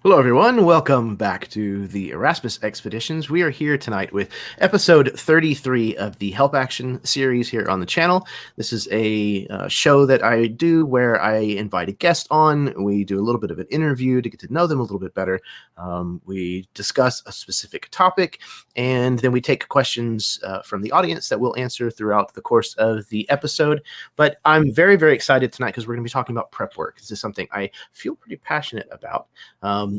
Hello, everyone. Welcome back to the Erasmus Expeditions. We are here tonight with episode 33 of the Help Action series here on the channel. This is a show that I do where I invite a guest on. We do a little bit of an interview to get to know them a little bit better. We discuss a specific topic, and then we take questions from the audience that we'll answer throughout the course of the episode. But I'm very, very excited tonight because we're going to be talking about prep work. This is something I feel pretty passionate about.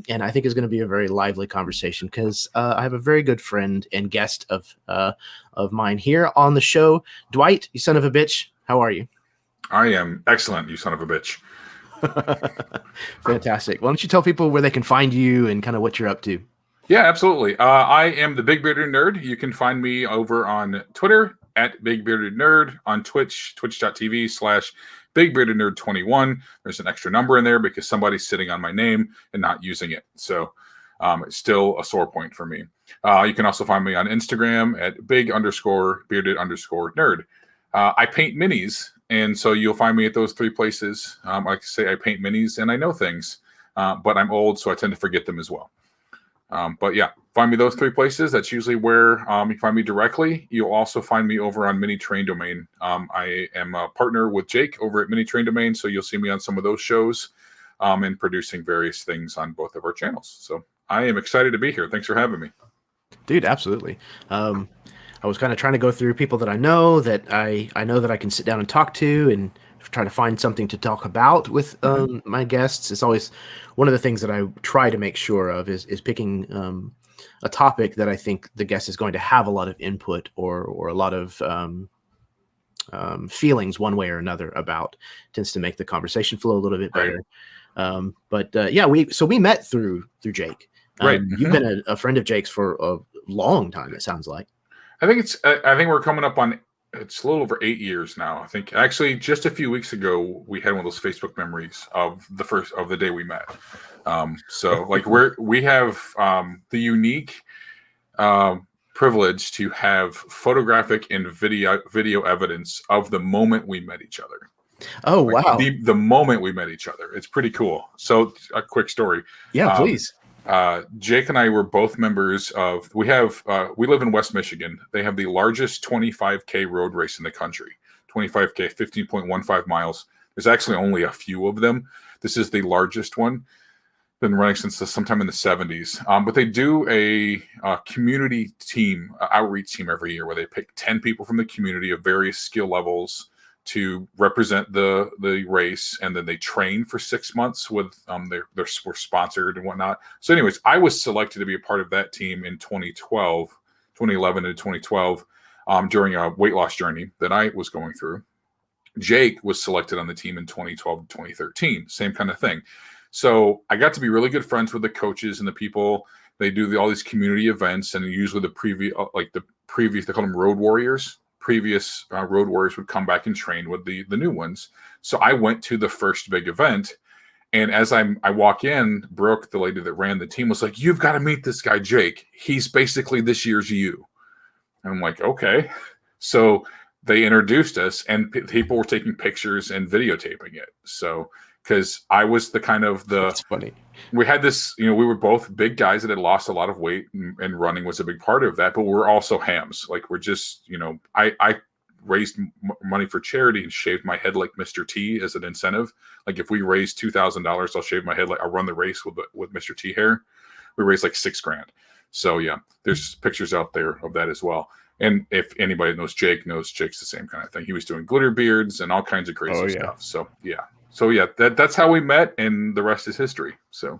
And I think it's going to be a very lively conversation because I have a very good friend and guest of mine here on the show. Dwight, you son of a bitch, how are you? I am excellent, you son of a bitch. Fantastic. Why don't you tell people where they can find you and kind of what you're up to? Yeah, absolutely. I am the Big Bearded Nerd. You can find me over on Twitter at Big Bearded Nerd, on Twitch, twitch.tv/BigBeardedNerd21. There's an extra number in there because somebody's sitting on my name and not using it. So it's still a sore point for me. You can also find me on Instagram at Big_Bearded_Nerd. I paint minis, and so you'll find me at those three places. Like I say, I paint minis and I know things, but I'm old, so I tend to forget them as well. But yeah, find me those three places. That's usually where you can find me directly. You'll also find me over on Mini Train Domain. I am a partner with Jake over at Mini Train Domain, so you'll see me on some of those shows and producing various things on both of our channels. So I am excited to be here. Thanks for having me. Dude, absolutely. I was kind of trying to go through people that I know that I know that I can sit down and talk to and try to find something to talk about with my guests. It's always one of the things that I try to make sure of is picking a topic that I think the guest is going to have a lot of input or a lot of feelings one way or another about. It tends to make the conversation flow a little bit better. Right. Yeah, we met through Jake. Right. You've been a friend of Jake's for a long time, it sounds like. I think we're coming up on, it's a little over 8 years now. I think actually just a few weeks ago we had one of those Facebook memories of the day we met. So like we have the unique privilege to have photographic and video evidence of the moment we met each other. Oh, wow. The moment we met each other. It's pretty cool. So a quick story. Yeah, please. Jake and I were both members of, we live in West Michigan. They have the largest 25K road race in the country. 25K, 15.15 miles. There's actually only a few of them. This is the largest one. Been running since sometime in the 70s. But they do a community team, outreach team every year where they pick 10 people from the community of various skill levels to represent the race, and then they train for 6 months with we're sponsored and whatnot. So anyways, I was selected to be a part of that team in 2011 and 2012 during a weight loss journey that I was going through. Jake was selected on the team in 2012 and 2013, same kind of thing. So I got to be really good friends with the coaches and the people. They do all these community events, and usually the previous they call them road warriors. Previous road warriors would come back and train with the new ones. So I went to the first big event, and as I walk in, Brooke, the lady that ran the team, was like, "You've got to meet this guy, Jake. He's basically this year's you." And I'm like, okay. So they introduced us, and people were taking pictures and videotaping it. So because I was the kind of That's funny. We had this, we were both big guys that had lost a lot of weight, and running was a big part of that. But we're also hams. Like we're just, I raised money for charity and shaved my head like Mr. T as an incentive. Like if we raise $2,000, I'll shave my head. Like I'll run the race with Mr. T hair. We raised like $6,000. So yeah, there's pictures out there of that as well. And if anybody knows Jake's the same kind of thing. He was doing glitter beards and all kinds of crazy stuff. So yeah. So yeah, that's how we met, and the rest is history. So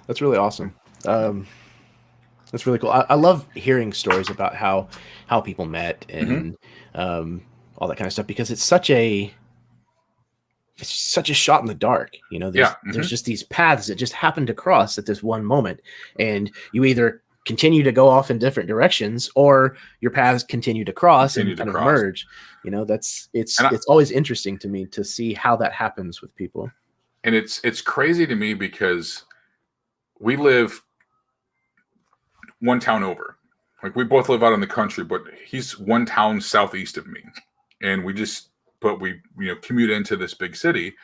that's really awesome. That's really cool. I love hearing stories about how people met and all that kind of stuff, because it's such a shot in the dark. There's just these paths that just happen to cross at this one moment, and you either continue to go off in different directions, or your paths continue to cross and kind of merge. It's always interesting to me to see how that happens with people. And it's crazy to me because we live one town over. Like we both live out in the country, but he's one town southeast of me. And we commute into this big city.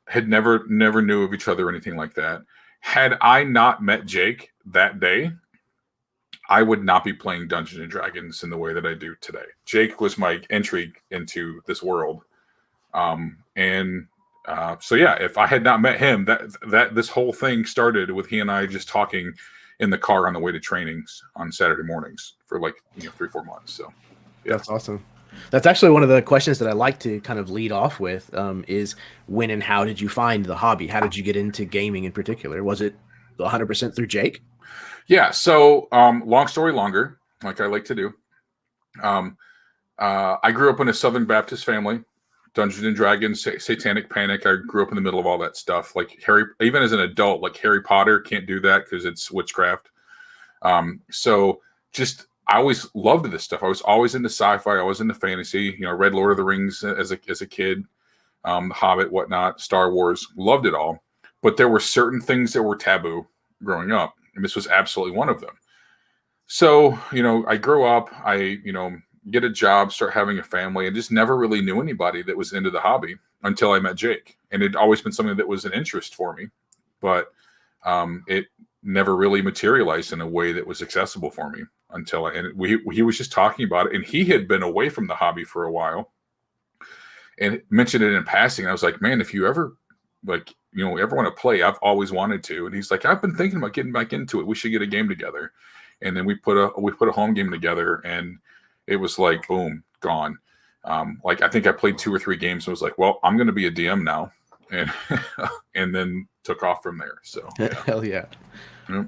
Had never knew of each other or anything like that. Had I not met Jake that day, I would not be playing Dungeons and Dragons in the way that I do today. Jake was my entry into this world. So yeah, if I had not met him, that this whole thing started with he and I just talking in the car on the way to trainings on Saturday mornings for like 3-4 months. So yeah. That's awesome. That's actually one of the questions that I like to kind of lead off with, is when and how did you find the hobby? How did you get into gaming in particular? Was it 100% through Jake? Yeah. So long story longer, like I like to do. I grew up in a Southern Baptist family. Dungeons and Dragons, Satanic Panic. I grew up in the middle of all that stuff. Like even as an adult, like Harry Potter, can't do that because it's witchcraft. So just I always loved this stuff. I was always into sci-fi. I was into fantasy. Read Lord of the Rings as a kid, The Hobbit, whatnot, Star Wars. Loved it all. But there were certain things that were taboo growing up, and this was absolutely one of them. So I grow up. I get a job, start having a family, and just never really knew anybody that was into the hobby until I met Jake. And it'd always been something that was an interest for me, but it never really materialized in a way that was accessible for me until he was just talking about it. And he had been away from the hobby for a while and mentioned it in passing. And I was like, man, if you ever ever want to play, I've always wanted to. And he's like, I've been thinking about getting back into it. We should get a game together. And then we put a home game together, and it was like, boom, gone. I think I played 2 or 3 games and was like, well, I'm going to be a DM now. And and then took off from there. So yeah. Hell yeah. Yeah.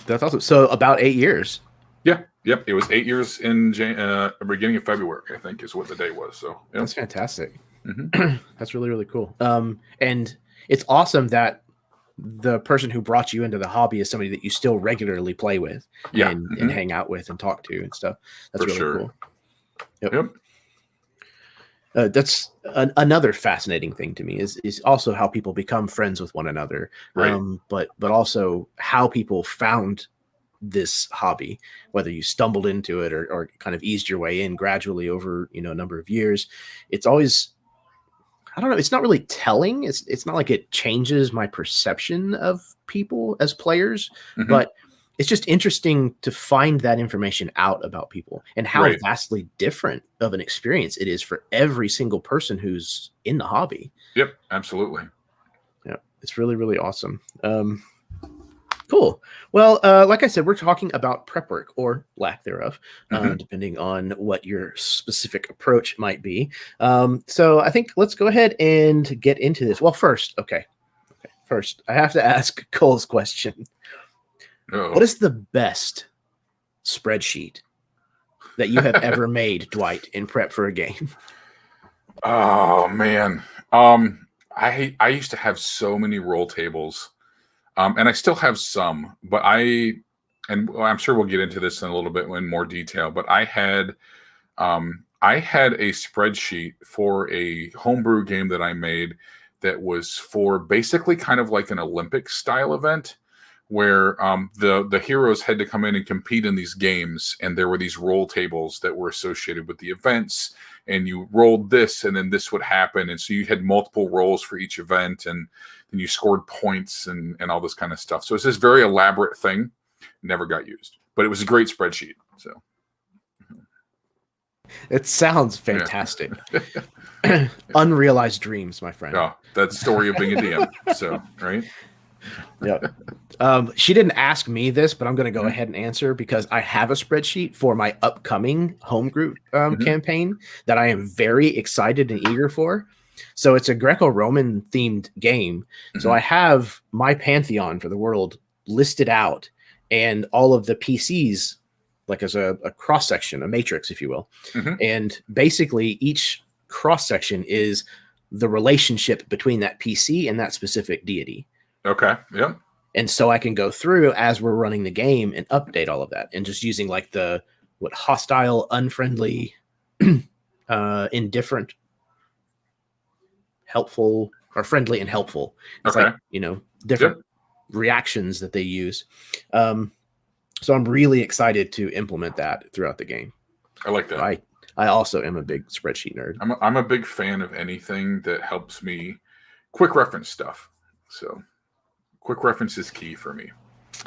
That's awesome. So about 8 years. Yeah. Yep. It was 8 years in beginning of February, I think is what the day was. So yeah. That's fantastic. Mm-hmm. That's really, really cool. And it's awesome that the person who brought you into the hobby is somebody that you still regularly play with, and hang out with and talk to and stuff. That's For really sure. cool. Yep. That's another fascinating thing to me is also how people become friends with one another. Right. But also how people found this hobby, whether you stumbled into it or kind of eased your way in gradually over, a number of years. It's always, I don't know. It's not really telling. It's not like it changes my perception of people as players, but it's just interesting to find that information out about people and how vastly different of an experience it is for every single person who's in the hobby. Yep, absolutely. Yeah, it's really, really awesome. Cool. Well, like I said, we're talking about prep work or lack thereof, depending on what your specific approach might be. So I think let's go ahead and get into this. Well, first, first I have to ask Cole's question. Uh-oh. What is the best spreadsheet that you have ever made, Dwight, in prep for a game? Oh man. I used to have so many roll tables. And I still have some, but I'm sure we'll get into this in a little bit in more detail, but I had a spreadsheet for a homebrew game that I made that was for basically kind of like an Olympic style event where the heroes had to come in and compete in these games, and there were these roll tables that were associated with the events, and you rolled this and then this would happen, and so you had multiple rolls for each event, and then you scored points and all this kind of stuff. So it's this very elaborate thing, never got used, but it was a great spreadsheet. So it sounds fantastic. Yeah. Unrealized dreams, my friend. Oh, that's the story of being a DM. So right. Yeah. She didn't ask me this, but I'm going to go ahead and answer because I have a spreadsheet for my upcoming home group campaign that I am very excited and eager for. So it's a Greco-Roman themed game. So I have my pantheon for the world listed out and all of the PCs like as a cross section, a matrix, if you will. And basically each cross section is the relationship between that PC and that specific deity. Okay. Yeah. And so I can go through as we're running the game and update all of that, and just using like hostile, unfriendly, indifferent, helpful, or friendly and helpful. It's like, different reactions that they use. So I'm really excited to implement that throughout the game. I like that. I also am a big spreadsheet nerd. I'm a big fan of anything that helps me quick reference stuff. So Quick reference is key for me.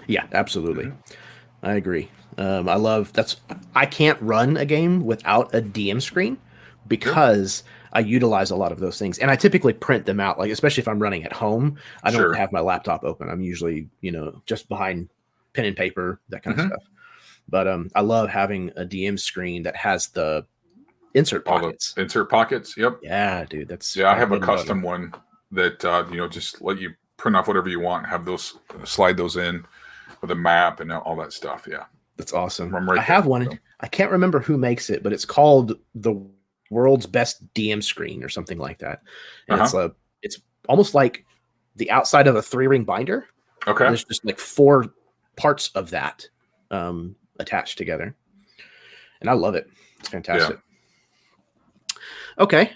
Yeah, absolutely. I agree. I can't run a game without a DM screen because I utilize a lot of those things, and I typically print them out. Like, especially if I'm running at home, I don't have my laptop open. I'm usually, just behind pen and paper, that kind of stuff. But I love having a DM screen that has the insert pockets. All the insert pockets. Yep. Yeah, dude. That's I have a custom one that just let you print off whatever you want, have those slide those in with a map and all that stuff. Yeah. That's awesome. I have one. So. I can't remember who makes it, but it's called the world's best DM screen or something like that. And it's almost like the outside of a 3-ring binder. Okay. There's just like 4 parts of that attached together. And I love it. It's fantastic. Yeah. Okay.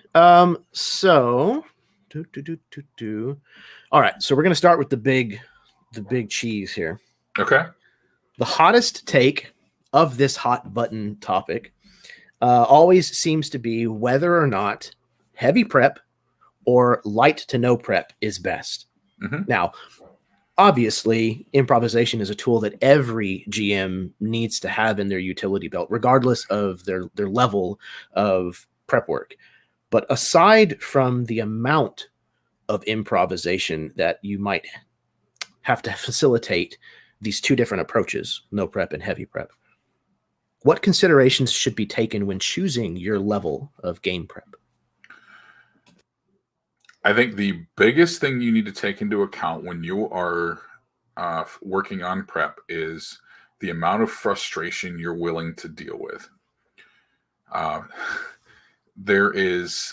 So all right. So we're going to start with the big cheese here. Okay. The hottest take of this hot button topic always seems to be whether or not heavy prep or light to no prep is best. Now, obviously, improvisation is a tool that every GM needs to have in their utility belt, regardless of their level of prep work. But aside from the amount of improvisation that you might have to facilitate these 2 different approaches, no prep and heavy prep, what considerations should be taken when choosing your level of game prep? I think the biggest thing you need to take into account when you are working on prep is the amount of frustration you're willing to deal with. There is,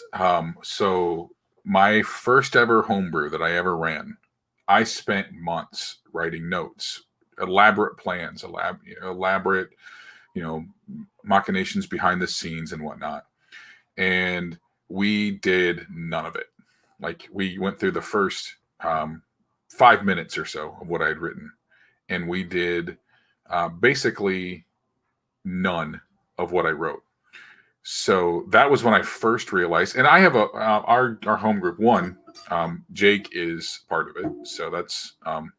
so my first ever homebrew that I ever ran, I spent months writing notes, elaborate plans, elaborate, machinations behind the scenes and whatnot. And we did none of it. Like, we went through the first 5 minutes or so of what I had written, and we did basically none of what I wrote. So that was when I first realized, and I have our home group one, Jake is part of it. So that's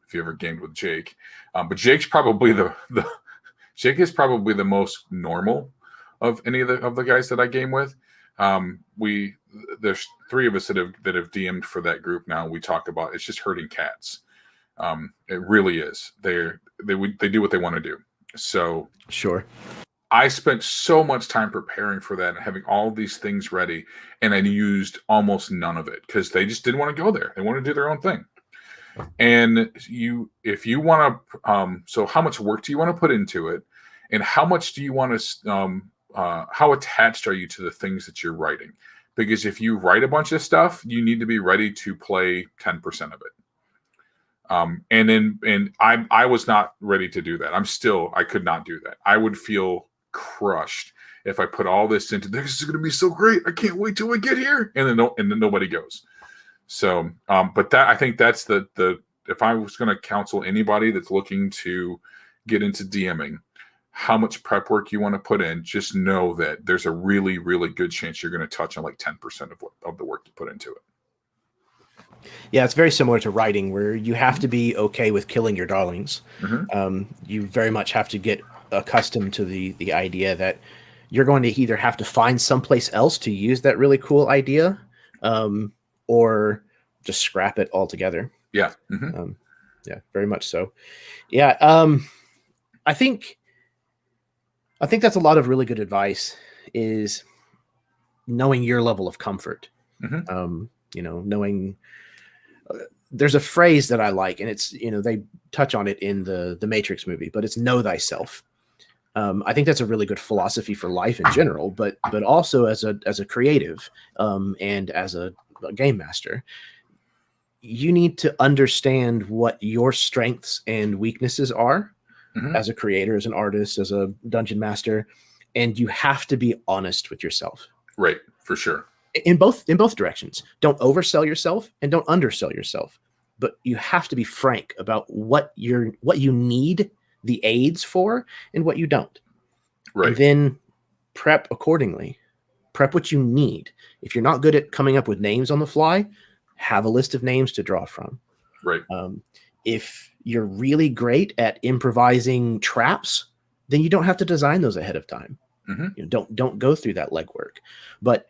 if you ever gamed with Jake, but Jake's probably Jake is probably the most normal of any of the guys that I game with. There's 3 of us that have DM'd for that group now. We talk about it's just herding cats. It really is. They do what they want to do. So sure. I spent so much time preparing for that and having all these things ready, and I used almost none of it because they just didn't want to go there. They want to do their own thing. And if you want to, so how much work do you want to put into it, and how much do you want to, how attached are you to the things that you're writing? Because if you write a bunch of stuff, you need to be ready to play 10% of it. And I was not ready to do that. I could not do that. I would feel crushed if I put all this into this is going to be so great. I can't wait till we get here. And then nobody goes. So, but I think that's the if I was going to counsel anybody that's looking to get into DMing, how much prep work you want to put in, just know that there's a really, really good chance you're going to touch on like 10% of the work you put into it. Yeah, it's very similar to writing, where you have to be okay with killing your darlings. You very much have to get accustomed to the idea that you're going to either have to find someplace else to use that really cool idea, or just scrap it altogether. Yeah. Yeah, very much so. Yeah. I think that's a lot of really good advice, is knowing your level of comfort. Knowing there's a phrase that I like, and it's, they touch on it in the Matrix movie, but it's know thyself. I think that's a really good philosophy for life in general, but also as a creative, and as a game master, you need to understand what your strengths and weaknesses are as a creator, as an artist, as a dungeon master, and you have to be honest with yourself. Right, for sure. In both directions. Don't oversell yourself and don't undersell yourself, but you have to be frank about what you need the aids for and what you don't. Right. And then prep accordingly. Prep what you need. If you're not good at coming up with names on the fly, have a list of names to draw from. Right. if you're really great at improvising traps, then you don't have to design those ahead of time. You know, don't go through that legwork, but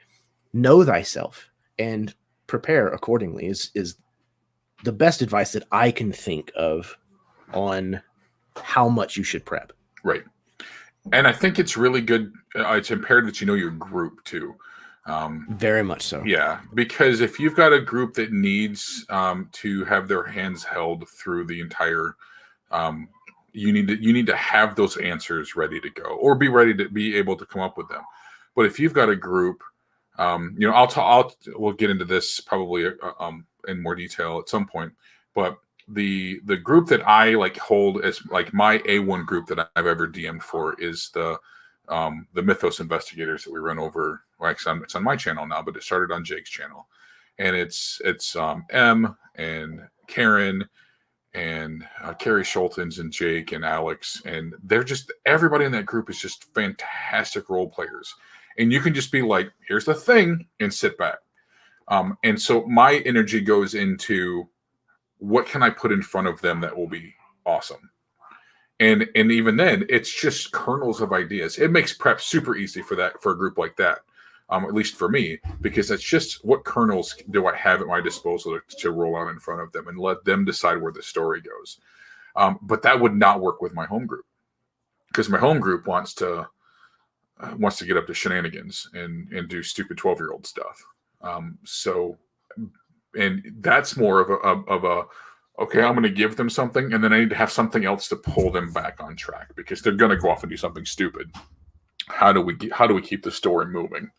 know thyself and prepare accordingly is the best advice that I can think of on how much you should prep. Right. And I think it's really good. It's imperative that you know your group too. Very much so. Yeah, because if you've got a group that needs to have their hands held through the entire, you need to have those answers ready to go, or be ready to be able to come up with them. But if you've got a group, you know, we'll get into this probably in more detail at some point. But the group that I like hold as like my A1 group that I've ever DM'd for is the Mythos investigators that we run over. Well, actually, it's on my channel now, but it started on Jake's channel, and it's M and Karen and Carrie Schultens and Jake and Alex, and they're just, everybody in that group is just fantastic role players, and you can just be like, here's the thing, and sit back. And so my energy goes into what can I put in front of them that will be awesome. And even then, it's just kernels of ideas. It makes prep super easy for a group like that, at least for me, because it's just what kernels do I have at my disposal to roll out in front of them and let them decide where the story goes. But that would not work with my home group, because my home group wants to get up to shenanigans and do stupid 12-year-old stuff. And that's more of a okay, I'm going to give them something, and then I need to have something else to pull them back on track, because they're going to go off and do something stupid. How do we keep the story moving?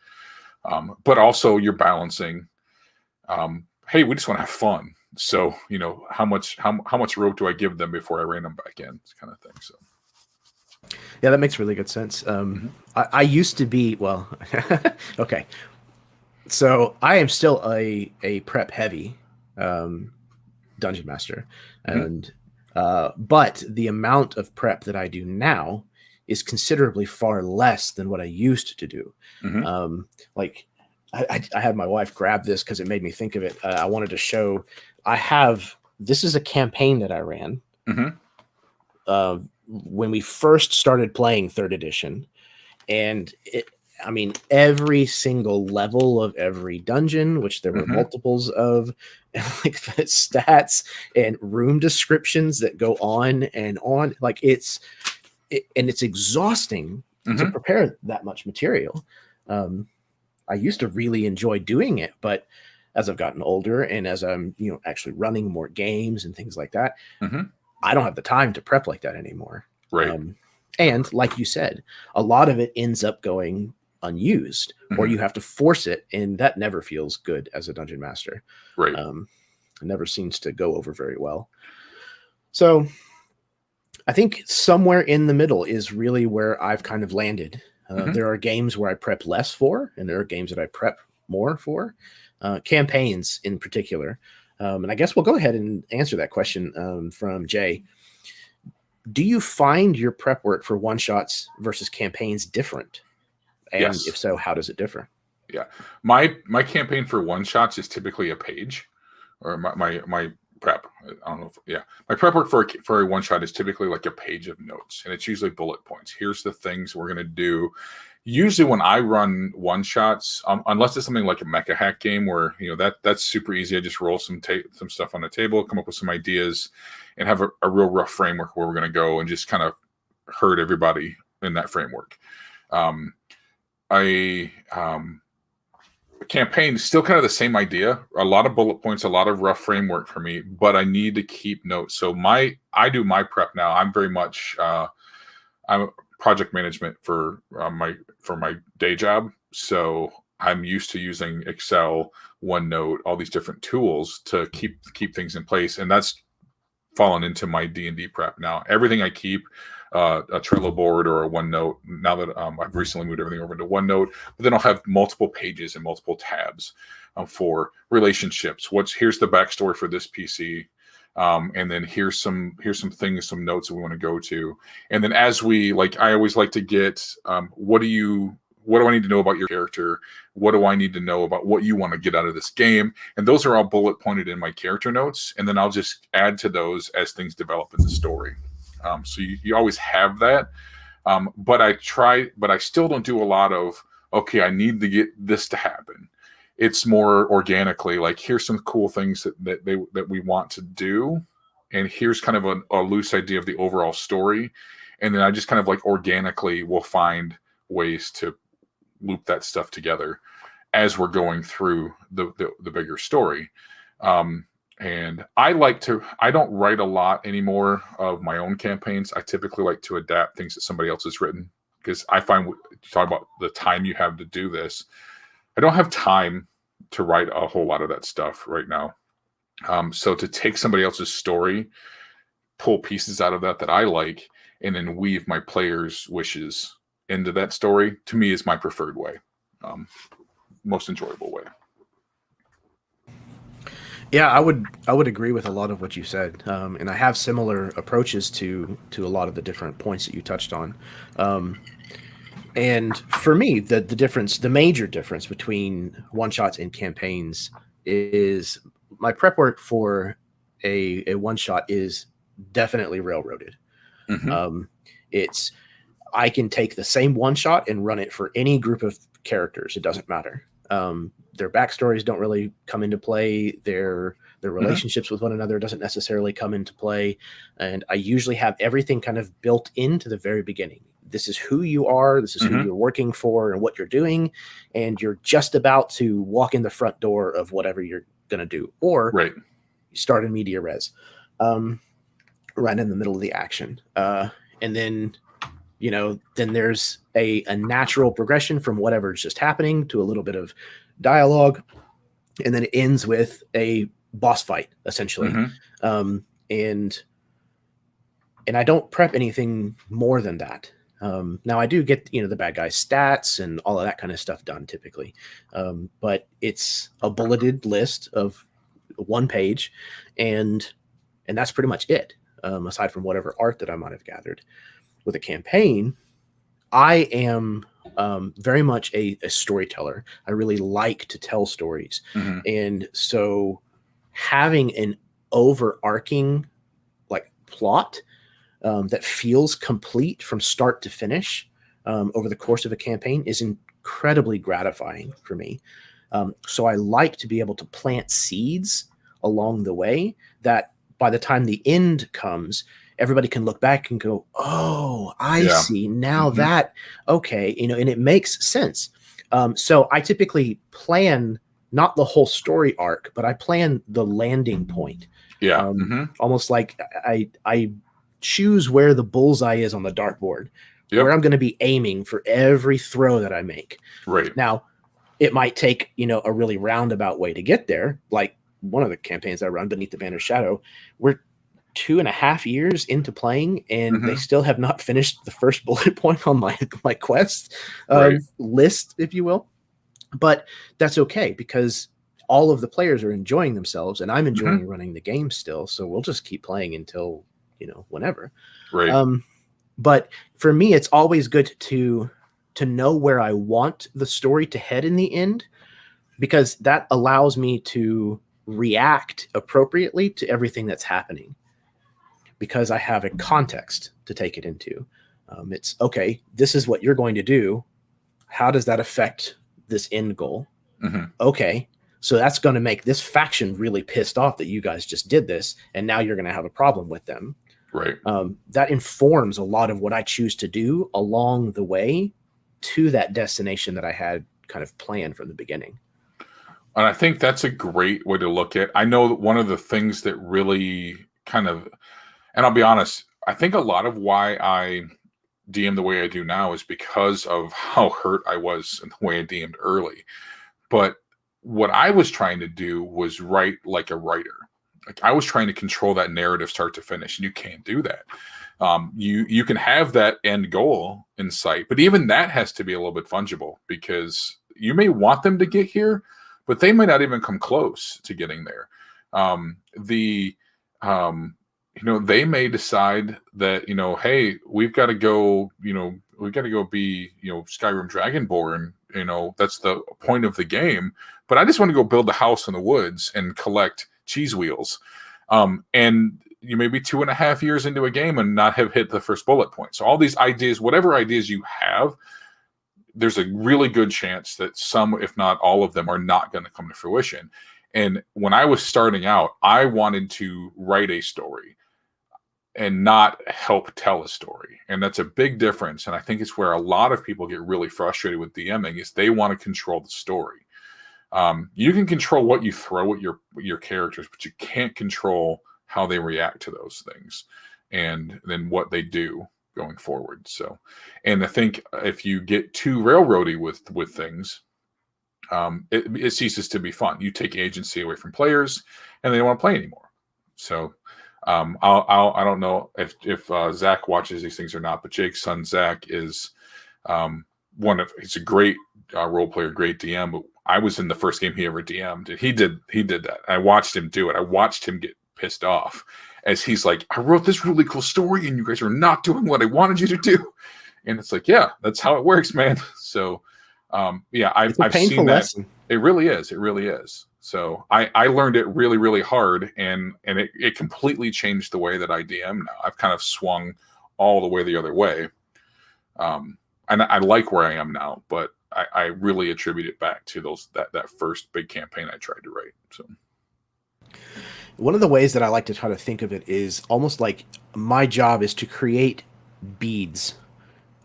But also you're balancing. Hey, we just want to have fun. So, you know, how much rope do I give them before I rein them back in? It's kind of thing. So. Yeah, that makes really good sense. I used to be, well, okay. So I am still a prep heavy dungeon master, and but the amount of prep that I do now is considerably far less than what I used to do. Like I had my wife grab this because it made me think of it. I wanted to show. This is a campaign that I ran when we first started playing 3rd edition, and I mean, every single level of every dungeon, which there were multiples of, like the stats and room descriptions that go on and on. Like it's exhausting to prepare that much material. I used to really enjoy doing it, but as I've gotten older and as I'm, you know, actually running more games and things like that, I don't have the time to prep like that anymore. Right. And like you said, a lot of it ends up going unused, or you have to force it, and that never feels good as a dungeon master. Right. It never seems to go over very well. So I think somewhere in the middle is really where I've kind of landed. There are games where I prep less for, and there are games that I prep more for, campaigns in particular. And I guess we'll go ahead and answer that question from Jay. Do you find your prep work for one-shots versus campaigns different? And yes. If so, how does it differ? Yeah, my campaign for one-shots is typically a page, or my prep. I don't know. My prep work for a one-shot is typically like a page of notes, and it's usually bullet points. Here's the things we're gonna do. Usually, when I run one-shots, unless it's something like a mecha hack game where, you know, that's super easy. I just roll some stuff on the table, come up with some ideas, and have a real rough framework where we're gonna go, and just kind of herd everybody in that framework. Campaign is still kind of the same idea. A lot of bullet points, a lot of rough framework for me, but I need to keep notes. So I do my prep now. I'm very much I'm project management for my day job. So I'm used to using Excel, OneNote, all these different tools to keep things in place, and that's fallen into my D&D prep now. Everything I keep. A Trello board or a OneNote. Now that I've recently moved everything over to OneNote, but then I'll have multiple pages and multiple tabs for relationships. Here's the backstory for this PC, and then here's some things, some notes that we want to go to. And then as we I always like to get what do you what do I need to know about your character? What do I need to know about what you want to get out of this game? And those are all bullet pointed in my character notes. And then I'll just add to those as things develop in the story. So you always have that. But I still don't do a lot of, okay, I need to get this to happen. It's more organically like, here's some cool things that we want to do. And here's kind of a loose idea of the overall story. And then I just kind of like organically will find ways to loop that stuff together as we're going through the bigger story. And I don't write a lot anymore of my own campaigns. I typically like to adapt things that somebody else has written, because I find, you talk about the time you have to do this. I don't have time to write a whole lot of that stuff right now. So to take somebody else's story, pull pieces out of that I like, and then weave my players' wishes into that story, to me is my preferred way, most enjoyable way. Yeah, I would agree with a lot of what you said, and I have similar approaches to a lot of the different points that you touched on. And for me, the major difference between one shots and campaigns is my prep work for a one shot is definitely railroaded. Mm-hmm. I can take the same one shot and run it for any group of characters. It doesn't matter. Their backstories don't really come into play. Their relationships with one another doesn't necessarily come into play. And I usually have everything kind of built into the very beginning. This is who you are. This is who you're working for and what you're doing. And you're just about to walk in the front door of whatever you're going to do. Or right. You start in media res, right in the middle of the action. And then, then there's a natural progression from whatever's just happening to a little bit of dialogue. And then it ends with a boss fight, essentially. And I don't prep anything more than that. Now I do get, the bad guy's stats and all of that kind of stuff done typically. But it's a bulleted list of one page, and that's pretty much it. Aside from whatever art that I might have gathered. With a campaign, I am very much a storyteller. I really like to tell stories. And so having an overarching plot that feels complete from start to finish over the course of a campaign is incredibly gratifying for me. So I like to be able to plant seeds along the way that by the time the end comes, everybody can look back and go, oh, I see now that, okay, and it makes sense. So I typically plan not the whole story arc, but I plan the landing point. Almost like I choose where the bullseye is on the dartboard, where I'm going to be aiming for every throw that I make. Right. Now, it might take, a really roundabout way to get there. Like one of the campaigns I run, Beneath the Banner's Shadow, we're 2.5 years into playing, and they still have not finished the first bullet point on my quest list, if you will. But that's okay, because all of the players are enjoying themselves, and I'm enjoying running the game still. So we'll just keep playing until, whenever. Right. But for me, it's always good to know where I want the story to head in the end, because that allows me to react appropriately to everything that's happening, because I have a context to take it into. It's okay, this is what you're going to do. How does that affect this end goal? Okay, so that's going to make this faction really pissed off that you guys just did this, and now you're going to have a problem with them. Right. That informs a lot of what I choose to do along the way to that destination that I had kind of planned from the beginning. And I think that's a great way to look at. I know that one of the things that really kind of, and I'll be honest, I think a lot of why I DM the way I do now is because of how hurt I was in the way I DM'd early. But what I was trying to do was write like a writer. Like I was trying to control that narrative start to finish, and you can't do that. You can have that end goal in sight, but even that has to be a little bit fungible, because you may want them to get here, but they may not even come close to getting there. They may decide that, hey, we've got to go, we got to go be, Skyrim Dragonborn. That's the point of the game. But I just want to go build a house in the woods and collect cheese wheels. And you may be 2.5 years into a game and not have hit the first bullet point. So all these ideas, whatever ideas you have, there's a really good chance that some, if not all of them, are not going to come to fruition. And when I was starting out, I wanted to write a story and not help tell a story. And that's a big difference. And I think it's where a lot of people get really frustrated with DMing is they want to control the story. You can control what you throw at your characters, but you can't control how they react to those things and then what they do going forward. So, and I think if you get too railroady with things, it ceases to be fun. You take agency away from players and they don't want to play anymore. So, I don't know if Zach watches these things or not, but Jake's son, Zach, is he's a great role player, great DM, but I was in the first game he ever DM'd. And he did that. I watched him do it. I watched him get pissed off as he's like, I wrote this really cool story and you guys are not doing what I wanted you to do. And it's like, yeah, that's how it works, man. So, I've seen that. Lesson. It really is. It really is. So I learned it really, really hard, and it completely changed the way that I DM now. I've kind of swung all the way the other way. And I like where I am now, but I really attribute it back to that first big campaign I tried to write. So one of the ways that I like to try to think of it is almost like my job is to create beads,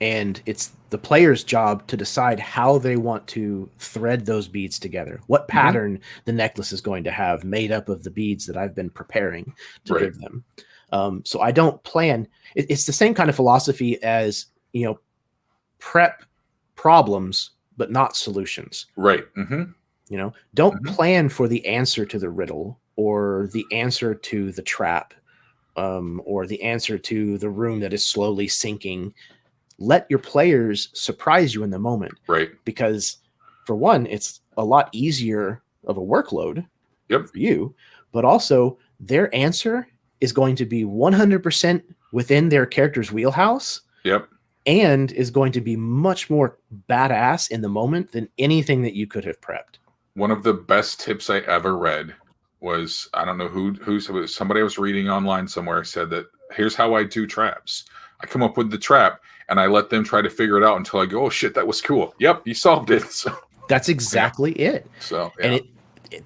and it's the player's job to decide how they want to thread those beads together, what pattern the necklace is going to have made up of the beads that I've been preparing to give them. So I don't plan. It's the same kind of philosophy as, prep problems, but not solutions. Right. Mm-hmm. Don't plan for the answer to the riddle or the answer to the trap or the answer to the room that is slowly sinking. Let your players surprise you in the moment. Right. Because for one, it's a lot easier of a workload for you, but also their answer is going to be 100% within their character's wheelhouse. Yep. And is going to be much more badass in the moment than anything that you could have prepped. One of the best tips I ever read was, I don't know who somebody I was reading online somewhere said that here's how I do traps. I come up with the trap and I let them try to figure it out until I go, oh shit, that was cool. Yep, you solved it. So that's exactly it. So and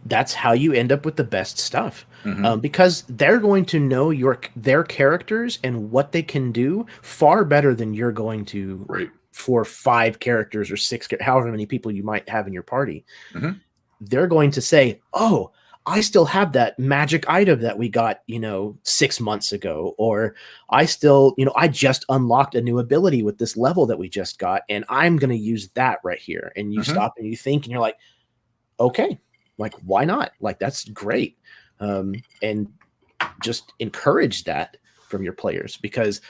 that's how you end up with the best stuff, because they're going to know their characters and what they can do far better than you're going to. Right. For 5 characters or 6, however many people you might have in your party. They're going to say, oh, I still have that magic item that we got, 6 months ago, or I still, I just unlocked a new ability with this level that we just got, and I'm going to use that right here. And you stop and you think, and you're like, okay, like, why not? Like, that's great. And just encourage that from your players, because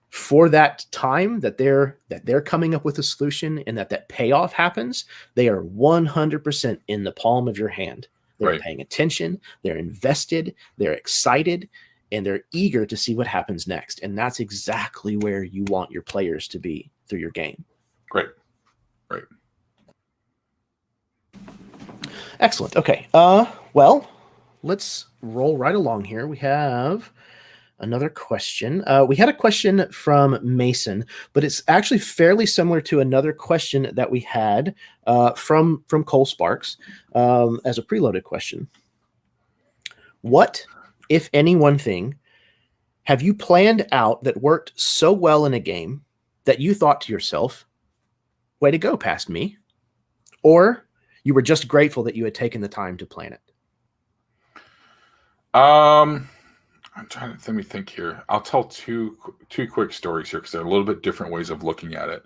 for that time that they're coming up with a solution and that payoff happens, they are 100% in the palm of your hand. They're paying attention, they're invested, they're excited, and they're eager to see what happens next. And that's exactly where you want your players to be through your game. Great. Right. Excellent. Okay. Well, let's roll right along here. We have another question. We had a question from Mason, but it's actually fairly similar to another question that we had from Cole Sparks as a preloaded question. What, if any, one thing have you planned out that worked so well in a game that you thought to yourself, way to go, past me? Or you were just grateful that you had taken the time to plan it? Let me think here. I'll tell two quick stories here because they're a little bit different ways of looking at it.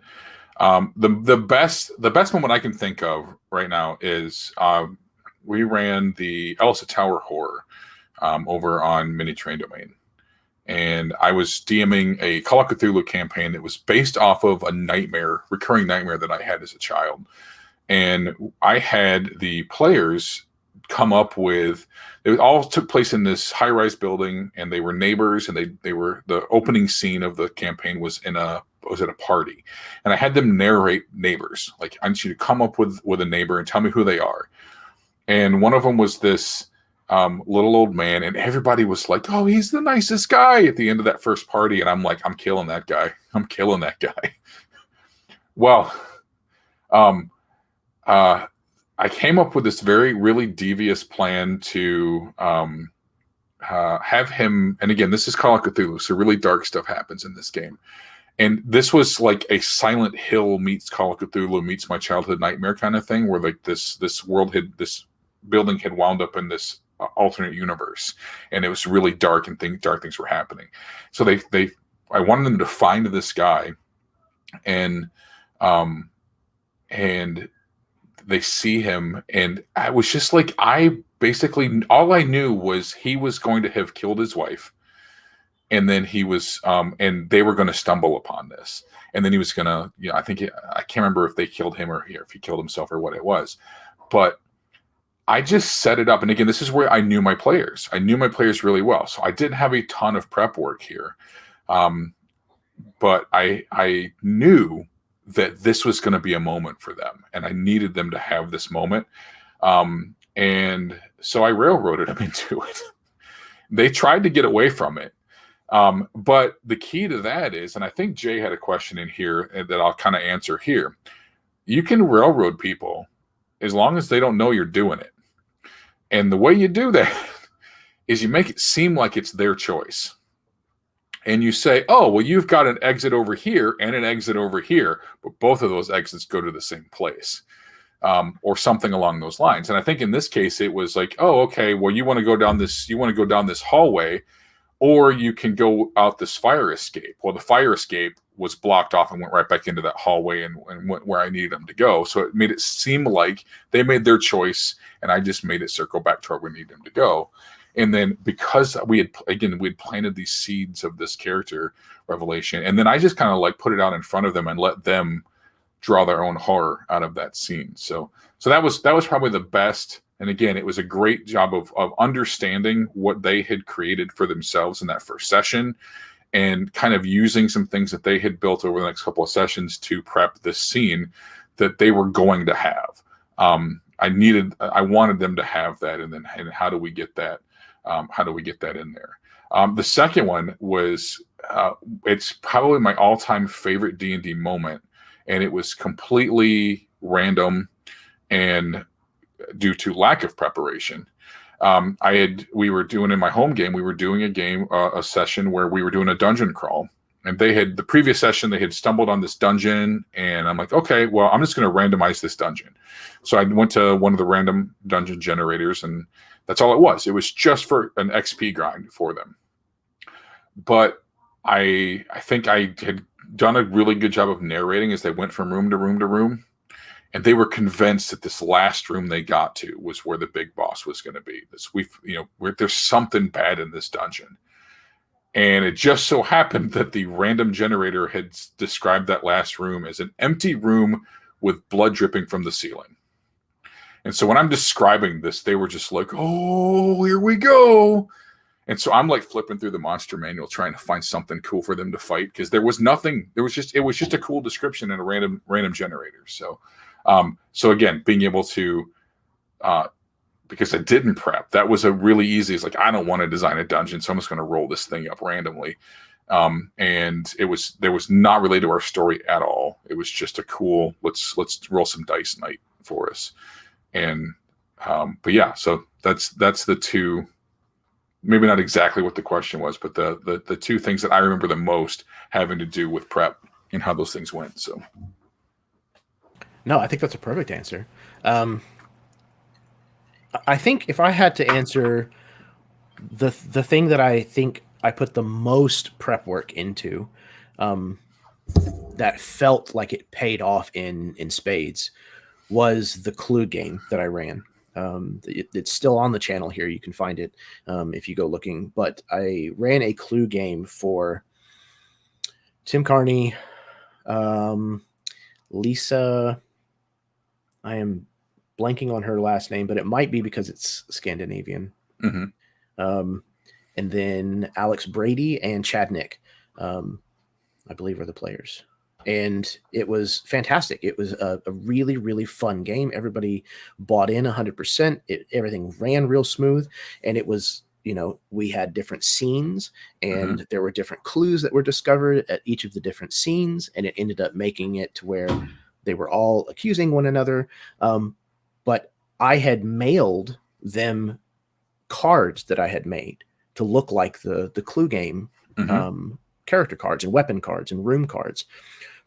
The best moment I can think of right now is we ran the Elsa Tower Horror over on Mini Train Domain. And I was DMing a Call of Cthulhu campaign that was based off of a recurring nightmare that I had as a child. And I had the players come up with, it all took place in this high-rise building, and they were neighbors, and they were, the opening scene of the campaign was in a was at a party, and I had them narrate neighbors. Like, I want you to come up with a neighbor and tell me who they are. And one of them was this little old man, and everybody was like, "Oh, he's the nicest guy" at the end of that first party. And I'm like, "I'm killing that guy. I'm killing that guy." Well, I came up with this really devious plan to have him. And again, this is Call of Cthulhu, so really dark stuff happens in this game. And this was like a Silent Hill meets Call of Cthulhu meets My Childhood Nightmare kind of thing, where like this building had wound up in this alternate universe, and it was really dark, and dark things were happening. So I wanted them to find this guy, and they see him, and I was just like, I basically, all I knew was he was going to have killed his wife, and then he was and they were going to stumble upon this, and then he was going to, I can't remember if they killed him or if he killed himself or what it was, but I just set it up. And again, this is where I knew my players. I knew my players really well. So I didn't have a ton of prep work here. But I knew that this was going to be a moment for them, and I needed them to have this moment. And so I railroaded them into it. They tried to get away from it. But the key to that is, and I think Jay had a question in here that I'll kind of answer here. You can railroad people as long as they don't know you're doing it. And the way you do that is you make it seem like it's their choice. And you say, "Oh, well, you've got an exit over here and an exit over here, but both of those exits go to the same place," or something along those lines. And I think in this case, it was like, "Oh, okay, well, you want to go down this hallway, or you can go out this fire escape." Well, the fire escape was blocked off and went right back into that hallway and went where I needed them to go. So it made it seem like they made their choice, and I just made it circle back to where we needed them to go. And then because we had planted these seeds of this character revelation, and then I just kind of like put it out in front of them and let them draw their own horror out of that scene. So that was probably the best. And again, it was a great job of understanding what they had created for themselves in that first session, and kind of using some things that they had built over the next couple of sessions to prep this scene that they were going to have. I wanted them to have that, and how do we get that? How do we get that in there? The second one was, it's probably my all-time favorite D&D moment, and it was completely random and due to lack of preparation. We were doing in my home game, we were doing a session where we were doing a dungeon crawl, and the previous session, they had stumbled on this dungeon, and I'm like, okay, well, I'm just going to randomize this dungeon. So I went to one of the random dungeon generators, and that's all it was. It was just for an XP grind for them. But I think I had done a really good job of narrating as they went from room to room to room. And they were convinced that this last room they got to was where the big boss was going to be. There's something bad in this dungeon. And it just so happened that the random generator had described that last room as an empty room with blood dripping from the ceiling. And so when I'm describing this, they were just like, "Oh, here we go." And so I'm like flipping through the monster manual, trying to find something cool for them to fight, because there was nothing. It was just a cool description and a random generator. So again, being able to, because I didn't prep, that was a really easy. It's like, I don't want to design a dungeon, so I'm just going to roll this thing up randomly. And there was not related to our story at all. It was just a cool, let's roll some dice night for us. And but yeah, so that's the two, maybe not exactly what the question was, but the two things that I remember the most having to do with prep and how those things went. So no, I think that's a perfect answer. I think if I had to answer the thing that I think I put the most prep work into, that felt like it paid off in spades, was the Clue game that I ran. It's still on the channel here. You can find it if you go looking. But I ran a Clue game for Tim Carney, Lisa. I am blanking on her last name, but it might be because it's Scandinavian. Mm-hmm. And then Alex Brady and Chad Nick, I believe, are the players. and it was fantastic. It was a really, really fun game. Everybody bought in 100%. Everything ran real smooth, and it was, we had different scenes, and there were different clues that were discovered at each of the different scenes, and it ended up making it to where they were all accusing one another. But I had mailed them cards that I had made to look like the clue game character cards and weapon cards and room cards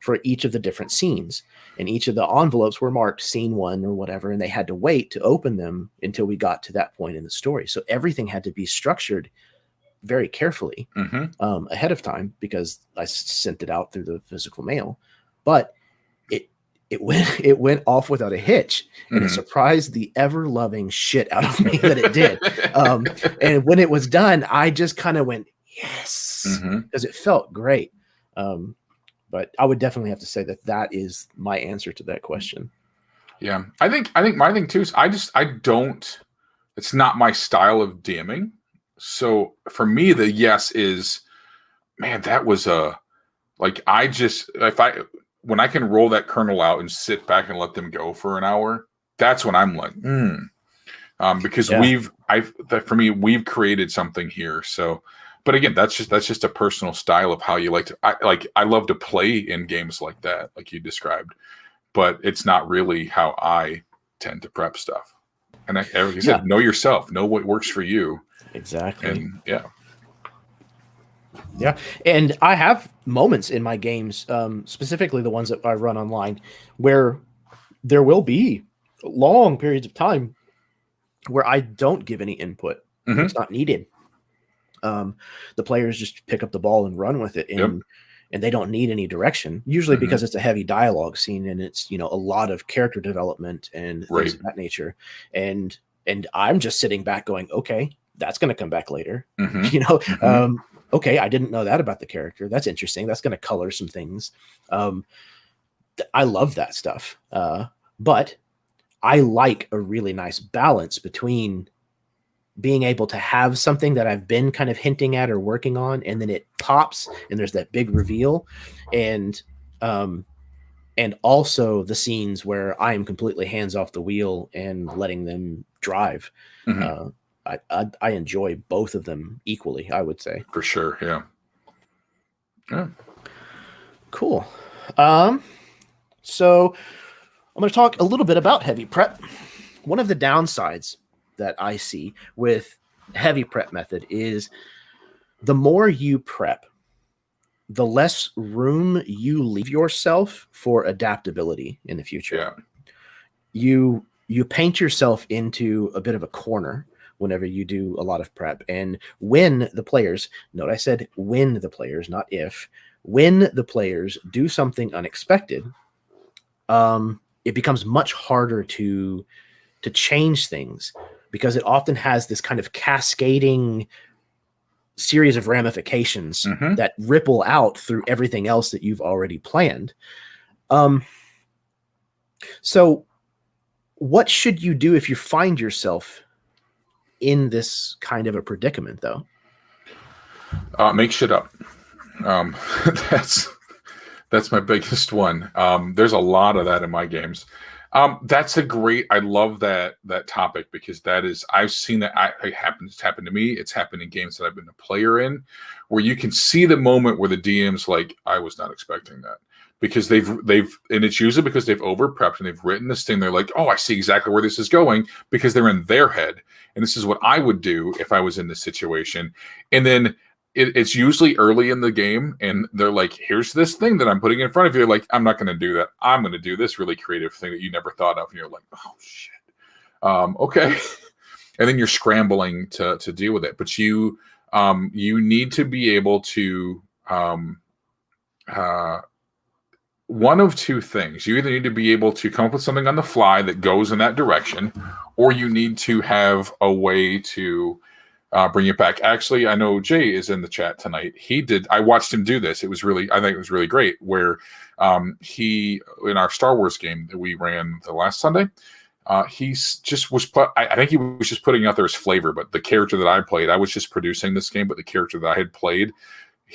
for each of the different scenes, and each of the envelopes were marked scene 1 or whatever, and they had to wait to open them until we got to that point in the story. So everything had to be structured very carefully ahead of time, because I sent it out through the physical mail. But it went off without a hitch, and it surprised the ever-loving shit out of me that it did. And when it was done, I just kind of went, yes, because it felt great. But I would definitely have to say that is my answer to that question. Yeah, I think my thing too is I don't. It's not my style of DMing. So for me, the yes is, man, that was when I can roll that kernel out and sit back and let them go for an hour, that's when I'm like, because for me, we've created something here. So. But again, that's just a personal style of how you like to. I love to play in games like that, like you described, but it's not really how I tend to prep stuff. And like you said, know yourself, know what works for you. Exactly. And yeah. And I have moments in my games, specifically the ones that I run online, where there will be long periods of time where I don't give any input. It's not needed. The players just pick up the ball and run with it, and they don't need any direction, usually because it's a heavy dialogue scene, and it's, a lot of character development and things of that nature. And I'm just sitting back going, okay, that's going to come back later. Okay, I didn't know that about the character. That's interesting. That's going to color some things. I love that stuff. But I like a really nice balance between being able to have something that I've been kind of hinting at or working on, and then it pops and there's that big reveal, and also the scenes where I am completely hands off the wheel and letting them drive. I enjoy both of them equally, I would say. For sure. Yeah. Cool. So I'm going to talk a little bit about heavy prep. One of the downsides that I see with heavy prep method is the more you prep, the less room you leave yourself for adaptability in the future. Yeah. You paint yourself into a bit of a corner whenever you do a lot of prep. And when the players, note I said when the players, not if, when the players do something unexpected, it becomes much harder to change things, because it often has this kind of cascading series of ramifications that ripple out through everything else that you've already planned. So what should you do if you find yourself in this kind of a predicament, though? Make shit up. That's my biggest one. There's a lot of that in my games. I love that topic, because I've seen that it's happened to me. It's happened in games that I've been a player in, where you can see the moment where the DM's like, I was not expecting that, because and it's usually because they've over prepped and they've written this thing. They're like, oh, I see exactly where this is going, because they're in their head. And this is what I would do if I was in this situation. And then it's usually early in the game, and they're like, here's this thing that I'm putting in front of you. You're like, I'm not going to do that. I'm going to do this really creative thing that you never thought of. And you're like, oh, shit. Okay. And then you're scrambling to deal with it. But you need to be able to one of two things. You either need to be able to come up with something on the fly that goes in that direction, or you need to have a way to bring it back. Actually, I know Jay is in the chat tonight. I watched him do this. I think it was really great, where he, in our Star Wars game that we ran the last Sunday, I think he was just putting out there his flavor, but the character that I played, I was just producing this game, but the character that I had played,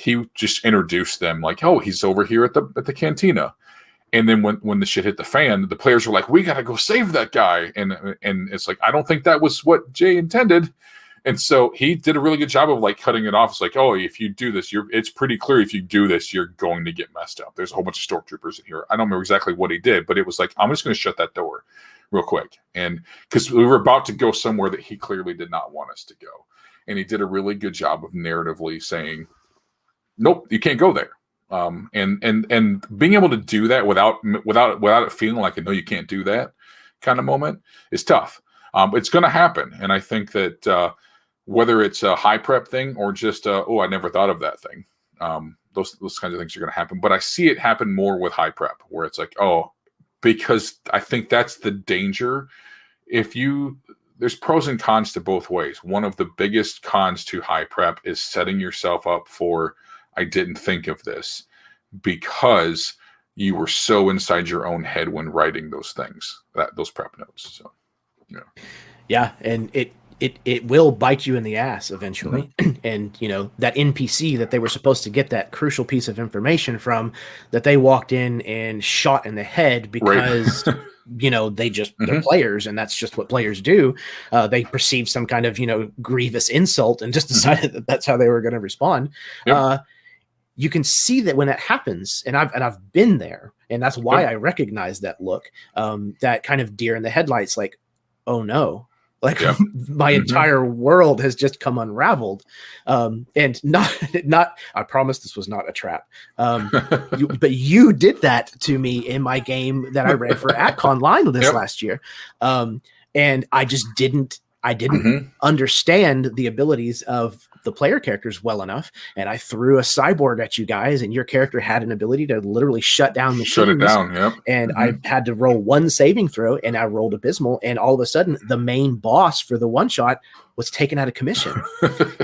he just introduced them like, oh, he's over here at the cantina. And then when the shit hit the fan, the players were like, we got to go save that guy. And it's like, I don't think that was what Jay intended. And so he did a really good job of like cutting it off. It's like, oh, if you do this, it's pretty clear if you do this, you're going to get messed up. There's a whole bunch of stormtroopers in here. I don't remember exactly what he did, but it was like, I'm just going to shut that door real quick. And because we were about to go somewhere that he clearly did not want us to go. And he did a really good job of narratively saying, nope, you can't go there. And being able to do that without it feeling like a no, you can't do that kind of moment is tough. It's going to happen. And I think that whether it's a high prep thing or just, I never thought of that thing. Those kinds of things are going to happen. But I see it happen more with high prep where it's like, because I think that's the danger. There's pros and cons to both ways. One of the biggest cons to high prep is setting yourself up for, I didn't think of this, because you were so inside your own head when writing those things, those prep notes. So, yeah, and it will bite you in the ass eventually. Mm-hmm. And that NPC that they were supposed to get that crucial piece of information from, that they walked in and shot in the head because they just they're players, and that's just what players do. They perceived some kind of grievous insult and just decided that that's how they were going to respond. Yep. You can see that when that happens, and I've been there, and that's why I recognize that look, that kind of deer in the headlights, like, oh no, like my entire world has just come unraveled. And not, I promise this was not a trap. But you did that to me in my game that I ran for ACK Online this last year. And I just didn't understand the abilities of the player characters well enough, and I threw a cyborg at you guys, and your character had an ability to literally shut down machines. Shut it down, yep. And I had to roll one saving throw, and I rolled abysmal, and all of a sudden, the main boss for the one shot was taken out of commission.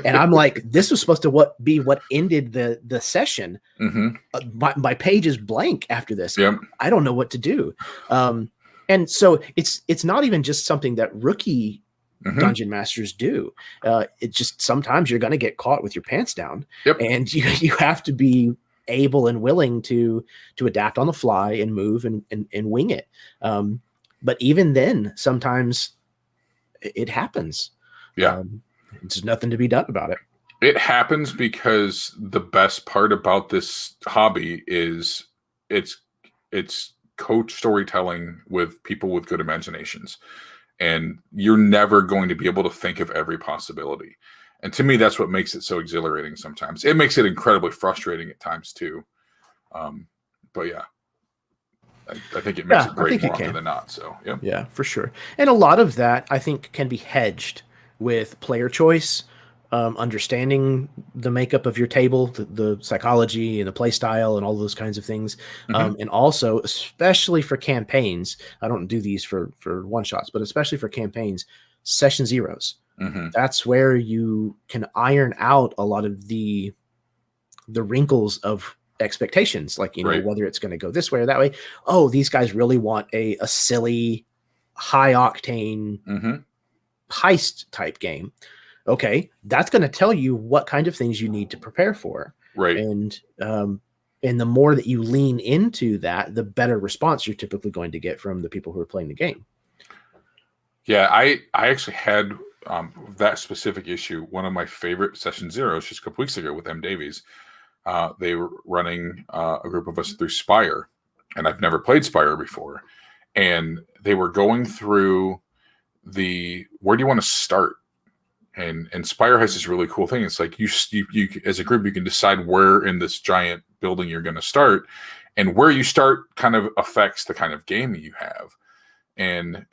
And I'm like, this was supposed to be what ended the session. My page is blank after this. Yep. I don't know what to do. And so it's not even just something that rookie dungeon masters do. It just, sometimes you're going to get caught with your pants down, and you have to be able and willing to adapt on the fly and move and wing it. But even then, sometimes it happens. There's nothing to be done about it. It happens because the best part about this hobby is it's coach storytelling with people with good imaginations. And you're never going to be able to think of every possibility. And to me, that's what makes it so exhilarating sometimes. It makes it incredibly frustrating at times too. But yeah, I think it makes it great more often than not. So yeah, for sure. And a lot of that, I think, can be hedged with player choice, understanding the makeup of your table, the psychology and the play style and all those kinds of things. And also, especially for campaigns, I don't do these for one shots, but especially for campaigns, session zeros. That's where you can iron out a lot of the wrinkles of expectations, like, whether it's going to go this way or that way. Oh, these guys really want a silly, high octane heist type game. Okay, that's going to tell you what kind of things you need to prepare for. Right. And the more that you lean into that, the better response you're typically going to get from the people who are playing the game. Yeah, I actually had that specific issue. One of my favorite session zeros just a couple weeks ago with M. Davies. They were running a group of us through Spire, and I've never played Spire before. And they were going through where do you want to start? And Spire has this really cool thing. It's like you as a group, you can decide where in this giant building you're going to start, and where you start kind of affects the kind of game you have. And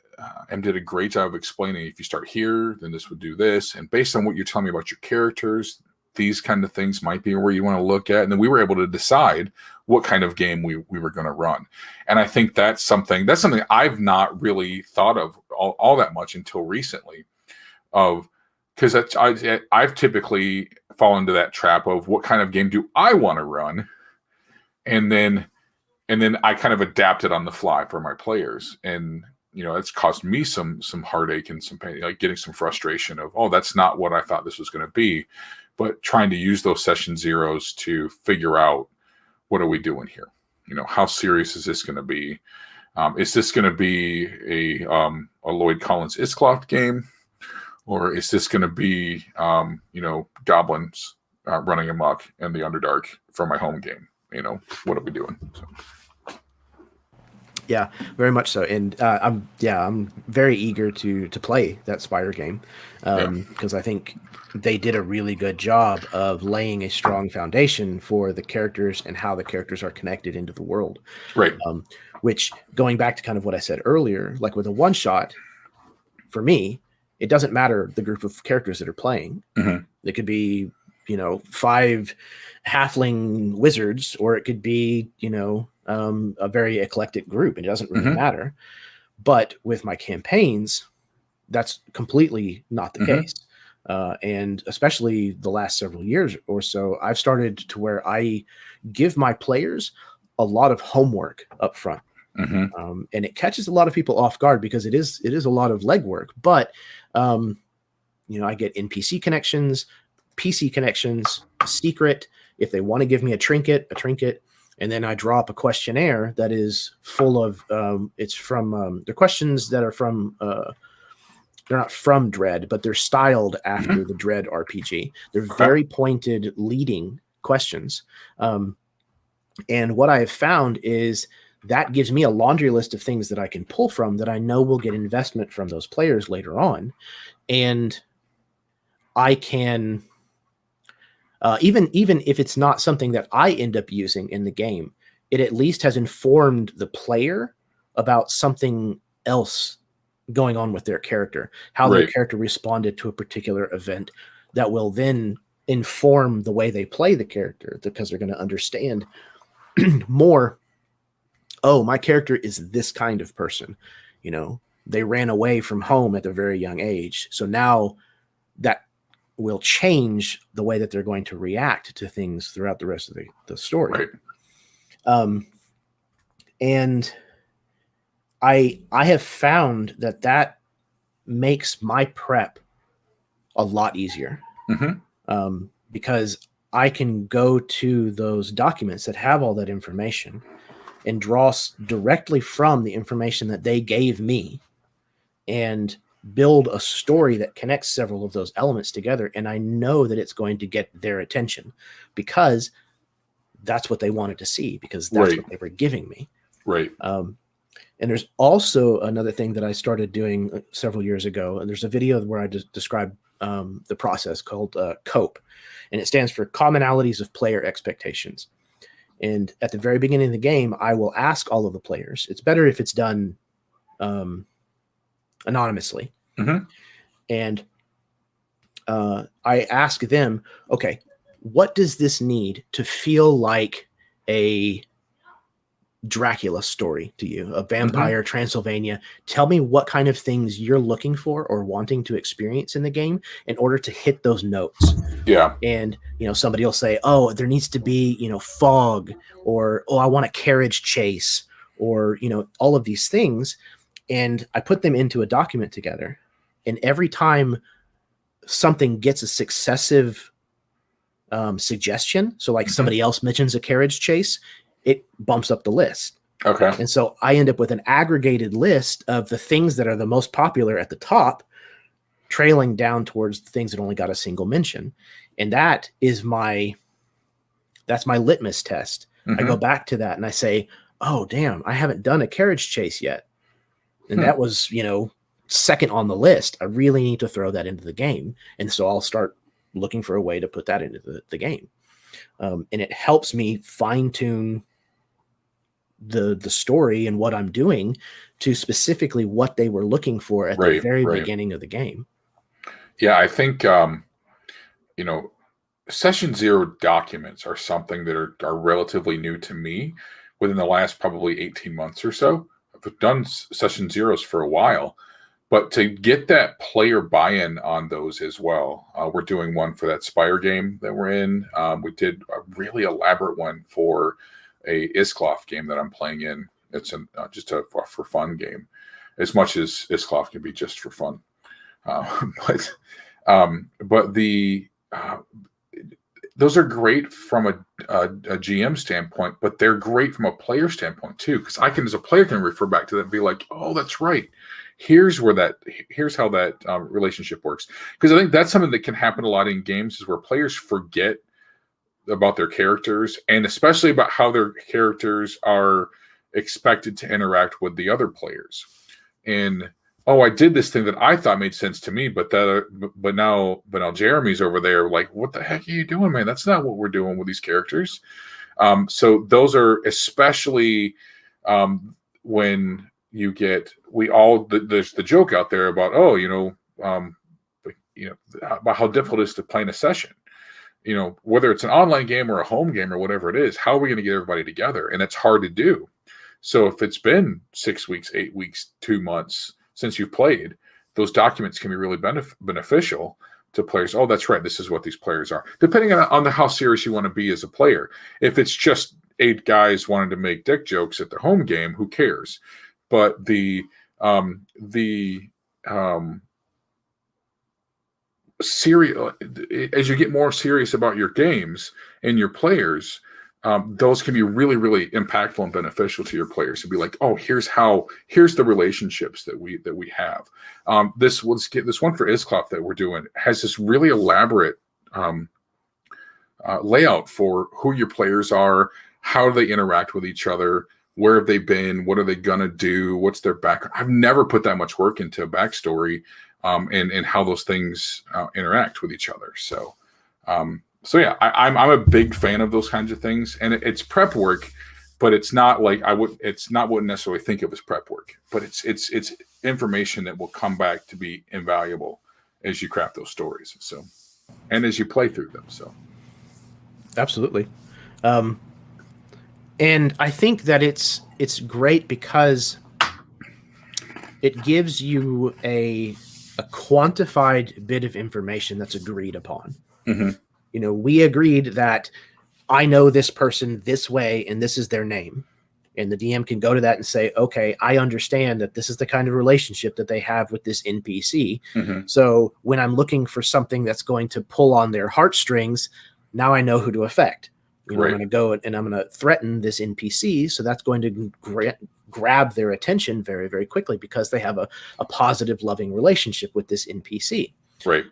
M did a great job of explaining, if you start here, then this would do this. And based on what you're telling me about your characters, these kind of things might be where you want to look at. And then we were able to decide what kind of game we were going to run. And I think that's something I've not really thought of all that much until recently, because I've typically fallen into that trap of what kind of game do I want to run, and then I kind of adapt it on the fly for my players, and it's caused me some heartache and some pain, like getting some frustration of, oh, that's not what I thought this was going to be. but trying to use those session zeros to figure out, what are we doing here? How serious is this going to be? Is this going to be a Lloyd Collins Iscloft game, or is this going to be goblins running amok in the Underdark for my home game? What are we doing? So. Yeah, very much so, and I'm very eager to play that Spire game because I think they did a really good job of laying a strong foundation for the characters and how the characters are connected into the world. Right. Which, going back to kind of what I said earlier, like with a one shot, for me, it doesn't matter the group of characters that are playing. Mm-hmm. It could be 5 halfling wizards, or it could be a very eclectic group. It doesn't really matter. But with my campaigns, that's completely not the case. And especially the last several years or so, I've started to where I give my players a lot of homework up front. And it catches a lot of people off guard because it is a lot of legwork. But I get NPC connections, PC connections, secret. If they want to give me a trinket, and then I draw up a questionnaire that is full of it's from they're questions that are from they're not from Dread, but they're styled after the Dread RPG. They're very pointed leading questions. And what I have found is that gives me a laundry list of things that I can pull from that I know will get investment from those players later on. And I can even if it's not something that I end up using in the game, it at least has informed the player about something else going on with their character, how their character responded to a particular event that will then inform the way they play the character, because they're going to understand more. Oh, my character is this kind of person. They ran away from home at a very young age. So now that will change the way that they're going to react to things throughout the rest of the story. And I have found that makes my prep a lot easier because I can go to those documents that have all that information and draw directly from the information that they gave me and build a story that connects several of those elements together. And I know that it's going to get their attention because that's what they wanted to see, because that's what they were giving me. And there's also another thing that I started doing several years ago. And there's a video where I just describe the process called COPE, and it stands for Commonalities of Player Expectations. And at the very beginning of the game, I will ask all of the players. It's better if it's done anonymously. And I ask them, okay, what does this need to feel like a Dracula story to you, a vampire Transylvania? Tell me what kind of things you're looking for or wanting to experience in the game in order to hit those notes. And somebody will say, oh, there needs to be fog, or I want a carriage chase, or all of these things. And I put them into a document together, and every time something gets a successive suggestion, so like somebody else mentions a carriage chase, it bumps up the list. And so I end up with an aggregated list of the things that are the most popular at the top, trailing down towards the things that only got a single mention. And that's my litmus test. I go back to that and I say, oh, damn, I haven't done a carriage chase yet. And that was, second on the list. I really need to throw that into the game. And so I'll start looking for a way to put that into the game. And it helps me fine tune the story and what I'm doing to specifically what they were looking for at the very beginning of the game. I think, Session Zero documents are something that are relatively new to me within the last probably 18 months or so. I've done Session Zeros for a while, but to get that player buy-in on those as well, we're doing one for that Spire game that we're in. We did a really elaborate one for a Iscloft game that I'm playing in. It's just a for fun game, as much as Iscloft can be just for fun. But the those are great from a GM standpoint, but they're great from a player standpoint too, because I can, as a player, can refer back to that and be like, oh, that's right. Here's how that relationship works. Because I think that's something that can happen a lot in games, is where players forget about their characters, and especially about how their characters are expected to interact with the other players. And oh, I did this thing that I thought made sense to me, but now Jeremy's over there like, what the heck are you doing, man? That's not what we're doing with these characters. So those are especially when you get, there's the joke out there about, about how difficult it is to play in a session. Whether it's an online game or a home game or whatever it is, how are we going to get everybody together? And it's hard to do. So if it's been 6 weeks, 8 weeks, 2 months since you've played, those documents can be really beneficial to players. Oh, that's right. This is what these players are. Depending on how serious you want to be as a player. If it's just 8 guys wanting to make dick jokes at their home game, who cares? But as you get more serious about your games and your players, those can be really, really impactful and beneficial to your players to be like, oh, here's the relationships that we have. This one for Isclop that we're doing has this really elaborate layout for who your players are, how do they interact with each other, where have they been, what are they gonna do, what's their background. I've never put that much work into a backstory and how those things interact with each other. So yeah, I'm a big fan of those kinds of things, and it's prep work, but it's not like it's not what I necessarily think of as prep work, but it's information that will come back to be invaluable as you craft those stories. So, and as you play through them. So, absolutely. And I think that it's great because it gives you a quantified bit of information that's agreed upon. Mm-hmm. We agreed that I know this person this way and this is their name. And the DM can go to that and say, okay, I understand that this is the kind of relationship that they have with this NPC. Mm-hmm. So when I'm looking for something that's going to pull on their heartstrings, now I know who to affect. Right. I'm going to go and I'm going to threaten this NPC. So that's going to grab their attention very, very quickly because they have a positive, loving relationship with this NPC. Right.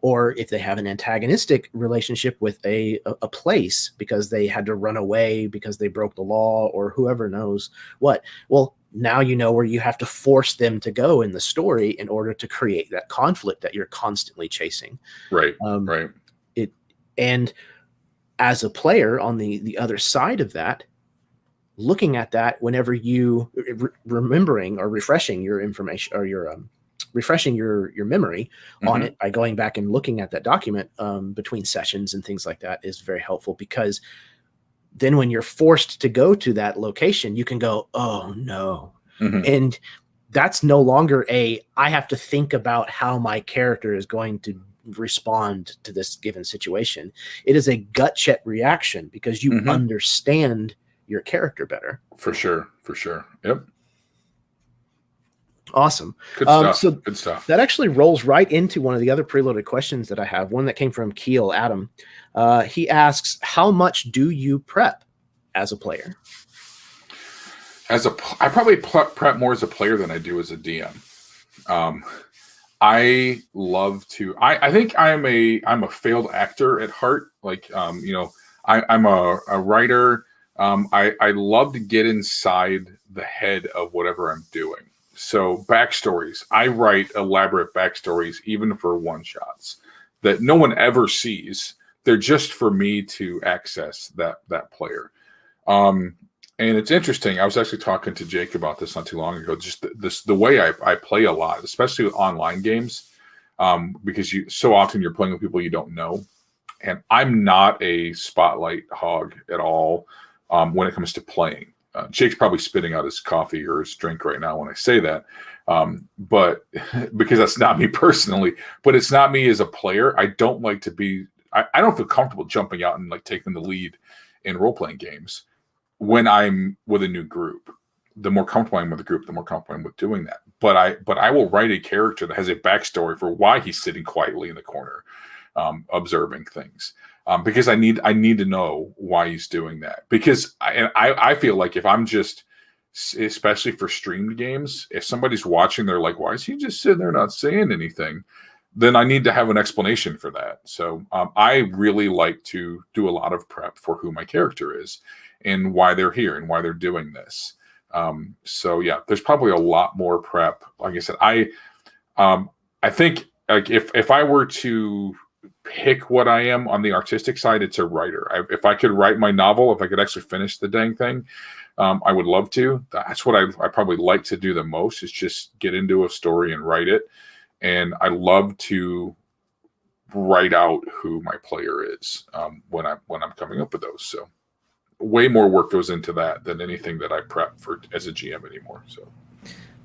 Or if they have an antagonistic relationship with a place because they had to run away because they broke the law or whoever knows what. Well, now you know where you have to force them to go in the story in order to create that conflict that you're constantly chasing. Right. Right. And as a player on the other side of that, looking at that whenever you remembering or refreshing your information or your refreshing your memory on it by going back and looking at that document between sessions and things like that is very helpful, because then when you're forced to go to that location, you can go, oh no. Mm-hmm. And that's no longer I have to think about how my character is going to respond to this given situation. It is a gut check reaction because you understand your character better. For sure. Yep. Awesome. Good stuff. So good stuff. That actually rolls right into one of the other preloaded questions that I have, one that came from Keel Adam. He asks, how much do you prep as a player? I probably prep more as a player than I do as a DM. I love to. I think I'm a failed actor at heart. Like I'm a writer. I love to get inside the head of whatever I'm doing. So backstories. I write elaborate backstories, even for one shots that no one ever sees. They're just for me to access that player. And it's interesting. I was actually talking to Jake about this not too long ago. Just the way I play a lot, especially with online games, because so often you're playing with people you don't know, and I'm not a spotlight hog at all when it comes to playing. Jake's probably spitting out his coffee or his drink right now when I say that, but because that's not me personally. But it's not me as a player. I don't like to be. I don't feel comfortable jumping out and like taking the lead in role playing games. When I'm with a new group, the more comfortable I'm with the group, the more comfortable I'm with doing that. But I will write a character that has a backstory for why he's sitting quietly in the corner, observing things. because I need to know why he's doing that. Because I feel like if I'm just, especially for streamed games, if somebody's watching, they're like, why is he just sitting there not saying anything? Then I need to have an explanation for that. So I really like to do a lot of prep for who my character is and why they're here and why they're doing this. So yeah, there's probably a lot more prep. Like I said, I think like if I were to pick what I am on the artistic side, it's a writer. If I could write my novel, if I could actually finish the dang thing, I would love to. That's what I probably like to do the most, is just get into a story and write it. And I love to write out who my player is when I'm coming up with those. So way more work goes into that than anything that I prep for as a GM anymore. So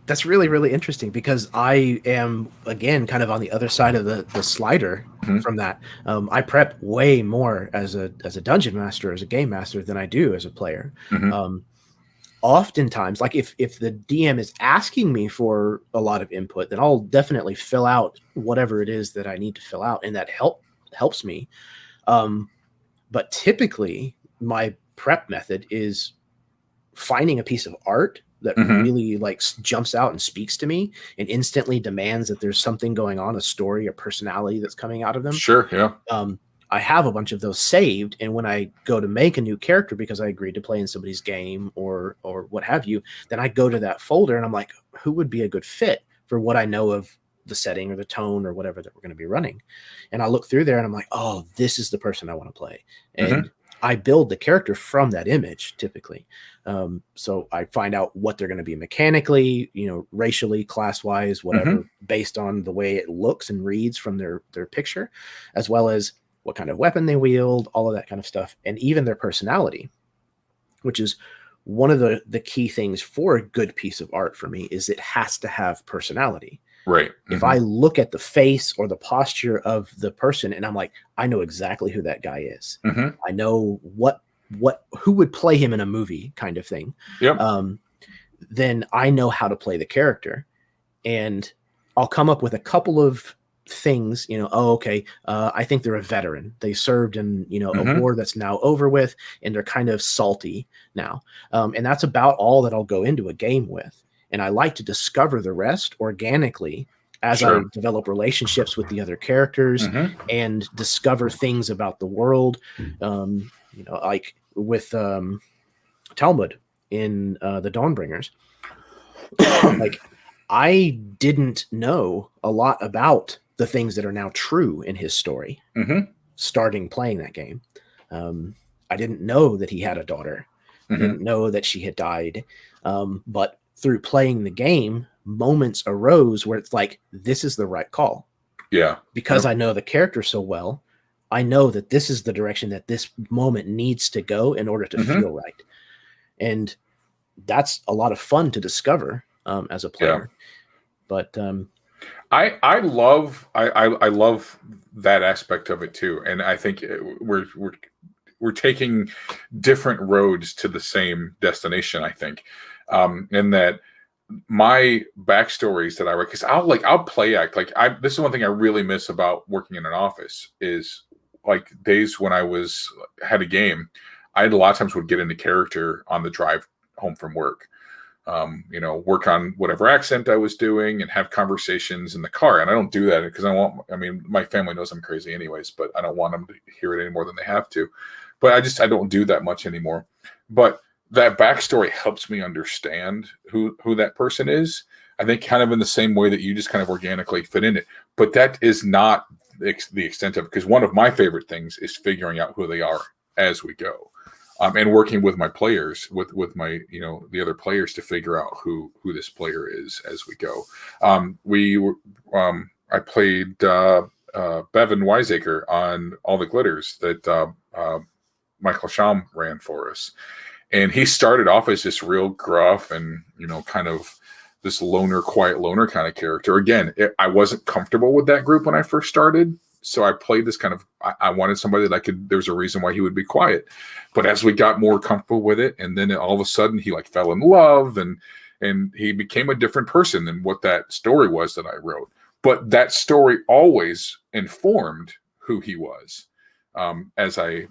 that's really, really interesting, because I am, again, kind of on the other side of the slider from that. I prep way more as a dungeon master, as a game master, than I do as a player. Oftentimes, like if the DM is asking me for a lot of input, then I'll definitely fill out whatever it is that I need to fill out, and that helps me. But typically, my prep method is finding a piece of art that really like jumps out and speaks to me and instantly demands that there's something going on, a story, a personality that's coming out of them. Sure, yeah. I have a bunch of those saved, and when I go to make a new character because I agreed to play in somebody's game or what have you, then I go to that folder and I'm like, who would be a good fit for what I know of the setting or the tone or whatever that we're going to be running? And I look through there and I'm like, oh, this is the person I want to play. And I build the character from that image typically. So I find out what they're going to be mechanically, racially, class-wise, whatever, based on the way it looks and reads from their picture, as well as what kind of weapon they wield, all of that kind of stuff, and even their personality, which is one of the key things for a good piece of art for me, is it has to have personality. Right. If I look at the face or the posture of the person and I'm like, I know exactly who that guy is. I know who would play him in a movie, kind of thing. Yep. Then I know how to play the character, and I'll come up with a couple of things, I think they're a veteran. They served in, a war that's now over with, and they're kind of salty now. And that's about all that I'll go into a game with. And I like to discover the rest organically as I develop relationships with the other characters and discover things about the world. Like with Talmud in the Dawnbringers, like I didn't know a lot about the things that are now true in his story. Starting playing that game, I didn't know that he had a daughter. I didn't know that she had died. But through playing the game, moments arose where it's like, this is the right call. Yeah. Because I know the character so well, I know that this is the direction that this moment needs to go in order to feel right. And that's a lot of fun to discover as a player. But I love that aspect of it too. And I think we're taking different roads to the same destination, I think. And that my backstories that I write, because I'll play act this is one thing I really miss about working in an office, is like days when I had a game, I had a lot of times would get into character on the drive home from work. Work on whatever accent I was doing and have conversations in the car. And I don't do that because my family knows I'm crazy anyways, but I don't want them to hear it any more than they have to. But I don't do that much anymore. But that backstory helps me understand who that person is. I think kind of in the same way that you just kind of organically fit in it. But that is not the extent of it, because one of my favorite things is figuring out who they are as we go. And working with my players, with my, the other players, to figure out who this player is as we go. I played Bevan Wiseacre on All the Glitters that Michael Sham ran for us. And he started off as this real gruff and, kind of this quiet loner kind of character. Again, I wasn't comfortable with that group when I first started. So I played this kind of, I wanted somebody that there's a reason why he would be quiet. But as we got more comfortable with it, and then all of a sudden he fell in love and he became a different person than what that story was that I wrote. But that story always informed who he was. as I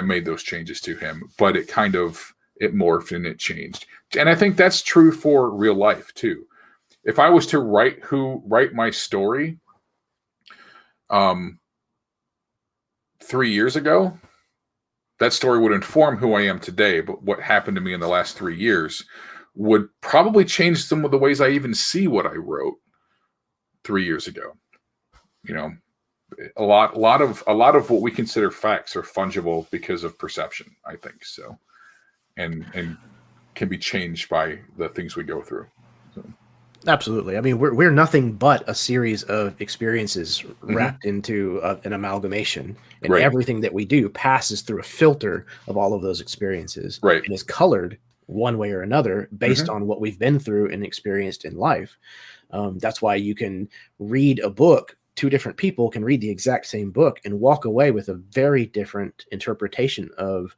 made those changes to him. But it morphed and it changed. And I think that's true for real life too. If I was to write my story 3 years ago, that story would inform who I am today. But what happened to me in the last 3 years would probably change some of the ways I even see what I wrote 3 years ago. You know, a lot of what we consider facts are fungible because of perception, I think so, and can be changed by the things we go through. So. Absolutely. I mean, we're nothing but a series of experiences wrapped into an amalgamation, and everything that we do passes through a filter of all of those experiences, and is colored one way or another based on what we've been through and experienced in life. That's why you can read a book. Two different people can read the exact same book and walk away with a very different interpretation of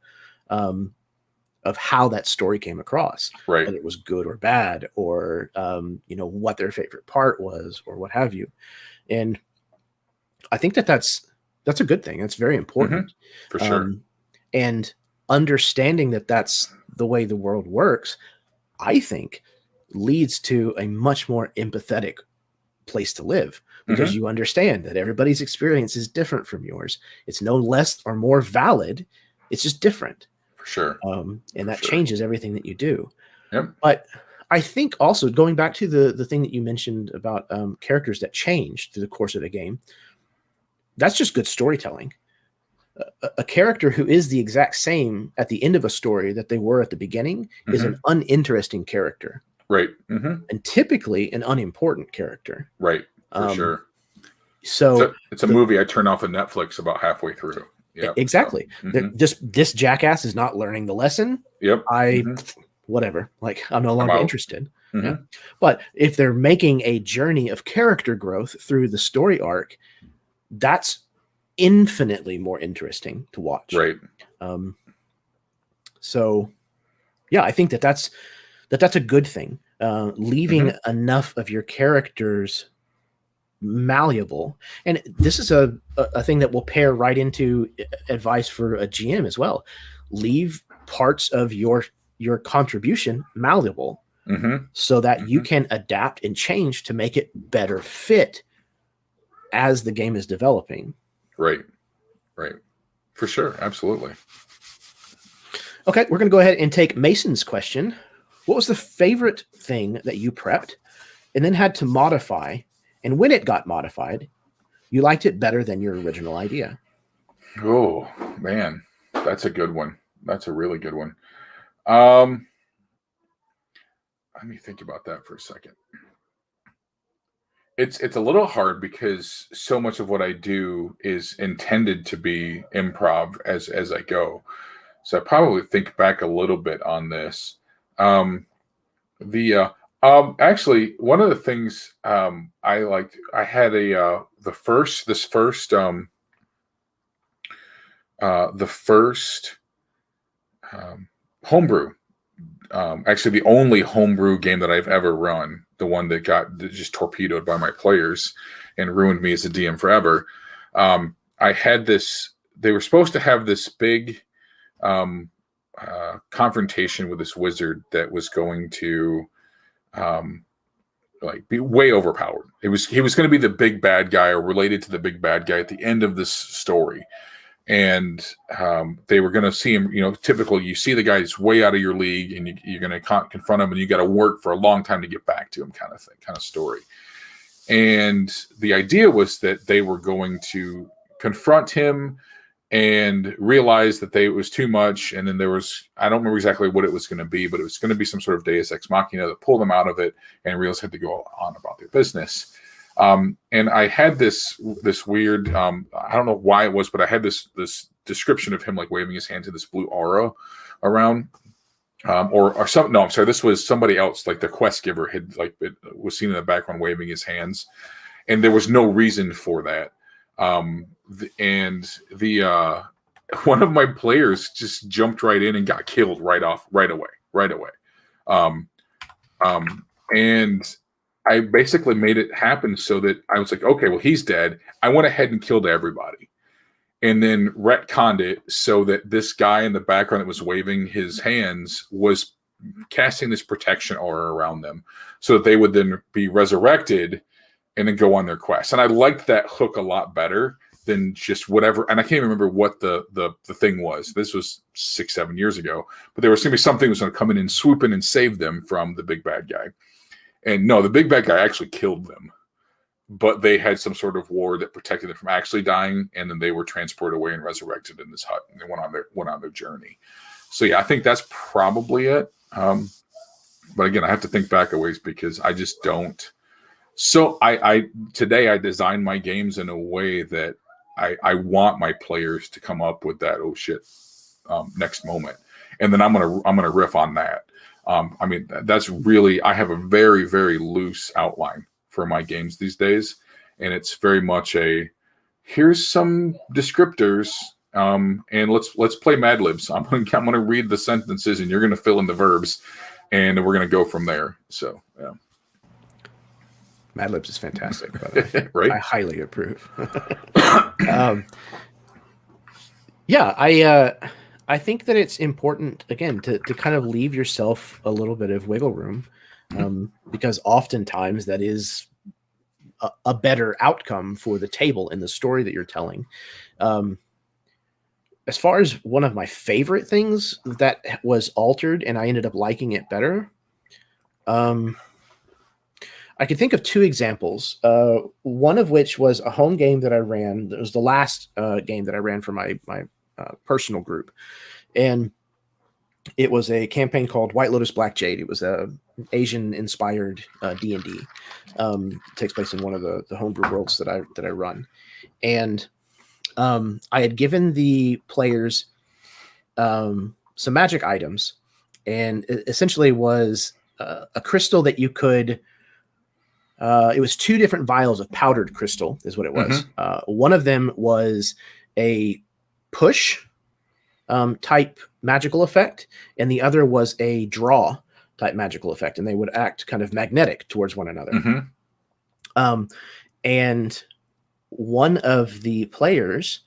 how that story came across, whether it was good or bad, or what their favorite part was, or what have you. And I think that's a good thing. That's very important, for sure. And understanding that that's the way the world works, I think, leads to a much more empathetic place to live, because you understand that everybody's experience is different from yours. It's no less or more valid. It's just different. Sure. And that changes everything that you do. Yep. But I think also, going back to the thing that you mentioned about characters that change through the course of a game, that's just good storytelling. A character who is the exact same at the end of a story that they were at the beginning is an uninteresting character. Right. And typically an unimportant character. Right. For sure. So it's a movie I turn off of Netflix about halfway through. Yep. Exactly. This jackass is not learning the lesson. Yep. Whatever. Like, I'm no longer interested. Yeah. But if they're making a journey of character growth through the story arc, that's infinitely more interesting to watch. Right. So, yeah, I think that's a good thing. Leaving enough of your characters malleable, and this is a thing that will pair right into advice for a GM as well. Leave parts of your contribution malleable, so that you can adapt and change to make it better fit as the game is developing. Right. For sure. Absolutely. Okay, we're going to go ahead and take Mason's question. What was the favorite thing that you prepped and then had to modify? And when it got modified, you liked it better than your original idea? Oh, man. That's a good one. That's a really good one. Let me think about that for a second. It's a little hard because so much of what I do is intended to be improv as I go. So I probably think back a little bit on this. Actually, one of the things I liked, I had the first homebrew. Actually, the only homebrew game that I've ever run, the one that got just torpedoed by my players and ruined me as a DM forever. I had this. They were supposed to have this big confrontation with this wizard that was going to be way overpowered. He was going to be the big bad guy, or related to the big bad guy at the end of this story. And they were going to see him, typical, you see the guy that's way out of your league, and you're going to confront him, and you got to work for a long time to get back to him, kind of thing, kind of story. And the idea was that they were going to confront him and realize that it was too much. And then there was, I don't remember exactly what it was going to be, but it was going to be some sort of Deus Ex Machina that pulled them out of it and realized had to go on about their business. And I had this weird, I don't know why it was, but I had this description of him like waving his hand to this blue aura around, or something. No, I'm sorry. This was somebody else, like the quest giver had was seen in the background waving his hands, and there was no reason for that. One of my players just jumped right in and got killed right away. And I basically made it happen so that I was like, okay, well, he's dead. I went ahead and killed everybody. and then retconned it so that this guy in the background that was waving his hands was casting this protection aura around them so that they would then be resurrected and then go on their quest. And I liked that hook a lot better than just whatever. And I can't even remember what the thing was. This was 6-7 years ago, but there was going to be something that was going to come in and swoop in and save them from the big bad guy. And no, the big bad guy actually killed them, but they had some sort of ward that protected them from actually dying. And then they were transported away and resurrected in this hut, and they went on their journey. So yeah, I think that's probably it. But again, I have to think back a ways because I just don't. So today I designed my games in a way that I want my players to come up with that, oh shit, next moment. And then I'm gonna riff on that. I mean, that's really, I have a very, very loose outline for my games these days. And it's very much here's some descriptors, and let's play Mad Libs. I'm gonna read the sentences and you're gonna fill in the verbs, and we're gonna go from there. So yeah. Mad Libs is fantastic, by the way. Right? I highly approve. I think that it's important, again, to kind of leave yourself a little bit of wiggle room, because oftentimes that is a better outcome for the table in the story that you're telling. As far as one of my favorite things that was altered and I ended up liking it better, I can think of two examples, one of which was a home game that I ran. It was the last game that I ran for my personal group. And it was a campaign called White Lotus Black Jade. It was a Asian-inspired D&D. Takes place in one of the homebrew worlds that I run. And I had given the players some magic items, and it essentially was a crystal that you could... it was 2 different vials of powdered crystal is what it was. One of them was a push type magical effect, and the other was a draw type magical effect, and they would act kind of magnetic towards one another. And one of the players,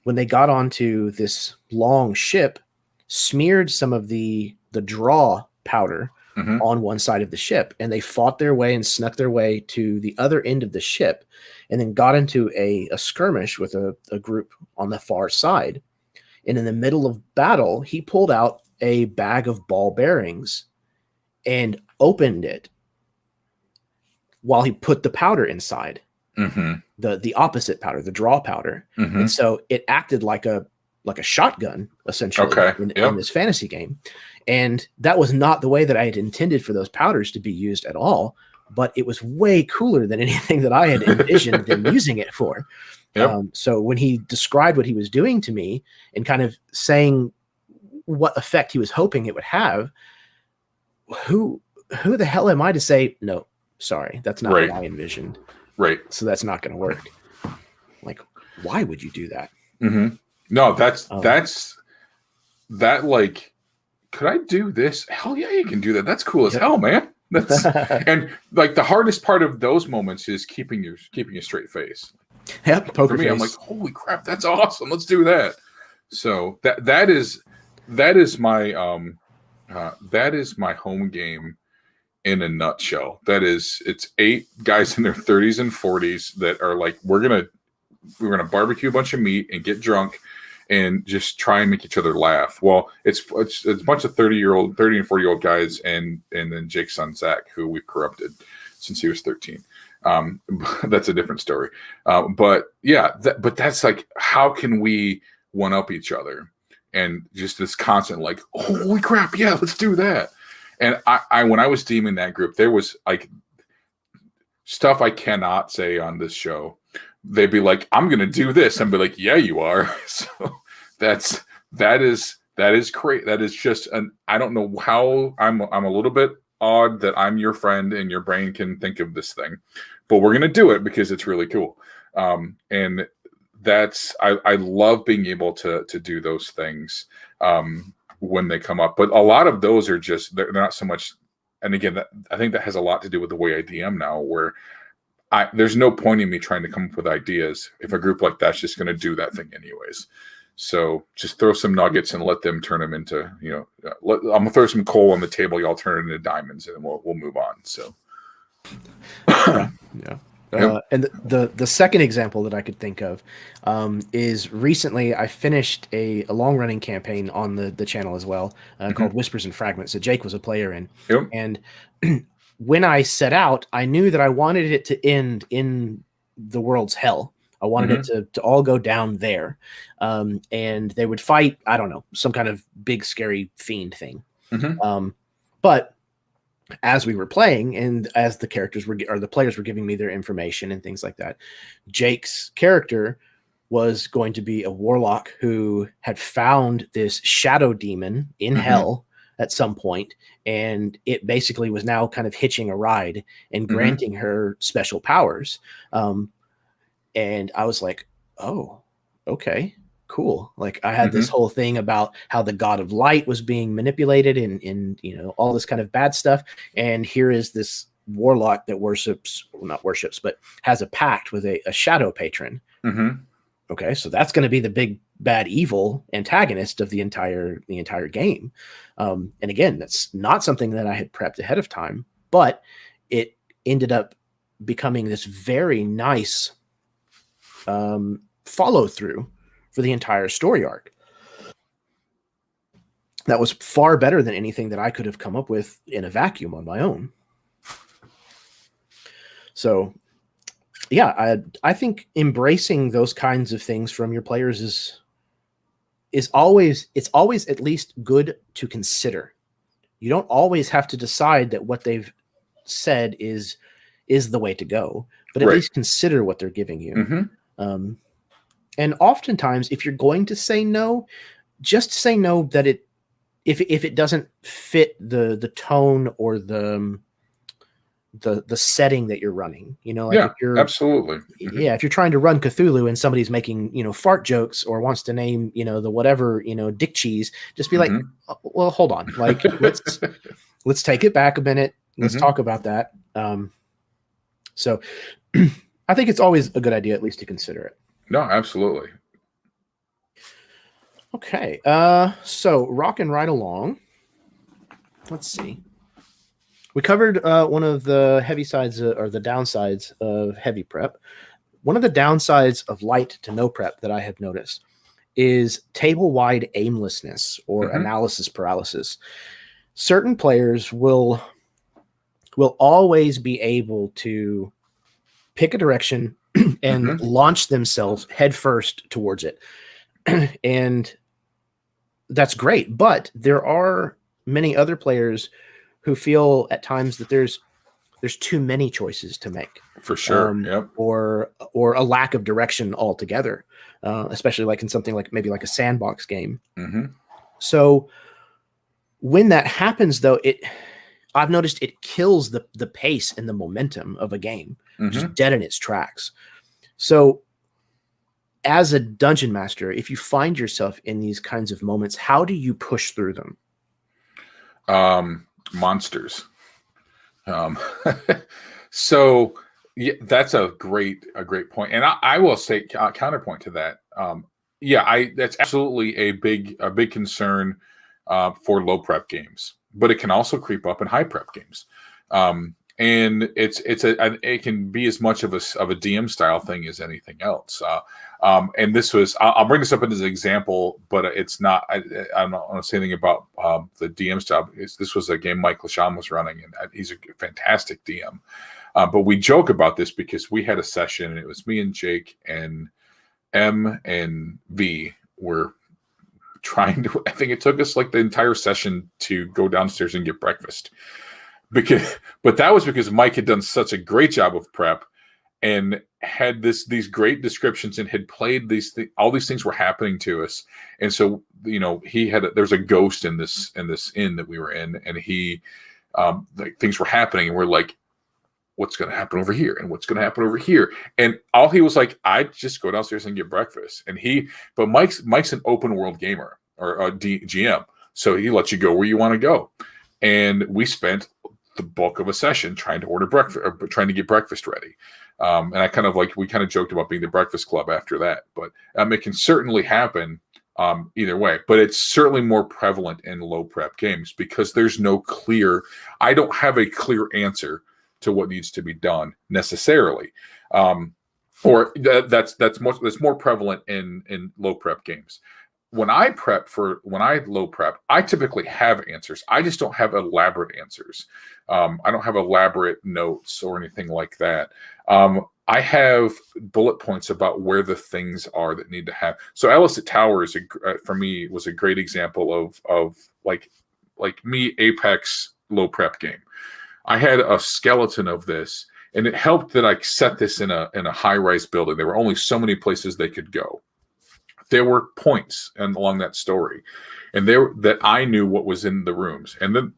when they got onto this long ship, smeared some of the draw powder on one side of the ship, and they fought their way and snuck their way to the other end of the ship, and then got into a skirmish with a group on the far side. And in the middle of battle, he pulled out a bag of ball bearings and opened it while he put the powder inside, the opposite powder, the draw powder. And so it acted like a shotgun, essentially, in this fantasy game. And that was not the way that I had intended for those powders to be used at all, but it was way cooler than anything that I had envisioned them using it for. So when he described what he was doing to me and kind of saying what effect he was hoping it would have, who the hell am I to say, no, sorry, that's not what I envisioned. So that's not going to work. Like, why would you do that? No, that's like, could I do this? Hell yeah, you can do that. That's cool as hell, man. That's and like the hardest part of those moments is keeping a straight face. Poker For me, face. I'm like, holy crap, that's awesome. Let's do that. So that is my home game in a nutshell. It's 8 guys in their 30s and 40s that are like, we're gonna barbecue a bunch of meat and get drunk and just try and make each other laugh. Well, it's a bunch of 30 and 40-year-old guys and then Jake's son Zach, who we've corrupted since he was 13. That's a different story. But yeah, but that's like, how can we one up each other? And just this constant like, holy crap, yeah, let's do that. And I when I was DMing that group, there was like stuff I cannot say on this show. They'd be like, I'm gonna do this, and be like, yeah, you are. So that is great. That is just I don't know how I'm a little bit odd that I'm your friend and your brain can think of this thing, but we're gonna do it because it's really cool. And that's I love being able to do those things when they come up. But a lot of those are just they're not so much. And again, I think that has a lot to do with the way I DM now, where there's no point in me trying to come up with ideas if a group like that's just going to do that thing anyways. So just throw some nuggets and let them turn them into, I'm gonna throw some coal on the table. Y'all turn it into diamonds, and then we'll move on. So, yeah. And the second example that I could think of is recently I finished a long running campaign on the channel as well called Whispers and Fragments that Jake was a player in. Yep. And when I set out, I knew that I wanted it to end in the world's hell. I wanted it to all go down there. And they would fight, I don't know, some kind of big, scary fiend thing. But as we were playing and as the players were giving me their information and things like that, Jake's character was going to be a warlock who had found this shadow demon in hell at some point, and it basically was now kind of hitching a ride and granting her special powers. And I was like, oh, okay, cool. Like I had this whole thing about how the god of light was being manipulated and all this kind of bad stuff. And here is this warlock that but has a pact with a shadow patron. Okay, so that's going to be the big bad evil antagonist of the entire game. And again, that's not something that I had prepped ahead of time, but it ended up becoming this very nice follow through for the entire story arc. That was far better than anything that I could have come up with in a vacuum on my own. So yeah, I think embracing those kinds of things from your players is always at least good to consider. You don't always have to decide that what they've said is the way to go, but at least consider what they're giving you. And oftentimes, if you're going to say no, just say no that if it doesn't fit the tone or the setting that you're running, if you're absolutely. If you're trying to run Cthulhu and somebody's making, fart jokes or wants to name, the whatever, dick cheese, just be like, well, hold on. Like, let's take it back a minute. Let's talk about that. So I think it's always a good idea, at least to consider it. No, absolutely. Okay. So rocking right along. Let's see. We covered one of the heavy sides or the downsides of heavy prep. One of the downsides of light to no prep that I have noticed is table-wide aimlessness or analysis paralysis. Certain players will always be able to pick a direction and launch themselves headfirst towards it. And that's great. But there are many other players who feel at times that there's too many choices to make. For sure. Or a lack of direction altogether, especially like in something like maybe like a sandbox game. So when that happens, though, I've noticed it kills the pace and the momentum of a game, just dead in its tracks. So as a dungeon master, if you find yourself in these kinds of moments, how do you push through them? Monsters. So yeah, that's a great point. And I will say counterpoint to that. That's absolutely a big concern for low prep games, but it can also creep up in high prep games. And it can be as much of a DM style thing as anything else. And this was, I'll bring this up as an example, but it's not, I don't want to say anything about the DM style. This was a game Mike Lasham was running, and he's a fantastic DM. But we joke about this because we had a session, and it was me and Jake and M and V were trying to, I think it took us like the entire session to go downstairs and get breakfast. But that was because Mike had done such a great job of prep and had these great descriptions and had played all these things were happening to us. And so, there's a ghost in this inn that we were in, and he, things were happening, and we're like, what's going to happen over here? And what's going to happen over here? And all he was like, I just go downstairs and get breakfast. But Mike's an open world gamer or a GM. So he lets you go where you want to go. And we spent the bulk of a session trying to order breakfast, or trying to get breakfast ready. And I kind of we kind of joked about being the breakfast club after that, but it can certainly happen either way. But it's certainly more prevalent in low prep games because there's no clear. I don't have a clear answer to what needs to be done necessarily. Or that's more prevalent in low prep games. When I low prep, I typically have answers. I just don't have elaborate answers. I don't have elaborate notes or anything like that. I have bullet points about where the things are that need to happen. So Illicit Tower for me was a great example of like me Apex low prep game. I had a skeleton of this, and it helped that I set this in a high-rise building. There were only so many places they could go. There were points along that story, and that I knew what was in the rooms. And then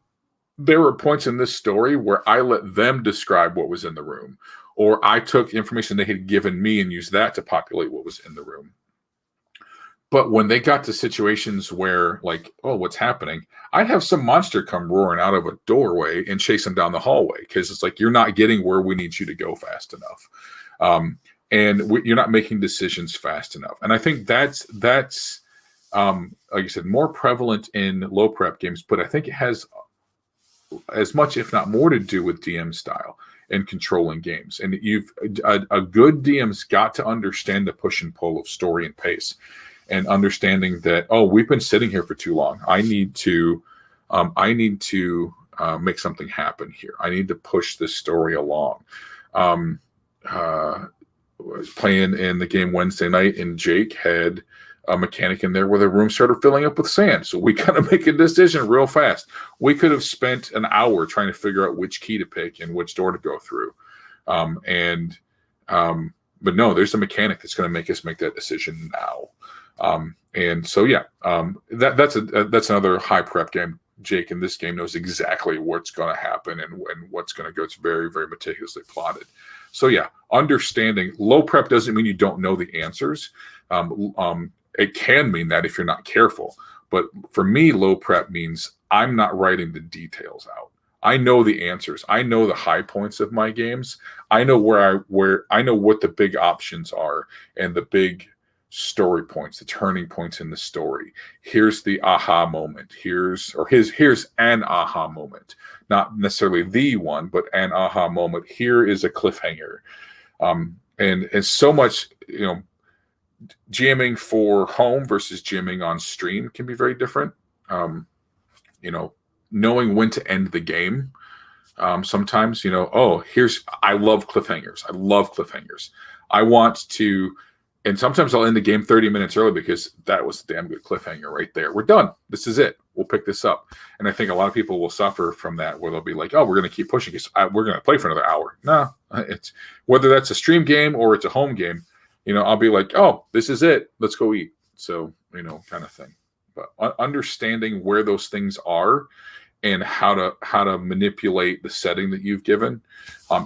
there were points in this story where I let them describe what was in the room, or I took information they had given me and used that to populate what was in the room. But when they got to situations where, like, oh, what's happening? I'd have some monster come roaring out of a doorway and chase them down the hallway because it's like, you're not getting where we need you to go fast enough. You're not making decisions fast enough. And I think that's like you said, more prevalent in low prep games, but I think it has as much, if not more, to do with DM style and controlling games. And a good DM's got to understand the push and pull of story and pace. And understanding that, oh, we've been sitting here for too long. I need to make something happen here. I need to push this story along. I was playing in the game Wednesday night, and Jake had a mechanic in there where the room started filling up with sand. So we kind of make a decision real fast. We could have spent an hour trying to figure out which key to pick and which door to go through. But no, there's a mechanic that's going to make us make that decision now. That's another high prep game. Jake in this game knows exactly what's going to happen and what's going to go. It's very, very meticulously plotted. So yeah, understanding low prep doesn't mean you don't know the answers. It can mean that if you're not careful. But for me, low prep means I'm not writing the details out. I know the answers. I know the high points of my games. I know where I know what the big options are and the big story points, the turning points in the story. Here's the aha moment. Here's an aha moment. Not necessarily the one, but an aha moment. Here is a cliffhanger. And so much, GMing for home versus GMing on stream can be very different. Knowing when to end the game. Sometimes, I love cliffhangers. I want to. And sometimes I'll end the game 30 minutes early because that was a damn good cliffhanger right there. We're done. This is it. We'll pick this up. And I think a lot of people will suffer from that, where they'll be like, oh, we're going to keep pushing this. We're going to play for another hour. No, it's whether that's a stream game or it's a home game, I'll be like, oh, this is it. Let's go eat. So, kind of thing. But understanding where those things are and how to manipulate the setting that you've given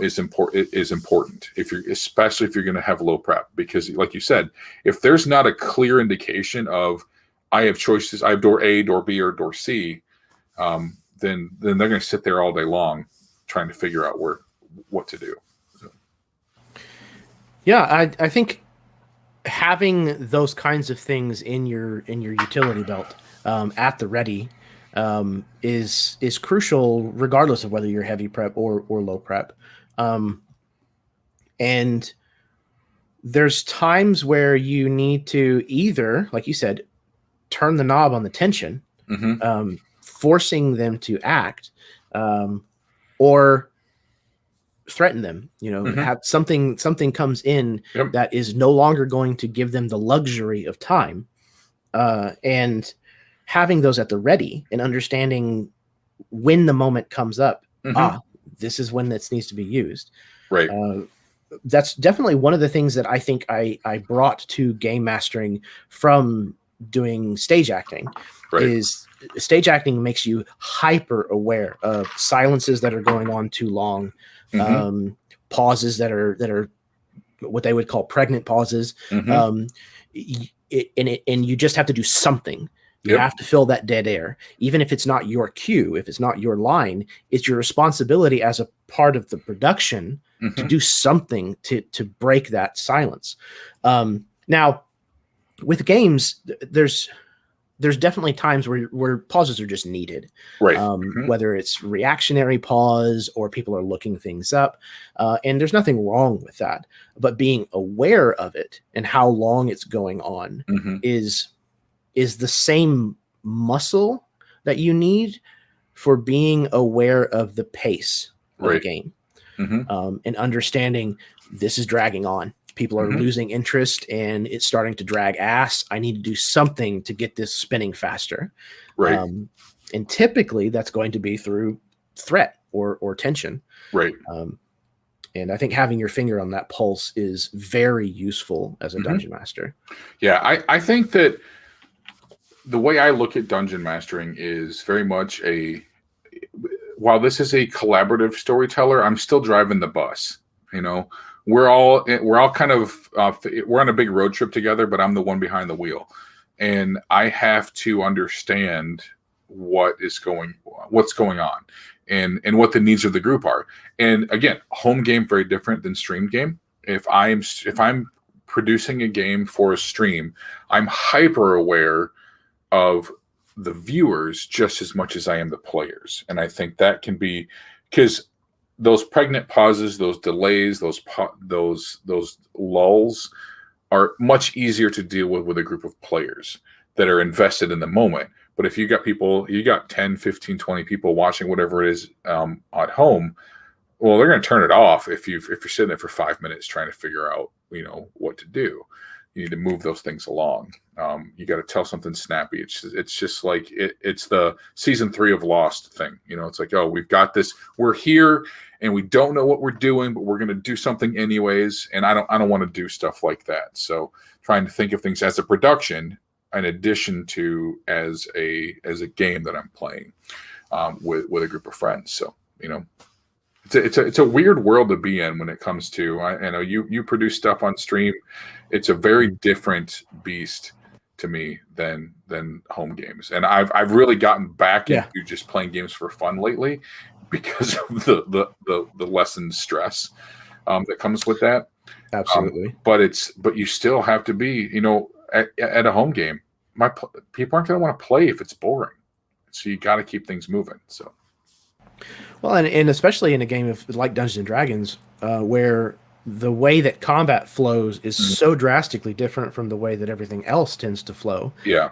is important. Especially if you're going to have low prep, because like you said, if there's not a clear indication of I have choices, I have door A, door B, or door C, then they're going to sit there all day long trying to figure out what to do. So. Yeah, I think having those kinds of things in your utility belt at the ready is crucial, regardless of whether you're heavy prep or low prep. And there's times where you need to either, like you said, turn the knob on the tension, forcing them to act, or threaten them. Have something comes in that is no longer going to give them the luxury of time, and having those at the ready and understanding when the moment comes up, this is when this needs to be used. Right. That's definitely one of the things that I think I brought to game mastering from doing stage acting. Right. Is stage acting makes you hyper aware of silences that are going on too long, pauses that are what they would call pregnant pauses. And you just have to do something You have to fill that dead air. Even if it's not your cue, if it's not your line, it's your responsibility as a part of the production to do something to break that silence. Now, with games, there's definitely times where pauses are just needed, right? Whether it's reactionary pause or people are looking things up, and there's nothing wrong with that. But being aware of it and how long it's going on is the same muscle that you need for being aware of the pace of a game, and understanding this is dragging on. People are losing interest and it's starting to drag ass. I need to do something to get this spinning faster. Right. And typically that's going to be through threat or tension. Right. And I think having your finger on that pulse is very useful as a dungeon master. Yeah. I think that the way I look at dungeon mastering is very much while this is a collaborative storyteller, I'm still driving the bus, We're all kind of we're on a big road trip together, but I'm the one behind the wheel, and I have to understand what's going on and what the needs of the group are. And again, home game very different than stream game. If I'm producing a game for a stream, I'm hyper aware of the viewers just as much as I am the players, and I think that can be because those pregnant pauses, those delays, those lulls are much easier to deal with a group of players that are invested in the moment. But if you got 10, 15, 20 people watching whatever it is at home, well, they're going to turn it off if you're sitting there for 5 minutes trying to figure out, what to do. You need to move those things along. You got to tell something snappy. It's just like it's the season 3 of Lost thing. It's like, oh, we've got this. We're here, and we don't know what we're doing, but we're going to do something anyways. And I don't want to do stuff like that. So trying to think of things as a production, in addition to as a game that I'm playing with a group of friends. So it's a weird world to be in when it comes to. I know you produce stuff on stream. It's a very different beast to me than home games, and I've really gotten back into just playing games for fun lately because of the lessened stress that comes with that. Absolutely, but you still have to be at a home game. People aren't going to want to play if it's boring, so you got to keep things moving. So. Well, and especially in a game like Dungeons and Dragons, where the way that combat flows is so drastically different from the way that everything else tends to flow. Yeah.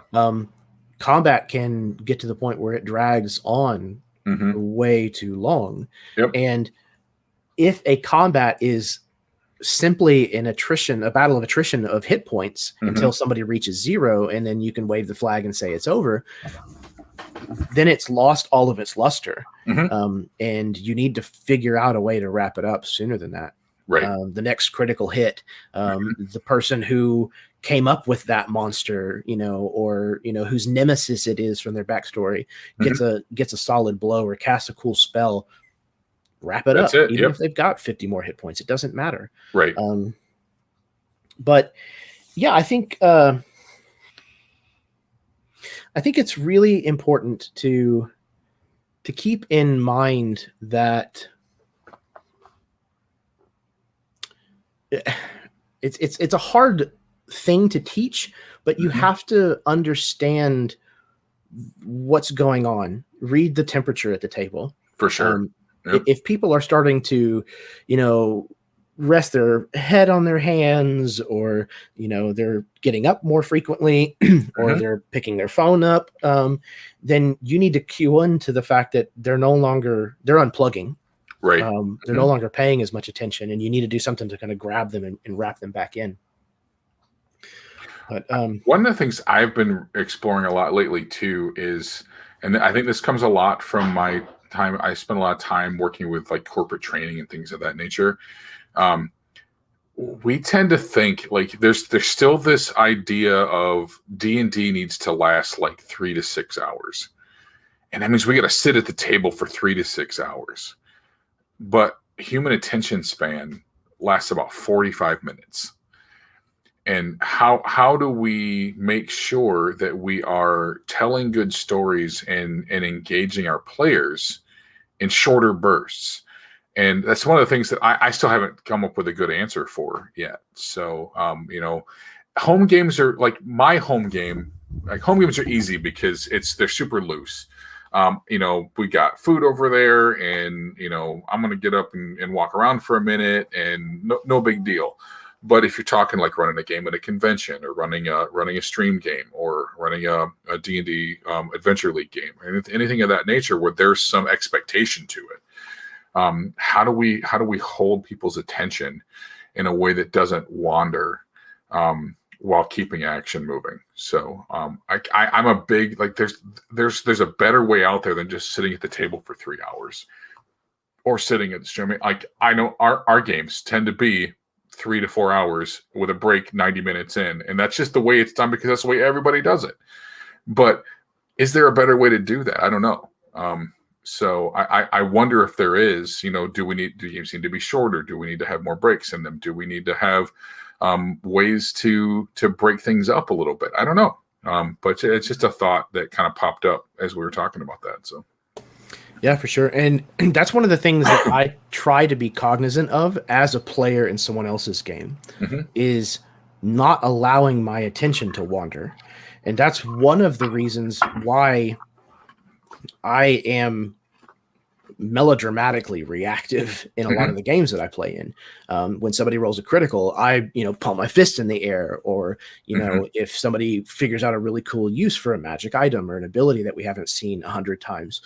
Combat can get to the point where it drags on way too long. Yep. And if a combat is simply a battle of attrition of hit points until somebody reaches 0, and then you can wave the flag and say it's over, then it's lost all of its luster. And you need to figure out a way to wrap it up sooner than that. Right. The next critical hit, the person who came up with that monster, or whose nemesis it is from their backstory gets a solid blow or casts a cool spell. Wrap it up. Even if they've got 50 more hit points, it doesn't matter. Right. But yeah, I think it's really important to keep in mind that it's a hard thing to teach, but you have to understand what's going on. Read the temperature at the table. For sure. If people are starting to, rest their head on their hands, or they're getting up more frequently, or they're picking their phone up, then you need to cue into the fact that they're unplugging. Right. They're no longer paying as much attention, and you need to do something to kind of grab them and wrap them back in. But one of the things I've been exploring a lot lately too is, and I think this comes a lot from my time. I spent a lot of time working with like corporate training and things of that nature. We tend to think like there's still this idea of D&D needs to last like 3 to 6 hours, and that means we got to sit at the table for 3 to 6 hours. But human attention span lasts about 45 minutes. And how do we make sure that we are telling good stories and engaging our players in shorter bursts? And that's one of the things that I still haven't come up with a good answer for yet. So, home games are like my home game. Like home games are easy because they're super loose. We got food over there, and I'm gonna get up and walk around for a minute, and no big deal. But if you're talking like running a game at a convention, or running a stream game, or running a D&D Adventure League game, or anything of that nature, where there's some expectation to it, how do we hold people's attention in a way that doesn't wander, while keeping action moving? So I'm a big, like, there's a better way out there than just sitting at the table for 3 hours or sitting at the stream. Like, I know our games tend to be 3 to 4 hours with a break 90 minutes in, and that's just the way it's done because that's the way everybody does it. But is there a better way to do that? I don't know. So I wonder if there is. Do games need to be shorter? Do we need to have more breaks in them? Do we need to have ways to break things up a little bit? I don't know. But it's just a thought that kind of popped up as we were talking about that. So. Yeah, for sure. And that's one of the things that I try to be cognizant of as a player in someone else's game, is not allowing my attention to wander. And that's one of the reasons why I am melodramatically reactive in a lot of the games that I play in. When somebody rolls a critical, I, pump my fist in the air, or, if somebody figures out a really cool use for a magic item or an ability that we haven't seen 100 times,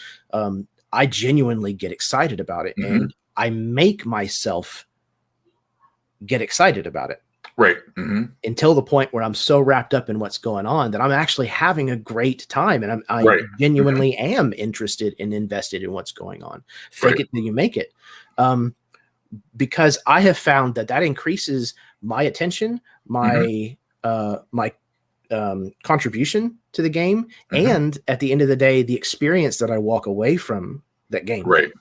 I genuinely get excited about it, and I make myself get excited about it. Right. Until the point where I'm so wrapped up in what's going on that I'm actually having a great time, and I genuinely am interested and invested in what's going on. Fake it till you make it. Because I have found that increases my attention, my contribution to the game, and at the end of the day, the experience that I walk away from that game. Right.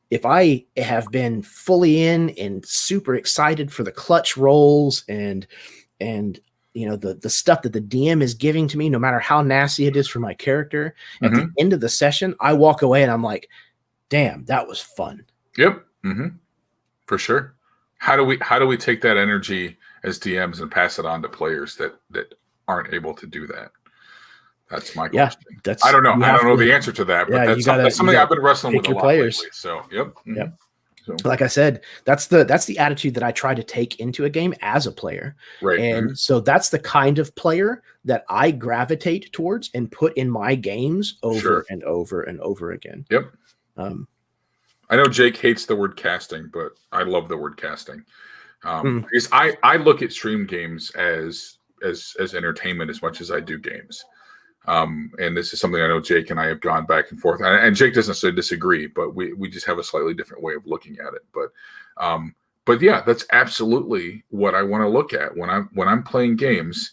If I have been fully in and super excited for the clutch rolls and the stuff that the DM is giving to me, no matter how nasty it is for my character, at the end of the session, I walk away and I'm like, damn, that was fun. Yep. For sure. How do we take that energy as DMs and pass it on to players that aren't able to do that? That's my question. I don't know. I don't know the answer to that, but that's something I've been wrestling with a lot lately. So, yep. So. Like I said, that's the attitude that I try to take into a game as a player. Right. And so that's the kind of player that I gravitate towards and put in my games over and over and over again. Yep. I know Jake hates the word casting, but I love the word casting. Because I look at stream games as entertainment as much as I do games. And this is something I know Jake and I have gone back and forth, and Jake doesn't necessarily disagree, but we just have a slightly different way of looking at it. But yeah, that's absolutely what I want to look at when I'm playing games.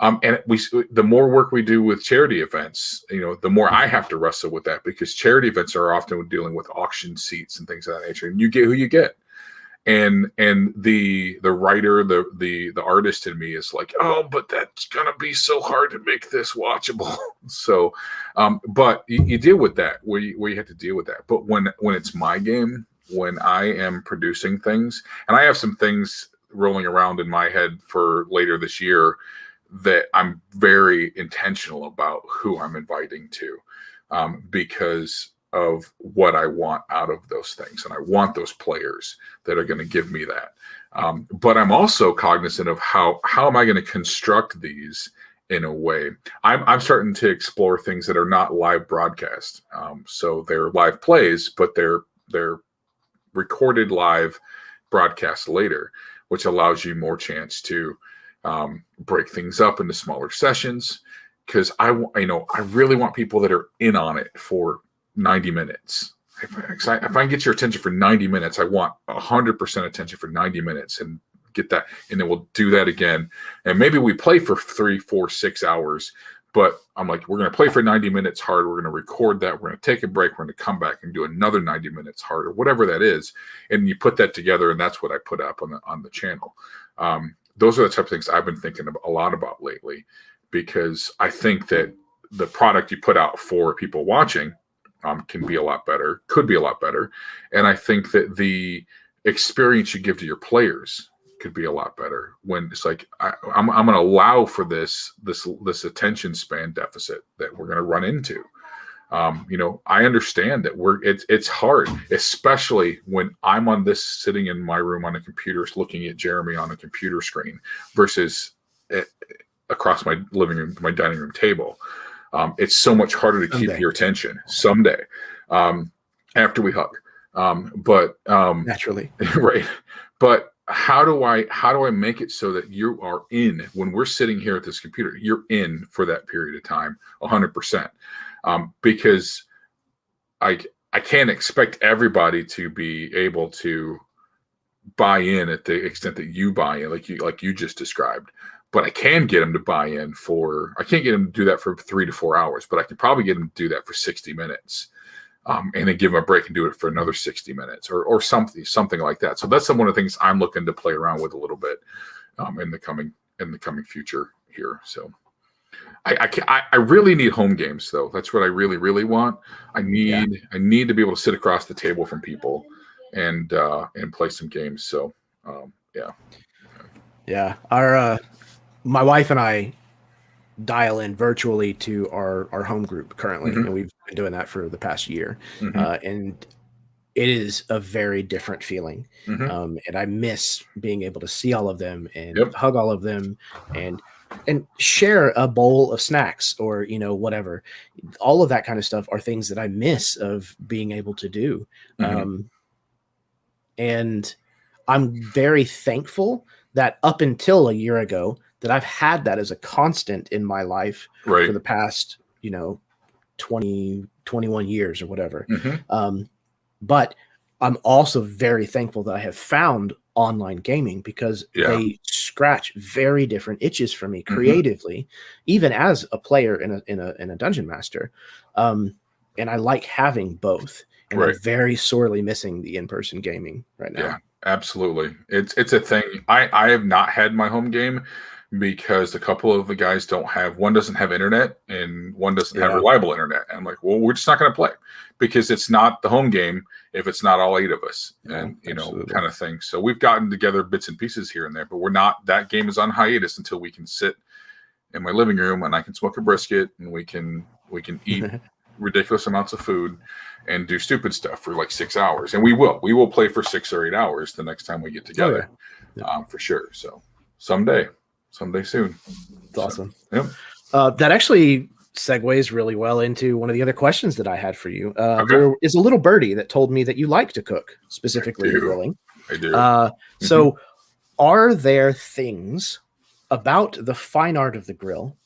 And the more work we do with charity events, the more I have to wrestle with that, because charity events are often dealing with auction seats and things of that nature, and you get who you get. And the writer, the artist in me is like, oh, but that's gonna be so hard to make this watchable. So, but you deal with that where you have to deal with that. But when it's my game, when I am producing things, and I have some things rolling around in my head for later this year that I'm very intentional about who I'm inviting to, because of what I want out of those things. And I want those players that are going to give me that. But I'm also cognizant of how am I going to construct these in a way. I'm starting to explore things that are not live broadcast. So they're live plays, but they're recorded live broadcast later, which allows you more chance to break things up into smaller sessions. Because I really want people that are in on it for 90 minutes. If I can get your attention for 90 minutes, I want 100% attention for 90 minutes and get that. And then we'll do that again. And maybe we play for 3, 4, 6 hours, but I'm like, we're going to play for 90 minutes hard. We're going to record that. We're going to take a break. We're going to come back and do another 90 minutes hard, or whatever that is. And you put that together, and that's what I put up on the channel. those are the type of things I've been thinking a lot about lately, because I think that the product you put out for people watching can be a lot better, could be a lot better. And I think that the experience you give to your players could be a lot better when it's like, I'm going to allow for this attention span deficit that we're going to run into. I understand that it's hard, especially when I'm on this sitting in my room on a computer, looking at Jeremy on a computer screen versus across my living room, my dining room table. It's so much harder to keep your attention someday after we hug. But naturally, right. But how do I make it so that you are in when we're sitting here at this computer, you're in for that period of time, 100%. Because I can't expect everybody to be able to buy in at the extent that you buy in, like you just described. But I can get them to buy in I can't get them to do that for 3 to 4 hours, but I could probably get them to do that for 60 minutes. And then give them a break and do it for another 60 minutes or something like that. So that's one of the things I'm looking to play around with a little bit in the coming future here. So I really need home games though. That's what I really, really want. I need to be able to sit across the table from people and play some games. So yeah. Our my wife and I dial in virtually to our home group currently, and we've been doing that for the past year, and it is a very different feeling. And I miss being able to see all of them and hug all of them and share a bowl of snacks or whatever. All of that kind of stuff are things that I miss of being able to do. And I'm very thankful that up until a year ago that I've had that as a constant in my life for the past, 20, 21 years or whatever. But I'm also very thankful that I have found online gaming because they scratch very different itches for me creatively, even as a player in a dungeon master. And I like having both. And I'm very sorely missing the in-person gaming right now. Yeah, absolutely. It's a thing. I have not had my home game because a couple of the guys one doesn't have internet and one doesn't have reliable internet. And I'm like, well, we're just not going to play because it's not the home game if it's not all 8 of us and, kind of thing. So we've gotten together bits and pieces here and there, but that game is on hiatus until we can sit in my living room and I can smoke a brisket and we can eat ridiculous amounts of food and do stupid stuff for like 6 hours. And we will play for 6 or 8 hours the next time we get together for sure. So someday soon. It's awesome. That actually segues really well into one of the other questions that I had for you. There is a little birdie that told me that you like to cook, specifically grilling. I do. So are there things about the fine art of the grill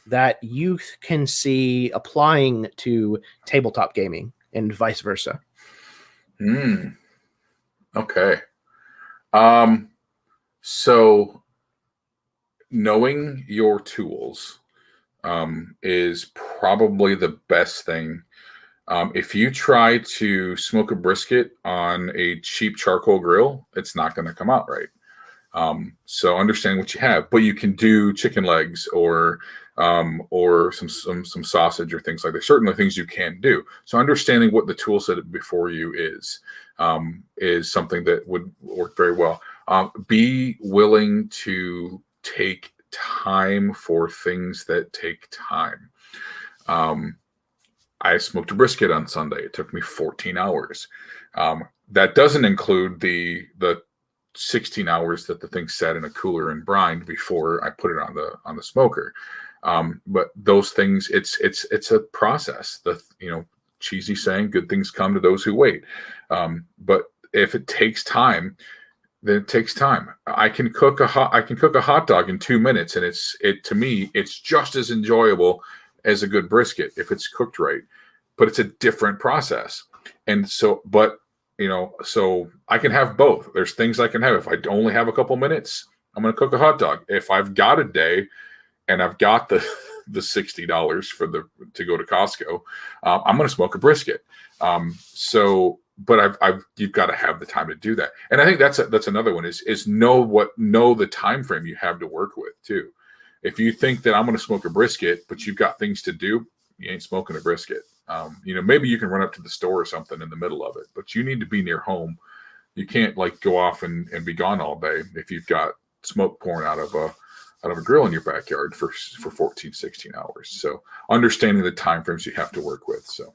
that you can see applying to tabletop gaming and vice versa? Okay. So knowing your tools is probably the best thing. If you try to smoke a brisket on a cheap charcoal grill, it's not going to come out right. So understand what you have, but you can do chicken legs or some sausage or things like that. Certainly things you can do. So understanding what the tool set before you is something that would work very well. Be willing to take time for things that take time. I smoked a brisket on Sunday. It took me 14 hours. That doesn't include the 16 hours that the thing sat in a cooler and brined before I put it on the smoker. But those things, it's a process. Cheesy saying, good things come to those who wait. But if it takes time, then it takes time. I can cook a hot dog in 2 minutes, and to me, it's just as enjoyable as a good brisket if it's cooked right. But it's a different process. And so, so I can have both. There's things I can have. If I only have a couple minutes, I'm going to cook a hot dog. If I've got a day and I've got the $60 to go to Costco, I'm going to smoke a brisket. but you've got to have the time to do that. And I think that's another one is know the time frame you have to work with too. If you think that I'm going to smoke a brisket, but you've got things to do, you ain't smoking a brisket. Maybe you can run up to the store or something in the middle of it, but you need to be near home. You can't like go off and be gone all day if you've got smoke pouring out of a grill in your backyard for 14, 16 hours. So understanding the time frames you have to work with. So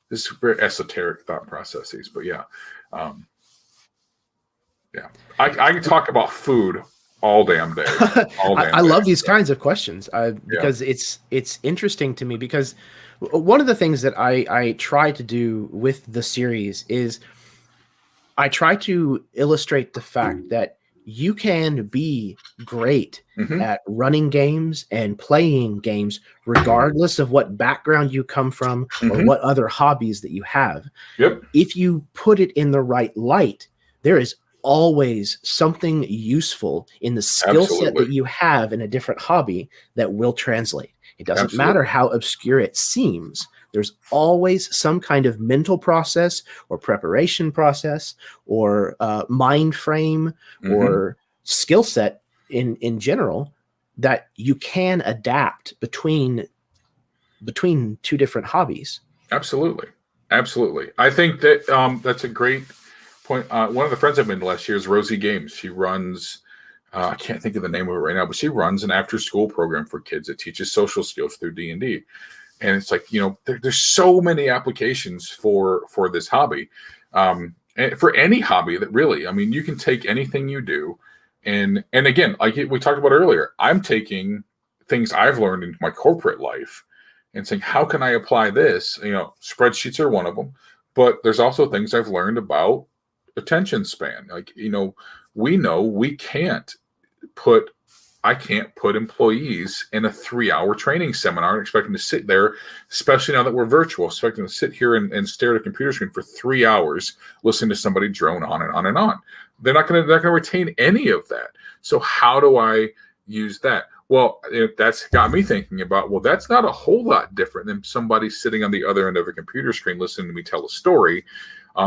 this is very esoteric thought processes, but yeah. I can talk about food all damn day. I love these kinds of questions because it's interesting to me, because one of the things that I try to do with the series is I try to illustrate the fact that you can be great at running games and playing games, regardless of what background you come from or what other hobbies that you have. Yep. If you put it in the right light, there is always something useful in the skill set that you have in a different hobby that will translate. It doesn't matter how obscure it seems. There's always some kind of mental process or preparation process or mind frame or skill set in general that you can adapt between two different hobbies. Absolutely. I think that that's a great point. One of the friends I've been to last year is Rosie Games. She runs, I can't think of the name of it right now, but she runs an after-school program for kids that teaches social skills through D&D. And it's like, there's so many applications for this hobby. And for any hobby that really, you can take anything you do. And again, like we talked about earlier, I'm taking things I've learned in my corporate life and saying, how can I apply this? Spreadsheets are one of them, but there's also things I've learned about attention span. Like, I can't put employees in a 3-hour training seminar and expect them to sit there, especially now that we're virtual, expect them to sit here and stare at a computer screen for 3 hours, listening to somebody drone on and on and on. They're not going to retain any of that. So how do I use that? Well, that's got me thinking about, that's not a whole lot different than somebody sitting on the other end of a computer screen listening to me tell a story.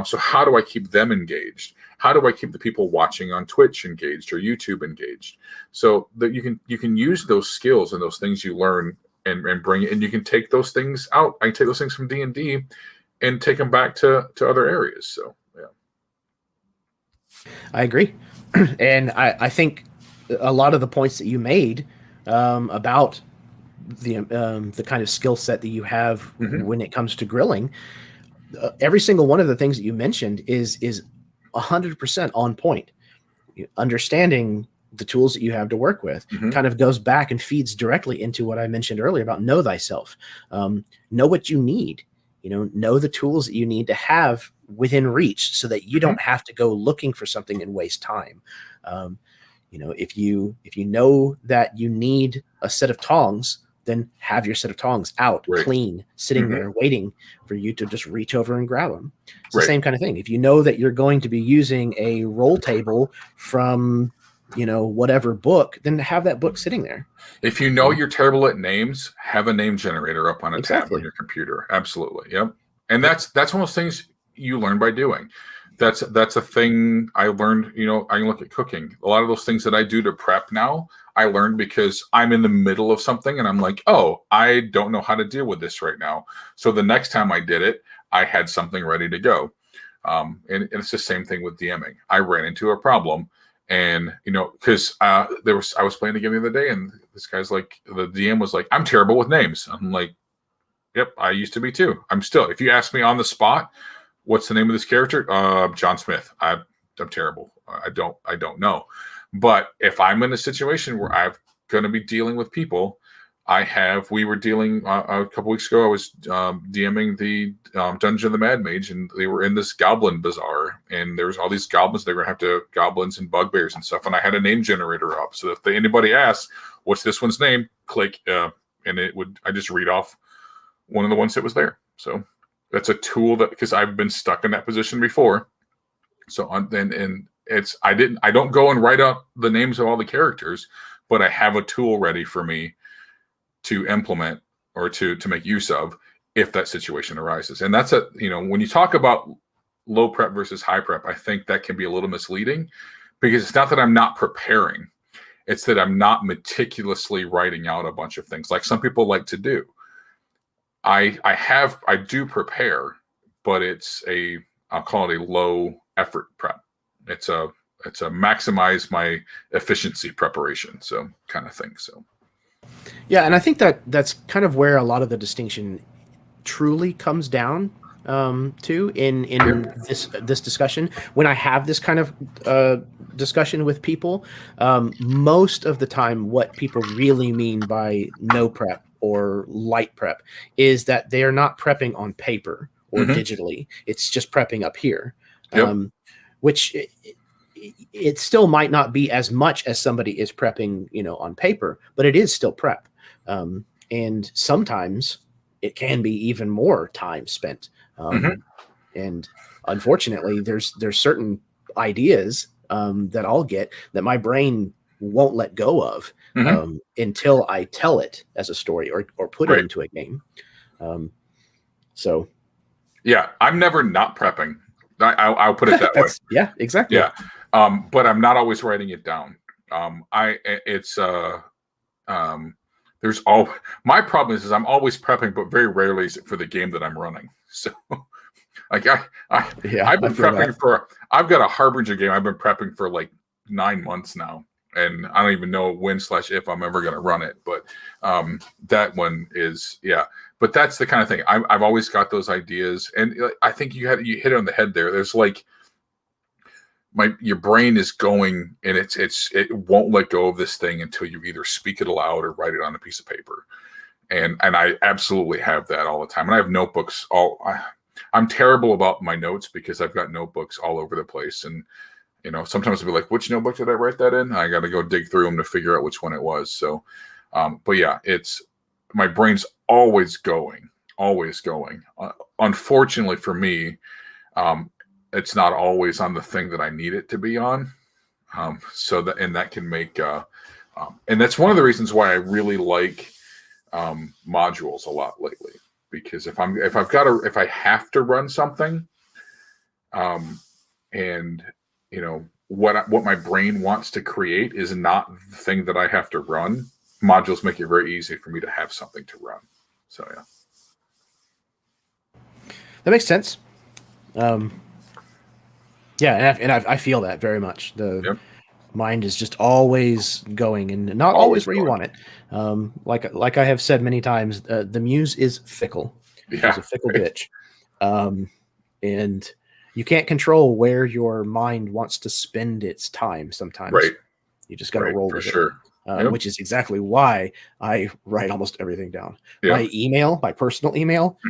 So how do I keep them engaged? How do I keep the people watching on Twitch engaged or YouTube engaged? So that you can use those skills and those things you learn and bring it, and you can take those things out. I can take those things from D&D and take them back to other areas. So yeah, I agree, and I think a lot of the points that you made about the kind of skill set that you have when it comes to grilling. Every single one of the things that you mentioned is 100% on point. Understanding the tools that you have to work with kind of goes back and feeds directly into what I mentioned earlier about know thyself. Know what you need. Know the tools that you need to have within reach so that you don't have to go looking for something and waste time. If you know that you need a set of tongs, then have your set of tongs out, clean, sitting there waiting for you to just reach over and grab them. It's the same kind of thing. If you know that you're going to be using a roll table from, whatever book, then have that book sitting there. If you know you're terrible at names, have a name generator up on a tab on your computer. Absolutely. Yep. And that's one of those things you learn by doing. That's a thing I learned, I can look at cooking. A lot of those things that I do to prep now, I learned because I'm in the middle of something and I'm like, oh, I don't know how to deal with this right now. So the next time I did it, I had something ready to go. And it's the same thing with DMing. I ran into a problem and, because I was playing the game the other day and this guy's like, the DM was like, I'm terrible with names. I'm like, yep, I used to be too. I'm still, if you ask me on the spot, what's the name of this character? John Smith. I'm terrible. I don't know. But if I'm in a situation where I'm going to be dealing with people, we were dealing a couple weeks ago. I was DMing the Dungeon of the Mad Mage, and they were in this goblin bazaar, and there was all these goblins. They were going to have goblins and bugbears and stuff. And I had a name generator up, so if anybody asks, "What's this one's name?" Click, and I just read off one of the ones that was there. So that's a tool because I've been stuck in that position before. So I don't go and write up the names of all the characters, but I have a tool ready for me to implement or to make use of if that situation arises. And that's when you talk about low prep versus high prep, I think that can be a little misleading, because it's not that I'm not preparing. It's that I'm not meticulously writing out a bunch of things like some people like to do. I do prepare, but I'll call it a low effort prep. It's a maximize my efficiency preparation, so kind of thing. So yeah, and I think that's kind of where a lot of the distinction truly comes down to in this discussion. When I have this kind of discussion with people, most of the time what people really mean by no prep or light prep is that they are not prepping on paper or digitally. It's just prepping up here, which it still might not be as much as somebody is prepping, on paper, but it is still prep. And sometimes it can be even more time spent. And unfortunately, there's certain ideas that I'll get that my brain won't let go of until I tell it as a story or put it into a game. So, yeah, I'm never not prepping. I'll put it that way. Yeah, exactly. Yeah, but I'm not always writing it down. There's all my problem is I'm always prepping, but very rarely is it for the game that I'm running. So, like I've been prepping I've got a Harbinger game I've been prepping for like 9 months now, and I don't even know when/if I'm ever going to run it. But that one is But that's the kind of thing I've always got those ideas, and I think you hit it on the head there. There's like your brain is going, and it won't let go of this thing until you either speak it aloud or write it on a piece of paper. And I absolutely have that all the time. And I have notebooks. I'm terrible about my notes because I've got notebooks all over the place. And, sometimes I'll be like, which notebook did I write that in? I got to go dig through them to figure out which one it was. So, but yeah, my brain's always going. Unfortunately for me, it's not always on the thing that I need it to be on. That can make, and that's one of the reasons why I really like modules a lot lately, because if I have to run something, and what my brain wants to create is not the thing that I have to run, modules make it very easy for me to have something to run. So yeah, that makes sense. Yeah, and I feel that very much. The mind is just always going, and not always where you want it. Like I have said many times, the muse is fickle. She's a fickle bitch, and you can't control where your mind wants to spend its time. Sometimes, you just got to roll with it. Which is exactly why I write almost everything down. My personal email,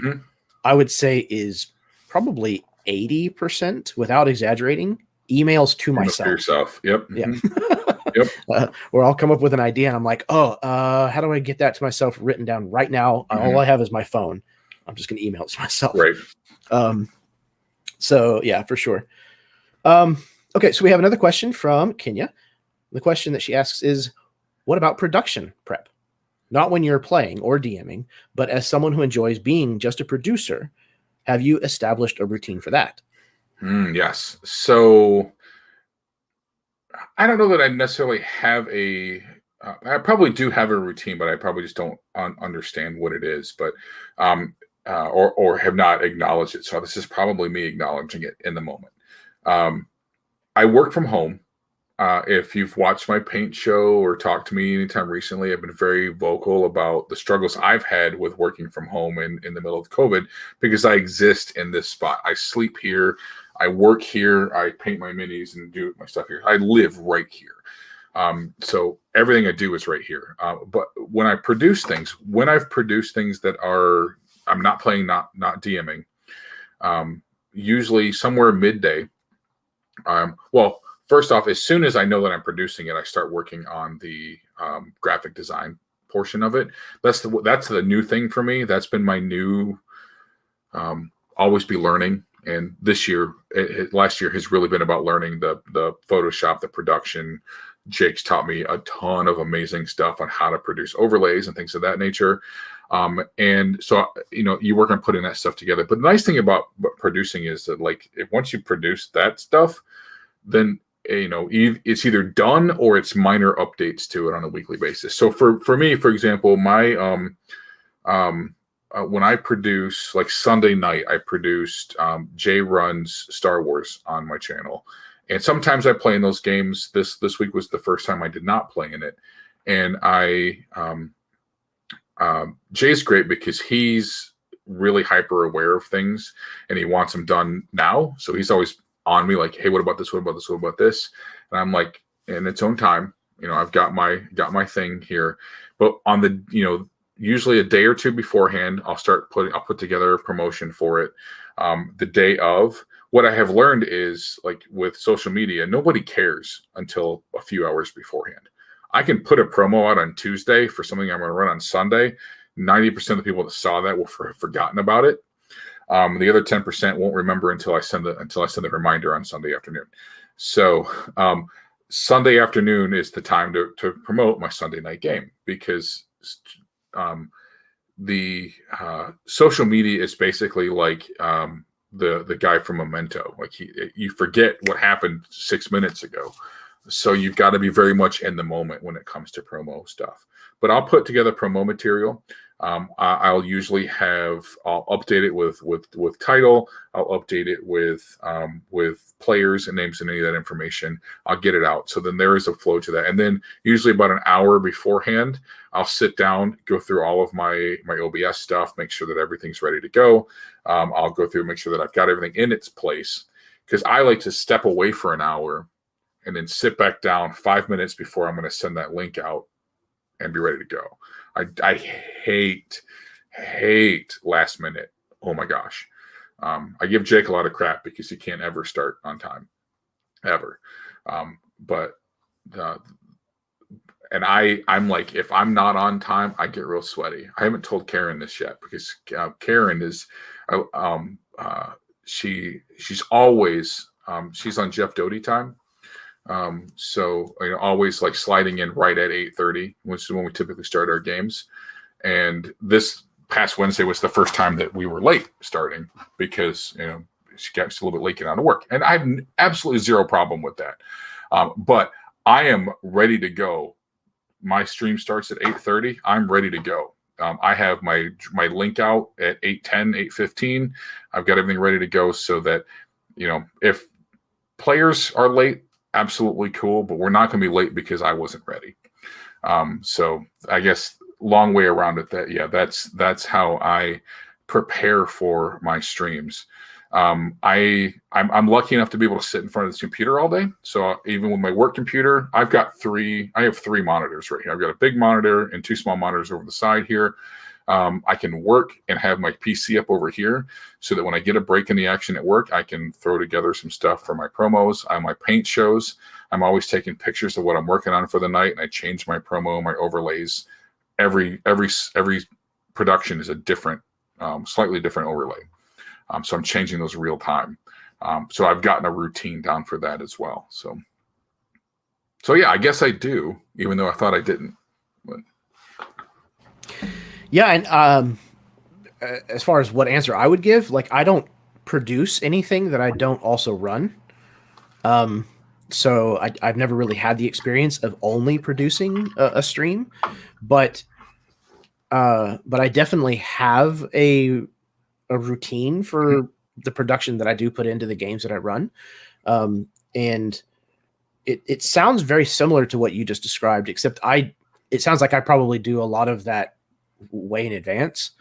I would say is probably 80%, without exaggerating, emails to myself. Yourself. Yep. Yeah. Where I'll come up with an idea and I'm like, how do I get that to myself written down right now? All I have is my phone. I'm just going to email it to myself. Right. So yeah, for sure. Okay. So we have another question from Kenya. The question that she asks is, what about production prep? Not when you're playing or DMing, but as someone who enjoys being just a producer, have you established a routine for that? Yes. So I don't know that I necessarily have I probably do have a routine, but I probably just don't understand what it is, but or have not acknowledged it. So this is probably me acknowledging it in the moment. I work from home. If you've watched my paint show or talked to me anytime recently, I've been very vocal about the struggles I've had with working from home in the middle of COVID, because I exist in this spot. I sleep here, I work here, I paint my minis and do my stuff here. I live right here. So everything I do is right here. But when I produce things, I've produced things that I'm not playing, not DMing, usually somewhere midday. First off, as soon as I know that I'm producing it, I start working on the graphic design portion of it. That's the new thing for me. That's been my new always be learning. And this year, last year has really been about learning the Photoshop, the production. Jake's taught me a ton of amazing stuff on how to produce overlays and things of that nature. And so, you work on putting that stuff together. But the nice thing about producing is that, like, once you produce that stuff, then it's either done or it's minor updates to it on a weekly basis. So for me, for example, my when I produce, like Sunday night, I produced Jay runs Star Wars on my channel, and sometimes I play in those games. This week was the first time I did not play in it, and Jay's great because he's really hyper aware of things and he wants them done now. So he's always on me, like, hey, what about this? What about this? What about this? And I'm like, in its own time, I've got my thing here. But on the, usually a day or two beforehand, I'll put together a promotion for it. The day of. What I have learned is, like, with social media, nobody cares until a few hours beforehand. I can put a promo out on Tuesday for something I'm going to run on Sunday. 90% of the people that saw that will have forgotten about it. The other 10% won't remember until I send the reminder on Sunday afternoon. So Sunday afternoon is the time to promote my Sunday night game, because the social media is basically like the guy from Memento. Like, you forget what happened 6 minutes ago. So you've got to be very much in the moment when it comes to promo stuff. But I'll put together promo material. I'll usually I'll update it with title. I'll update it with players and names and any of that information. I'll get it out. So then there is a flow to that. And then usually about an hour beforehand, I'll sit down, go through all of my OBS stuff, make sure that everything's ready to go. I'll go through and make sure that I've got everything in its place, because I like to step away for an hour and then sit back down 5 minutes before I'm going to send that link out and be ready to go. I hate last minute. Oh my gosh. I give Jake a lot of crap because he can't ever start on time, ever. And I'm like, if I'm not on time, I get real sweaty. I haven't told Karen this yet, because Karen is, she's always, she's on Jeff Doty time. So always like sliding in right at 8:30, which is when we typically start our games. And this past Wednesday was the first time that we were late starting, because she got a little bit late getting out of work, and I have absolutely zero problem with that. But I am ready to go. My stream starts at 8:30. I'm ready to go. I have my link out at 8:10, 8:15. I've got everything ready to go, so that if players are late, absolutely cool, but we're not going to be late because I wasn't ready. So I guess long way around it. That's how I prepare for my streams. I'm lucky enough to be able to sit in front of this computer all day. So even with my work computer, I have three monitors right here. I've got a big monitor and two small monitors over the side here. I can work and have my PC up over here, so that when I get a break in the action at work, I can throw together some stuff for my promos. My paint shows. I'm always taking pictures of what I'm working on for the night, and I change my promo, my overlays. Every production is a different, slightly different overlay. So I'm changing those real time. So I've gotten a routine down for that as well. So yeah, I guess I do, even though I thought I didn't. But. Yeah, and as far as what answer I would give, like, I don't produce anything that I don't also run. So I've never really had the experience of only producing a stream, but I definitely have a routine for the production that I do put into the games that I run. And it sounds very similar to what you just described, except it sounds like I probably do a lot of that way in advance,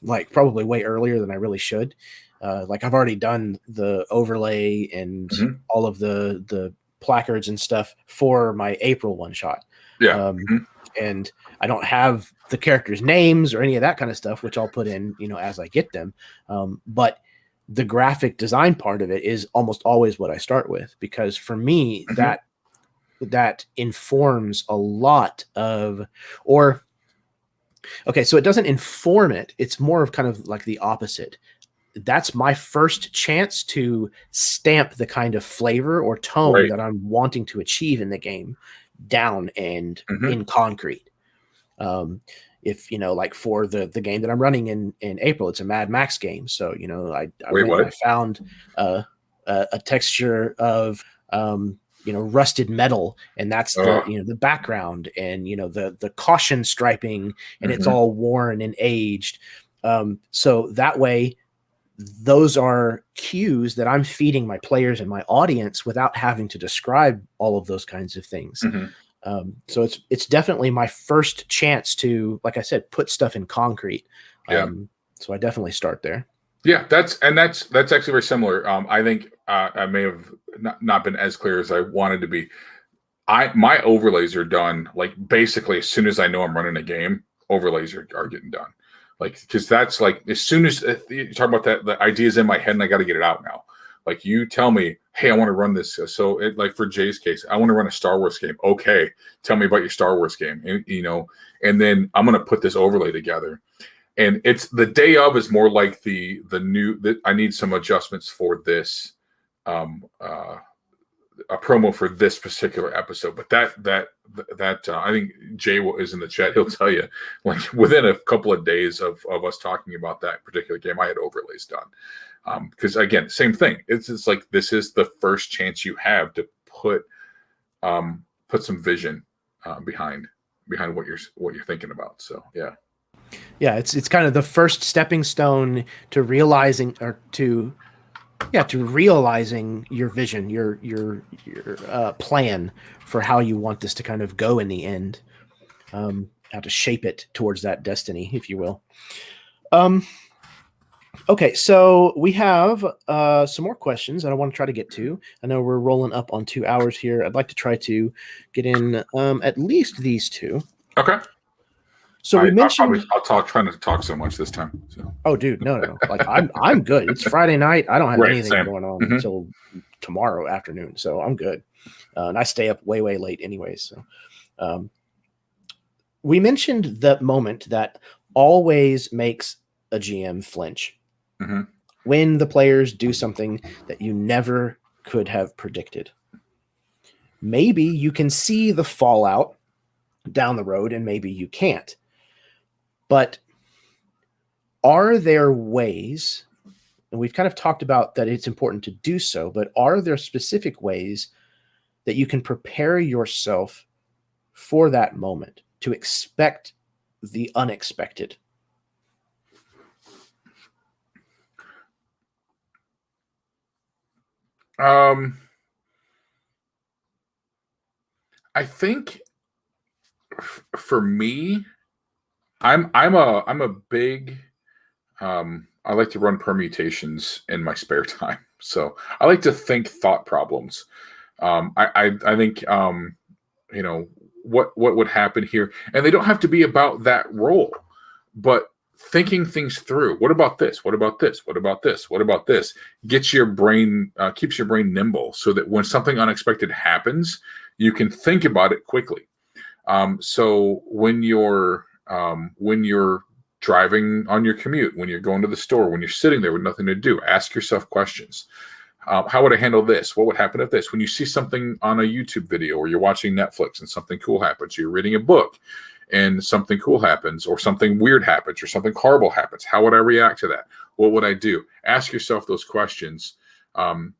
like probably way earlier than I really should. Like, I've already done the overlay and all of the placards and stuff for my April one shot. Yeah. And I don't have the characters' names or any of that kind of stuff, which I'll put in, as I get them. But the graphic design part of it is almost always what I start with, because for me, that informs a lot of, so it doesn't inform it. It's more of kind of like the opposite. That's my first chance to stamp the kind of flavor or tone that I'm wanting to achieve in the game down and in concrete. if like for the game that I'm running in April, it's a Mad Max game. So I Wait, went what? and I found a texture of rusted metal, and that's the background, and the caution striping, and it's all worn and aged. So that way, those are cues that I'm feeding my players and my audience without having to describe all of those kinds of things. So it's definitely my first chance to, like I said, put stuff in concrete. So I definitely start there. Yeah, that's actually very similar. I think I may have not been as clear as I wanted to be. My overlays are done like basically as soon as I know I'm running a game. Overlays are getting done, like because that's like as soon as you talk about that, the idea's in my head and I got to get it out now. Like you tell me, hey, I want to run this. So like for Jay's case, I want to run a Star Wars game. Okay, tell me about your Star Wars game. And then I'm going to put this overlay together. And it's the day of is more like the new that I need some adjustments for this, a promo for this particular episode. But that I think Jay is in the chat. He'll tell you like within a couple of days of us talking about that particular game, I had overlays done. Because again, same thing. It's like this is the first chance you have to put some vision behind what you're thinking about. So yeah. Yeah, it's kind of the first stepping stone to realizing realizing your vision, your plan for how you want this to kind of go in the end, how to shape it towards that destiny, if you will. Okay, so we have some more questions that I want to try to get to. I know we're rolling up on 2 hours here. I'd like to try to get in at least these two. Okay. So we mentioned I'll try not to talk so much this time. So. Oh, dude, no. Like I'm good. It's Friday night. I don't have anything going on until tomorrow afternoon, so I'm good. And I stay up way late, anyways. So, we mentioned the moment that always makes a GM flinch when the players do something that you never could have predicted. Maybe you can see the fallout down the road, and maybe you can't. But are there ways, and we've kind of talked about that it's important to do so, but are there specific ways that you can prepare yourself for that moment to expect the unexpected? I think for me, I'm a big I like to run permutations in my spare time. So I like to think thought problems. I think what would happen here, and they don't have to be about that role, but thinking things through. What about this? What about this? What about this? What about this? Gets your brain keeps your brain nimble so that when something unexpected happens, you can think about it quickly. So when you're driving on your commute, when you're going to the store, when you're sitting there with nothing to do, ask yourself questions. How would I handle this? What would happen if this? When you see something on a YouTube video or you're watching Netflix and something cool happens, you're reading a book and something cool happens or something weird happens or something horrible happens, how would I react to that? What would I do? Ask yourself those questions and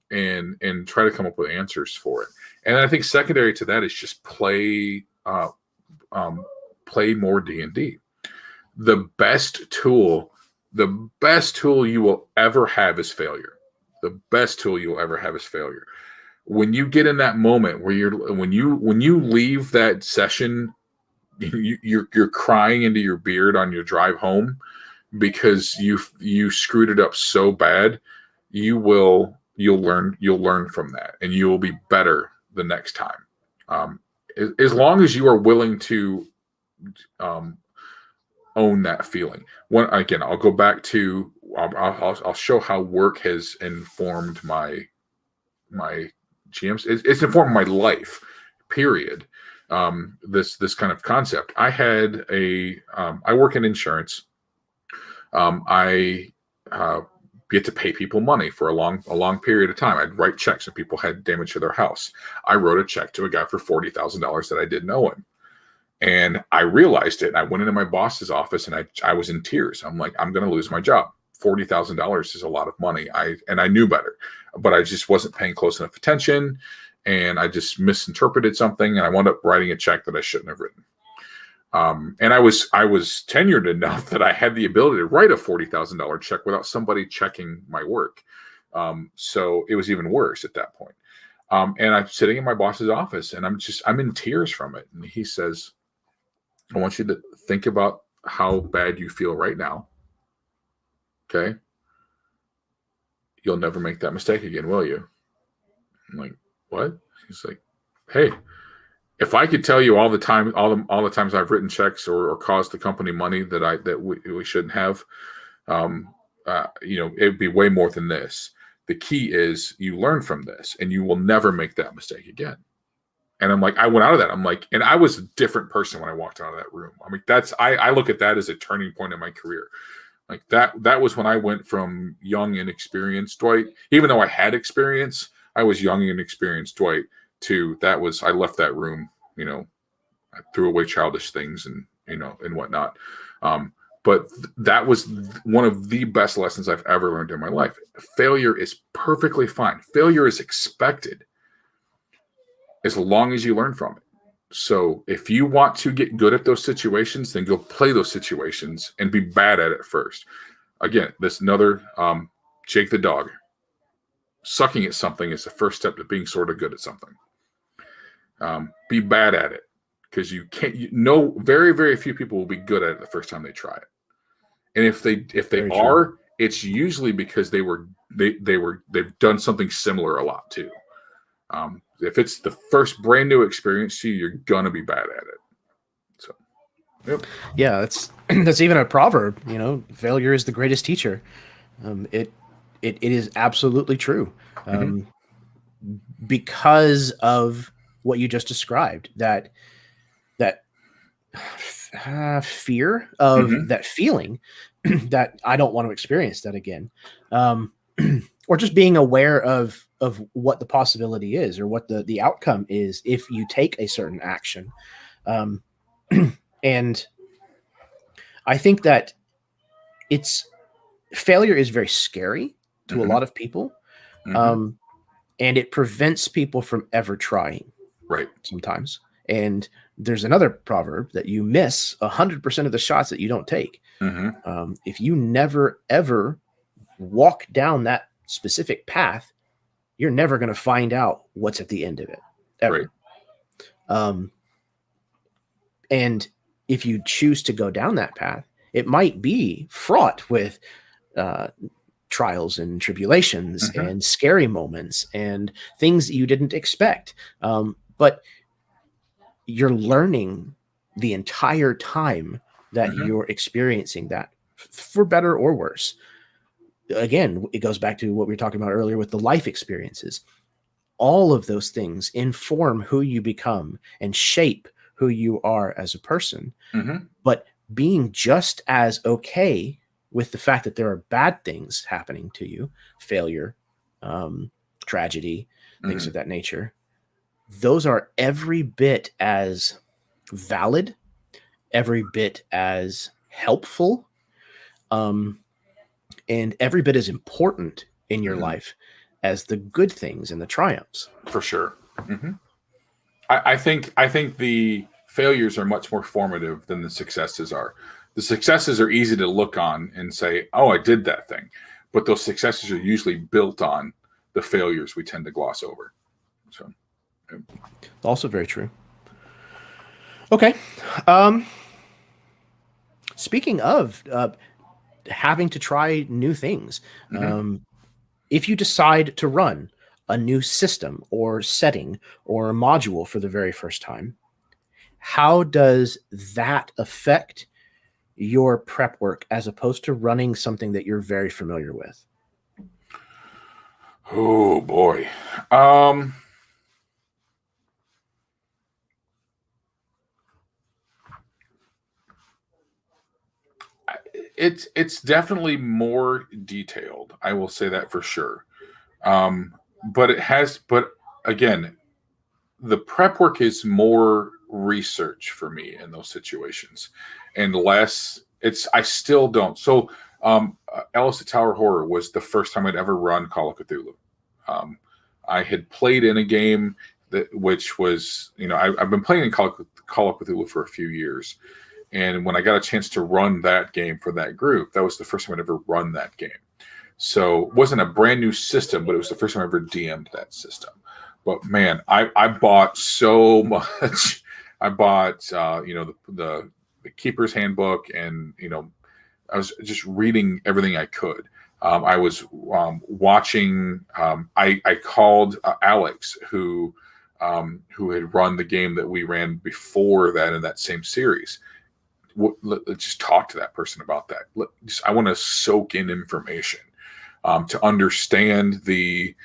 try to come up with answers for it. And I think secondary to that is just play more D&D. The best tool you will ever have is failure. The best tool you'll ever have is failure. When you get in that moment where when you leave that session, you're crying into your beard on your drive home because you screwed it up so bad, you'll learn from that and you will be better the next time. As long as you are willing to own that feeling. I'll go back to I'll show how work has informed my GMs. It's informed my life. Period. This kind of concept. I had I work in insurance. I get to pay people money for a long period of time. I'd write checks if people had damage to their house. I wrote a check to a guy for $40,000 that I didn't owe him. And I realized it. And I went into my boss's office and I was in tears. I'm like, I'm going to lose my job. $40,000 is a lot of money. I knew better, but I just wasn't paying close enough attention. And I just misinterpreted something. And I wound up writing a check that I shouldn't have written. And I was tenured enough that I had the ability to write a $40,000 check without somebody checking my work. So it was even worse at that point. And I'm sitting in my boss's office and I'm in tears from it. And he says, I want you to think about how bad you feel right now. Okay. You'll never make that mistake again, will you? I'm like, what? He's like, hey, if I could tell you all the times I've written checks or caused the company money that we shouldn't have, it'd be way more than this. The key is you learn from this and you will never make that mistake again. And I'm like, I went out of that. I'm like, and I was a different person when I walked out of that room. I mean, I look at that as a turning point in my career. Like that was when I went from young and inexperienced Dwight, even though I had experience, I was young and inexperienced Dwight to I left that room, I threw away childish things and whatnot. But that was one of the best lessons I've ever learned in my life. Failure is perfectly fine. Failure is expected as long as you learn from it. So if you want to get good at those situations, then go play those situations and be bad at it first. Again, this another Jake the dog. Sucking at something is the first step to being sort of good at something. Be bad at it because you can't. Very, very few people will be good at it the first time they try it. And if they Very are, true. it's usually because they've done something similar a lot too. If it's the first brand new experience to you, you're gonna be bad at it. So, yep. Yeah, that's even a proverb. Failure is the greatest teacher. It is absolutely true. Because of what you just described, that fear of that feeling that I don't want to experience that again, or just being aware of what the possibility is or what the outcome is if you take a certain action. And I think that failure is very scary to a lot of people. And it prevents people from ever trying. Right. Sometimes. And there's another proverb that you miss 100% of the shots that you don't take. If you never, ever walk down that specific path, you're never going to find out what's at the end of it. Ever. Right. And if you choose to go down that path, it might be fraught with trials and tribulations and scary moments and things that you didn't expect. But you're learning the entire time that you're experiencing that, for better or worse. Again, it goes back to what we were talking about earlier with the life experiences. All of those things inform who you become and shape who you are as a person. But being just as okay with the fact that there are bad things happening to you, failure, tragedy, things of that nature, those are every bit as valid, every bit as helpful, and every bit as important in your life as the good things and the triumphs. For sure. I think the failures are much more formative than the successes are. The successes are easy to look on and say, oh, I did that thing. But those successes are usually built on the failures we tend to gloss over. So, yeah. Also very true. Okay. Speaking of having to try new things, if you decide to run a new system or setting or a module for the very first time, how does that affect your prep work as opposed to running something that you're very familiar with? Oh boy. It's definitely more detailed. I will say that for sure. But again, the prep work is more research for me in those situations, and less. I still don't. So, Alice the Tower Horror was the first time I'd ever run Call of Cthulhu. I had played in a game which was, I've been playing in Call of Cthulhu for a few years, and when I got a chance to run that game for that group, that was the first time I'd ever run that game. So it wasn't a brand new system, but it was the first time I ever DM'd that system. But man, I bought so much. I bought, the Keeper's Handbook, and I was just reading everything I could. I was watching. I called Alex, who had run the game that we ran before that in that same series. Let's just talk to that person about that. I want to soak in information to understand the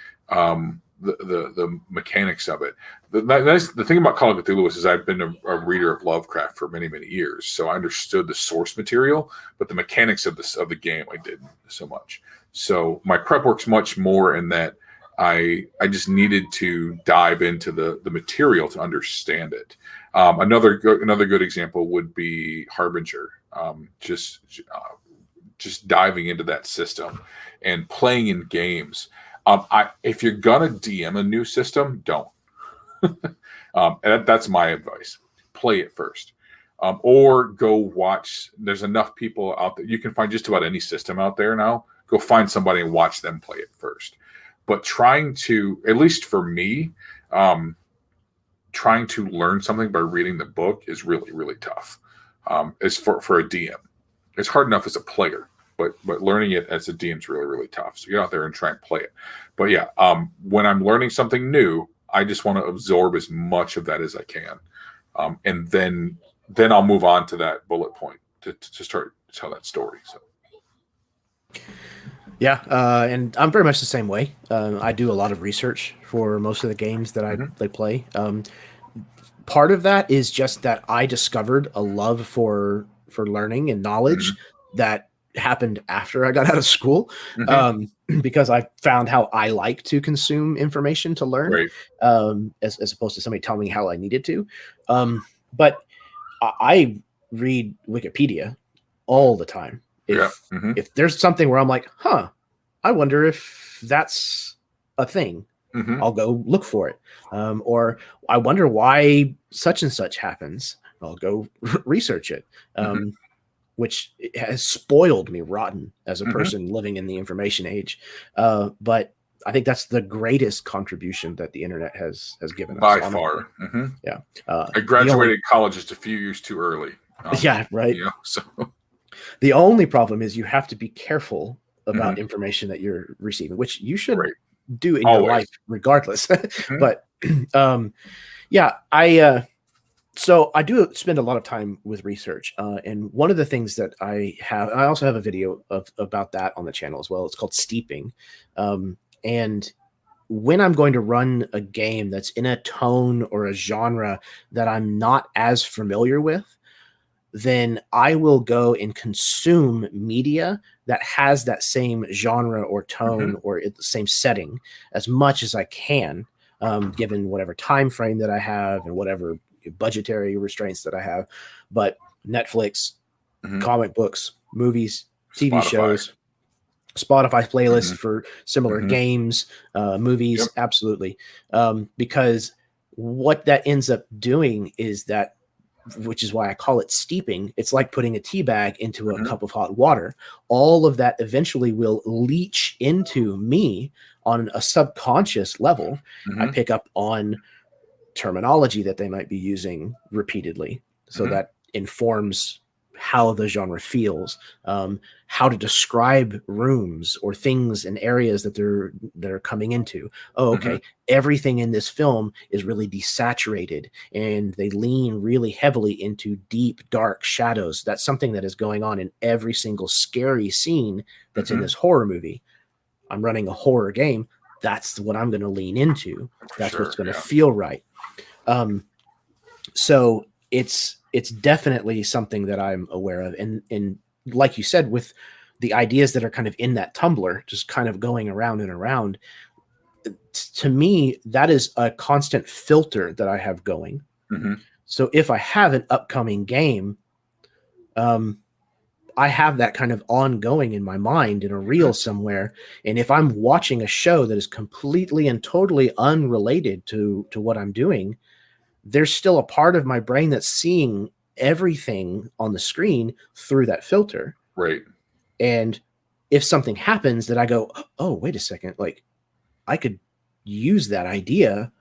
mechanics of it. The thing about Call of Cthulhu is I've been a reader of Lovecraft for many, many years, so I understood the source material, but the mechanics of the game I didn't so much. So my prep work's much more in that I just needed to dive into the material to understand it. Another good example would be Harbinger. Just diving into that system and playing in games. If you're gonna DM a new system, don't. That's my advice. Play it first, or go watch. There's enough people out there. You can find just about any system out there now. Go find somebody and watch them play it first. But trying to, at least for me, trying to learn something by reading the book is really, really tough. As for a DM, it's hard enough as a player. But learning it as a DM is really, really tough. So get out there and try and play it. But yeah, when I'm learning something new, I just want to absorb as much of that as I can, and then I'll move on to that bullet point to start to tell that story. So yeah, and I'm very much the same way. I do a lot of research for most of the games that I play. Part of that is just that I discovered a love for learning and knowledge that happened after I got out of school, because I found how I like to consume information to learn, right. As opposed to somebody telling me how I needed to. But I read Wikipedia all the time. If there's something where I'm like, I wonder if that's a thing, I'll go look for it. Or I wonder why such and such happens. I'll go research it. Which has spoiled me rotten as a person living in the information age. But I think that's the greatest contribution that the internet has given us. By far. Yeah. I graduated college just a few years too early. Yeah, right. So the only problem is you have to be careful about information that you're receiving, which you should do in your life regardless. But yeah, so I do spend a lot of time with research, and one of the things that I also have a video about that on the channel as well. It's called steeping, and when I'm going to run a game that's in a tone or a genre that I'm not as familiar with, then I will go and consume media that has that same genre or tone or the same setting as much as I can, given whatever time frame that I have and whatever budgetary restraints that I have. But Netflix, comic books, movies, TV shows, Spotify playlists for similar games, movies, absolutely. Because what that ends up doing is that, which is why I call it steeping. It's like putting a tea bag into a cup of hot water. All of that eventually will leach into me on a subconscious level. I pick up on terminology that they might be using repeatedly. So that informs how the genre feels, how to describe rooms or things and areas that they're coming into. Oh, okay. Everything in this film is really desaturated and they lean really heavily into deep, dark shadows. That's something that is going on in every single scary scene that's in this horror movie. I'm running a horror game. That's what I'm going to lean into. That's what's going to feel right. So it's definitely something that I'm aware of. And like you said, with the ideas that are kind of in that tumbler, just kind of going around and around, to me, that is a constant filter that I have going. So if I have an upcoming game, I have that kind of ongoing in my mind in a reel somewhere. And if I'm watching a show that is completely and totally unrelated to what I'm doing, there's still a part of my brain that's seeing everything on the screen through that filter. Right. And if something happens that I go, oh, wait a second, like I could use that idea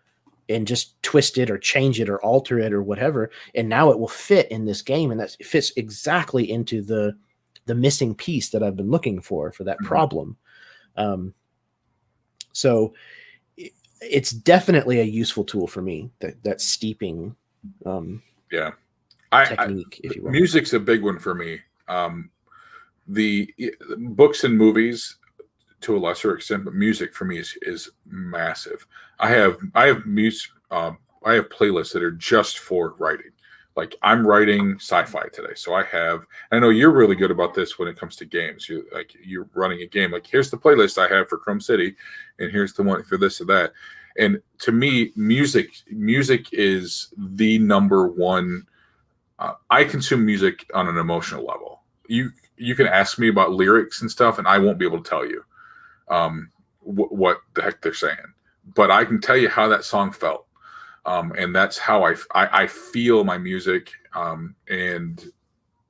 and just twist it or change it or alter it or whatever. And now it will fit in this game. And that fits exactly into the missing piece that I've been looking for that problem. So it's definitely a useful tool for me, that steeping technique, if you will. Music's a big one for me. The books and movies to a lesser extent, but music for me is massive. I have music. I have playlists that are just for writing. Like I'm writing sci-fi today, so I know you're really good about this when it comes to games. You're running a game. Like here's the playlist I have for Chrome City, and here's the one for this or that. And to me, music is the number one. I consume music on an emotional level. You can ask me about lyrics and stuff, and I won't be able to tell you what the heck they're saying, but I can tell you how that song felt. And that's how I feel my music, and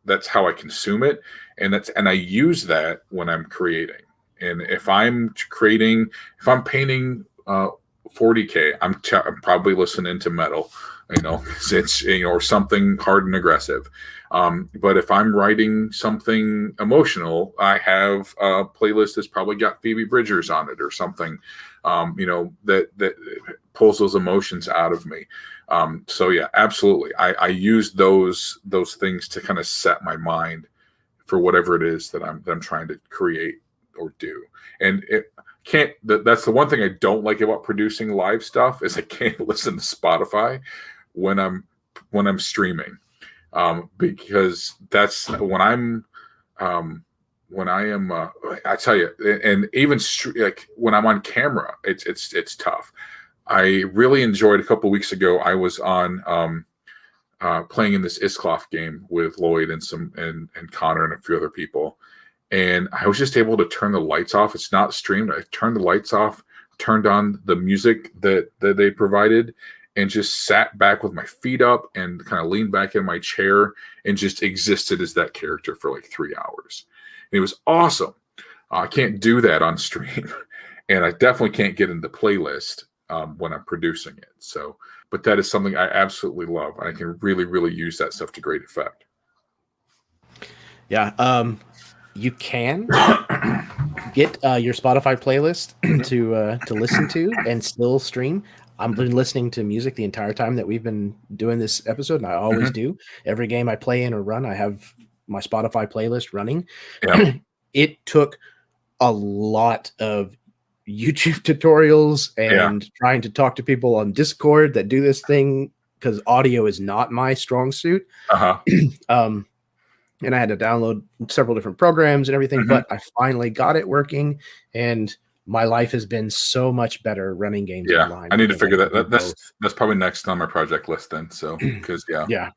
that's how I consume it, and I use that when I'm creating. And if I'm painting 40K, I'm probably listening to metal, it's or something hard and aggressive. But if I'm writing something emotional, I have a playlist that's probably got Phoebe Bridgers on it or something, that pulls those emotions out of me. So yeah, absolutely. I use those things to kind of set my mind for whatever it is that I'm trying to create or do. And that's the one thing I don't like about producing live stuff is I can't listen to Spotify when I'm streaming. Because that's when I am, I tell you, and even like when I'm on camera, it's tough. I really enjoyed a couple of weeks ago. I was on playing in this Iskloff game with Lloyd and Connor and a few other people, and I was just able to turn the lights off. It's not streamed. I turned the lights off, turned on the music that they provided, and just sat back with my feet up and kind of leaned back in my chair and just existed as that character for like 3 hours. And it was awesome. I can't do that on stream, and I definitely can't get in the playlist when I'm producing it. So, but that is something I absolutely love. And I can really, really use that stuff to great effect. Yeah. You can get your Spotify playlist to listen to and still stream. I've been listening to music the entire time that we've been doing this episode, and I always do. Every game I play in or run, I have my Spotify playlist running. Yeah. It took a lot of YouTube tutorials and trying to talk to people on Discord that do this thing because audio is not my strong suit. And I had to download several different programs and everything, but I finally got it working, and my life has been so much better running games online. I need to figure that. That's probably next on my project list then. So, because yep.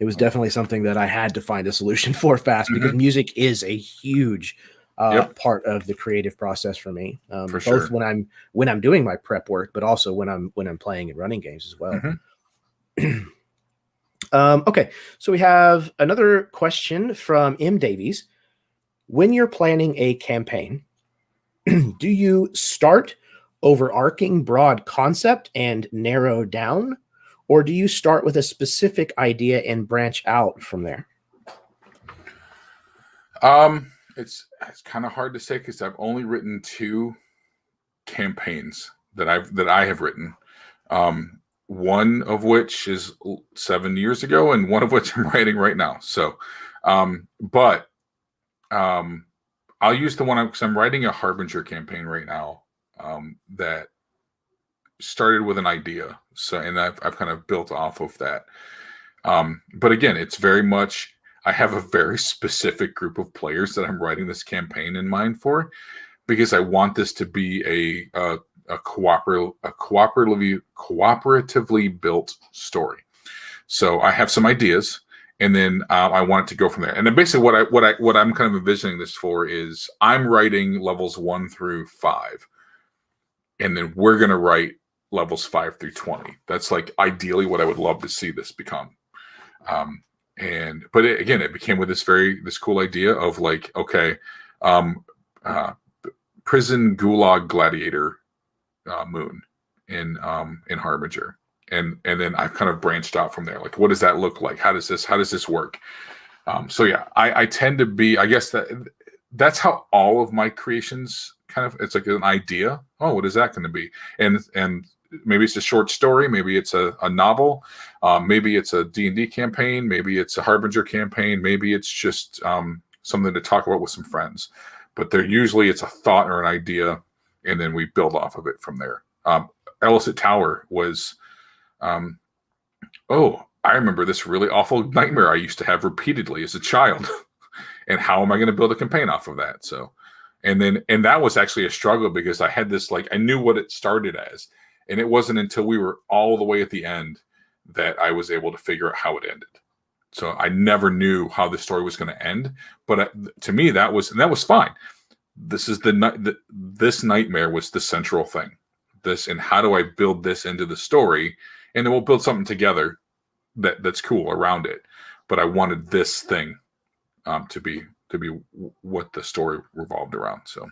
It was definitely something that I had to find a solution for fast because music is a huge part of the creative process for me. For both sure. when I'm doing my prep work, but also when I'm playing and running games as well. Okay, so we have another question from M. Davies. When you're planning a campaign, do you start overarching broad concept and narrow down, or do you start with a specific idea and branch out from there? It's kind of hard to say because I've only written 2 campaigns that I have written. One of which is 7 years ago, and one of which I'm writing right now. So, but I'll use the one because I'm writing a Harbinger campaign right now that started with an idea. So, and I've kind of built off of that. But again, it's very much, I have a very specific group of players that I'm writing this campaign in mind for, because I want this to be a cooperatively built story. So I have some ideas, and then I want it to go from there. And then basically what I'm kind of envisioning this for is I'm writing levels 1 through 5, and then we're going to write levels 5 through 20. That's like ideally what I would love to see this become. But it became with this cool idea of like, okay, prison gulag gladiator moon in Harbinger, and then I've kind of branched out from there. Like, what does that look like? How does this work? So yeah, I tend to be, I guess that's how all of my creations kind of, it's like an idea. Oh, what is that going to be? And maybe it's a short story, maybe it's a novel, maybe it's a D&D campaign, maybe it's a Harbinger campaign, maybe it's just something to talk about with some friends. But it's a thought or an idea, and then we build off of it from there. Illicit Tower was, I remember this really awful nightmare I used to have repeatedly as a child. And how am I going to build a campaign off of that? So, and that was actually a struggle because I had this, like, I knew what it started as. And it wasn't until we were all the way at the end that I was able to figure out how it ended. So I never knew how the story was going to end. But to me, that was fine. This nightmare was the central thing. And how do I build this into the story? And then we'll build something together that's cool around it. But I wanted this thing to be what the story revolved around. So.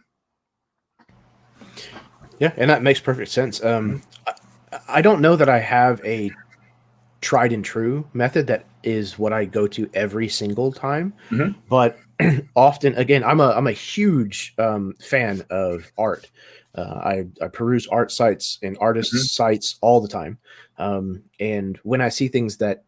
Yeah, and that makes perfect sense. I don't know that I have a tried and true method that is what I go to every single time, but often, again, I'm a huge fan of art. I peruse art sites and artists' sites all the time, and when I see things that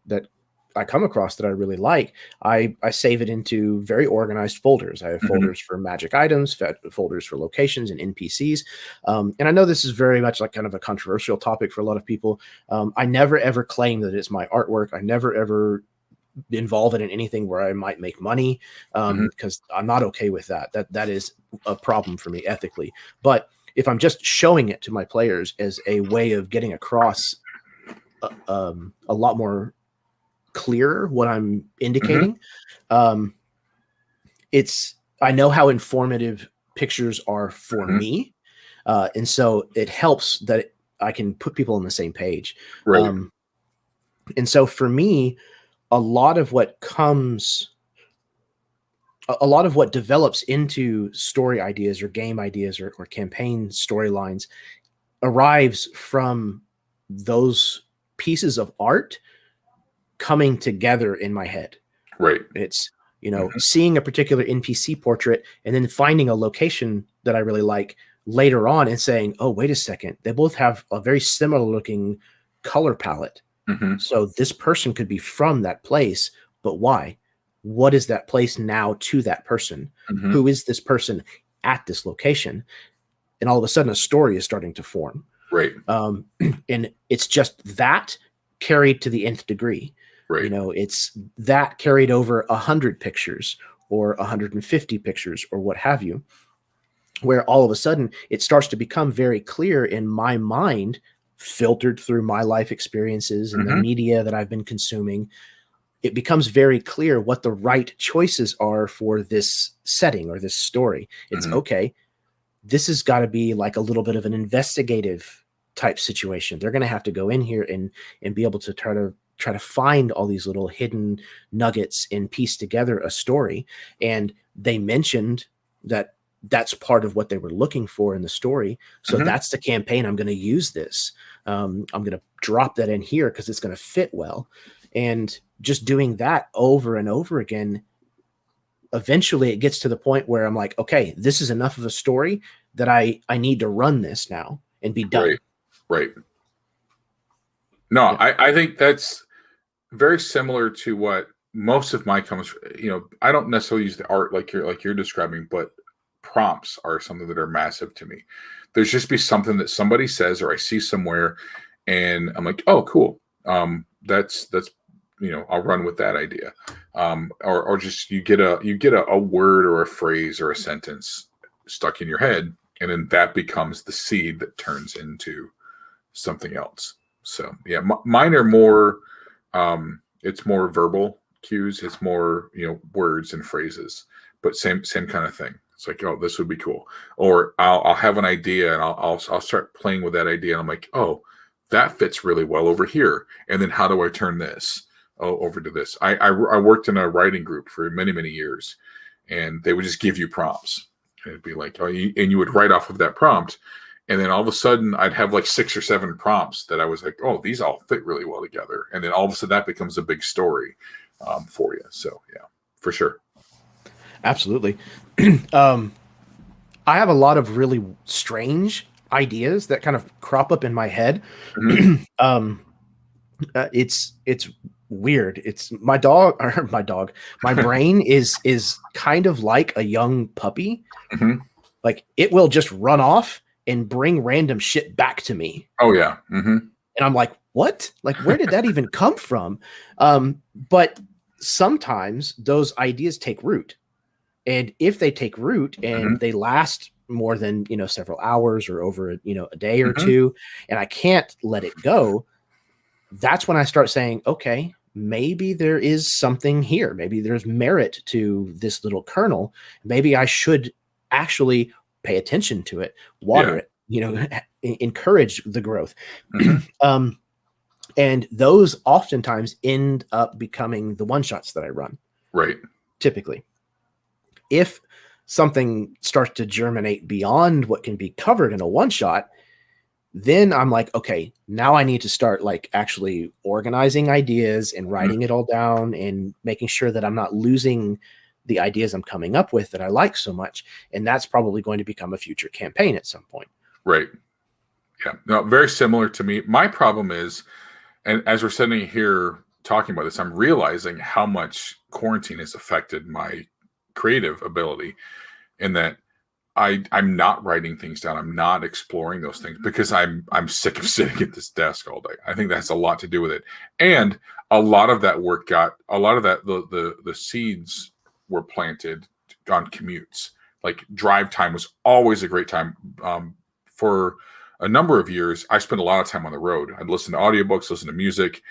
I come across that I really like, I save it into very organized folders. I have folders for magic items, folders for locations and NPCs. And I know this is very much like kind of a controversial topic for a lot of people. I never ever claim that it's my artwork. I never ever involve it in anything where I might make money, because I'm not okay with that. That is a problem for me ethically. But if I'm just showing it to my players as a way of getting across a lot more clearer what I'm indicating, I know how informative pictures are for me, and so it helps that I can put people on the same page. Right. And so for me, a lot of what develops into story ideas or game ideas or campaign storylines arrives from those pieces of art coming together in my head. Right. It's, seeing a particular NPC portrait and then finding a location that I really like later on and saying, oh, wait a second, they both have a very similar looking color palette. So this person could be from that place, but why? What is that place now to that person? Who is this person at this location? And all of a sudden a story is starting to form. Right. And it's just that carried to the nth degree. Right. It's that carried over 100 pictures or 150 pictures or what have you, where all of a sudden it starts to become very clear in my mind, filtered through my life experiences and the media that I've been consuming. It becomes very clear what the right choices are for this setting or this story. It's okay. This has got to be like a little bit of an investigative type situation. They're going to have to go in here and be able to try to find all these little hidden nuggets and piece together a story. And they mentioned that that's part of what they were looking for in the story. So that's the campaign. I'm going to use this. I'm going to drop that in here because it's going to fit well. And just doing that over and over again, eventually it gets to the point where I'm like, okay, this is enough of a story that I need to run this now and be done. Right. No, yeah. I think that's very similar to what most of my comes. I don't necessarily use the art like you're describing, but prompts are something that are massive to me. There's just be something that somebody says or I see somewhere, and I'm like, oh, cool. That's I'll run with that idea. Or just you get a word or a phrase or a sentence stuck in your head, and then that becomes the seed that turns into something else. So yeah, mine are more It's more verbal cues. It's more, words and phrases, but same kind of thing. It's like, oh, this would be cool. Or I'll have an idea and I'll start playing with that idea. And I'm like, oh, that fits really well over here. And then how do I turn this over to this? I worked in a writing group for many, many years, and they would just give you prompts. And it'd be like, oh, and you would write off of that prompt. And then all of a sudden I'd have like 6 or 7 prompts that I was like, oh, these all fit really well together. And then all of a sudden that becomes a big story for you. So yeah, for sure. Absolutely. I have a lot of really strange ideas that kind of crop up in my head. Mm-hmm. It's weird. It's my brain is kind of like a young puppy. Mm-hmm. Like it will just run off and bring random shit back to me. Oh yeah. Mm-hmm. And I'm like, what? Like, where did that even come from? But sometimes those ideas take root. And if they take root and they last more than, several hours or over, a day or two, and I can't let it go, that's when I start saying, okay, maybe there is something here. Maybe there's merit to this little kernel. Maybe I should actually pay attention to it, water it, encourage the growth. And those oftentimes end up becoming the one-shots that I run. Right. Typically. If something starts to germinate beyond what can be covered in a one-shot, then I'm like, okay, now I need to start like actually organizing ideas and writing it all down and making sure that I'm not losing the ideas I'm coming up with that I like so much. And that's probably going to become a future campaign at some point. Right. Yeah. No, very similar to me. My problem is, and as we're sitting here talking about this, I'm realizing how much quarantine has affected my creative ability, in that I'm not writing things down. I'm not exploring those things because I'm sick of sitting at this desk all day. I think that has a lot to do with it. And a lot of that the seeds were planted on commutes. Like drive time was always a great time. For a number of years, I spent a lot of time on the road. I'd listen to audiobooks, listen to music,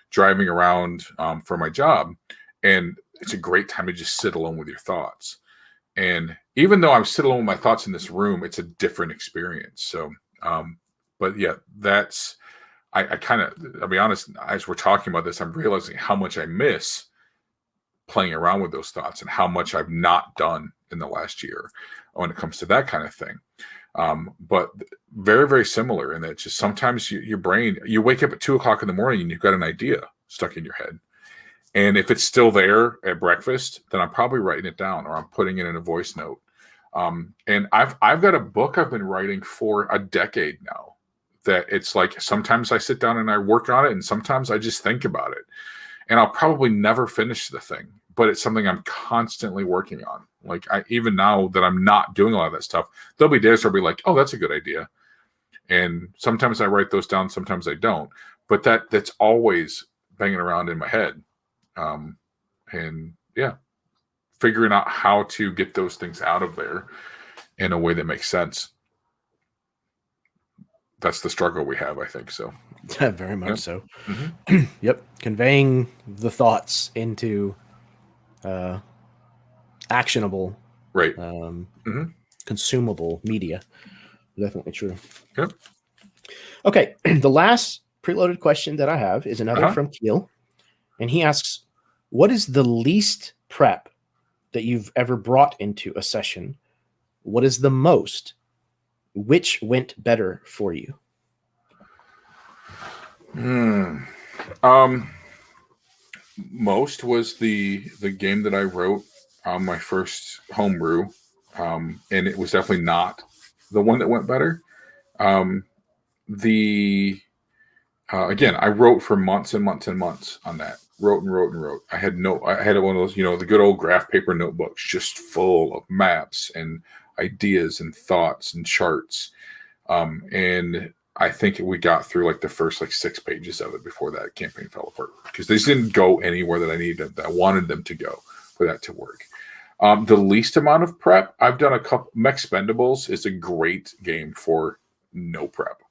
driving around for my job. And it's a great time to just sit alone with your thoughts. And even though I'm sitting alone with my thoughts in this room, it's a different experience. So, but yeah, I'll be honest, as we're talking about this, I'm realizing how much I miss playing around with those thoughts and how much I've not done in the last year when it comes to that kind of thing. But very, very similar in that just sometimes your brain, you wake up at 2:00 in the morning and you've got an idea stuck in your head. And if it's still there at breakfast, then I'm probably writing it down or I'm putting it in a voice note. And I've got a book I've been writing for a decade now that it's like sometimes I sit down and I work on it and sometimes I just think about it. And I'll probably never finish the thing, but it's something I'm constantly working on. Like even now that I'm not doing a lot of that stuff, there'll be days where I'll be like, oh, that's a good idea. And sometimes I write those down, sometimes I don't. But that's always banging around in my head. And yeah, figuring out how to get those things out of there in a way that makes sense. That's the struggle we have, I think. So very much so. Yep. Conveying the thoughts into actionable, right. Consumable media. Definitely true. Yep. Okay. The last preloaded question that I have is another from Keel. And he asks, what is the least prep that you've ever brought into a session? What is the most? Which went better for you? Most was the game that I wrote on my first homebrew. And it was definitely not the one that went better. Again, I wrote for months and months and months on that. Wrote and wrote and wrote. I had one of those, the good old graph paper notebooks, just full of maps and ideas and thoughts and charts. And I think we got through like the first 6 pages of it before that campaign fell apart because they just didn't go anywhere that I wanted them to go for that to work. The least amount of prep, I've done a couple. Mech Spendables is a great game for no prep.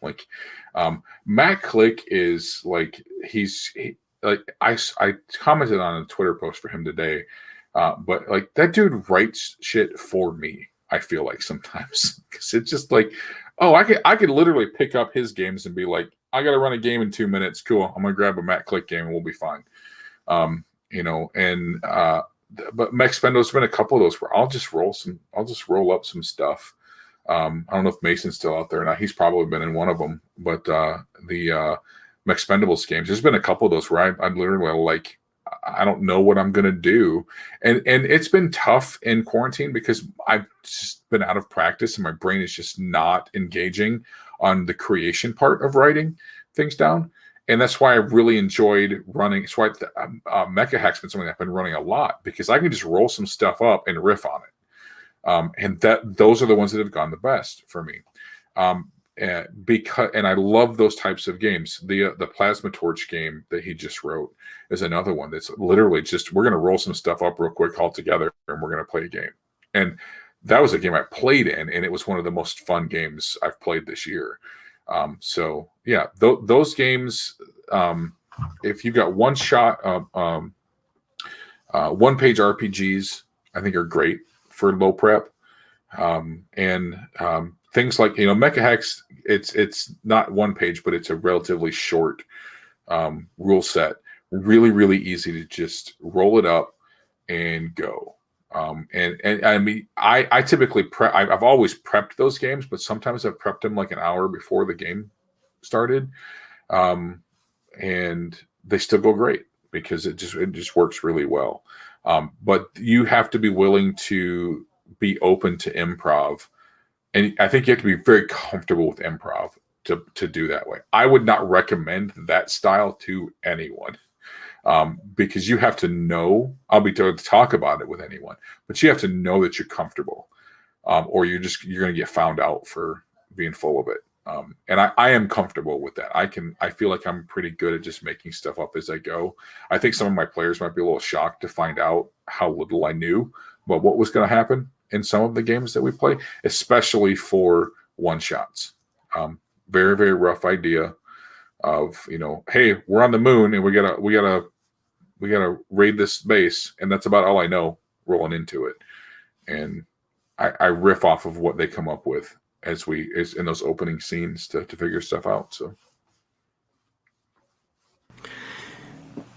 Like, Matt Click is like I commented on a Twitter post for him today, but like that dude writes shit for me. I feel like sometimes because it's just like, oh, I could literally pick up his games and be like, I got to run a game in 2 minutes. Cool, I'm gonna grab a Matt Click game and we'll be fine. But Mexpendo's been a couple of those where I'll just roll up some stuff. I don't know if Mason's still out there or not. He's probably been in one of them, but the Mexpendables games, there's been a couple of those where I'm literally like, I don't know what I'm gonna do, and it's been tough in quarantine because I've just been out of practice and my brain is just not engaging on the creation part of writing things down. And that's why I really enjoyed running. That's why Mecha Hack's been something I've been running a lot because I can just roll some stuff up and riff on it. And those are the ones that have gone the best for me. And I love those types of games. The Plasma Torch game that he just wrote is another one that's literally just, we're going to roll some stuff up real quick all together and we're going to play a game. And that was a game I played in, and it was one of the most fun games I've played this year. So yeah, those games, if you've got one shot, one page RPGs, I think are great for low prep. Things like, Mecha Hex, it's not one page, but it's a relatively short, rule set, really, really easy to just roll it up and go. And I mean, I typically I've always prepped those games, but sometimes I've prepped them like an hour before the game started. And they still go great because it just works really well. But you have to be willing to be open to improv. And I think you have to be very comfortable with improv to do that way. I would not recommend that style to anyone. Because you have to know, I'll be told to talk about it with anyone, but you have to know that you're comfortable, or you're going to get found out for being full of it. And I am comfortable with that. I feel like I'm pretty good at just making stuff up as I go. I think some of my players might be a little shocked to find out how little I knew about what was going to happen in some of the games that we play, especially for one shots. Very, very rough idea of, hey, we're on the moon and we gotta raid this base, and that's about all I know rolling into it. And I riff off of what they come up with as in those opening scenes to figure stuff out. So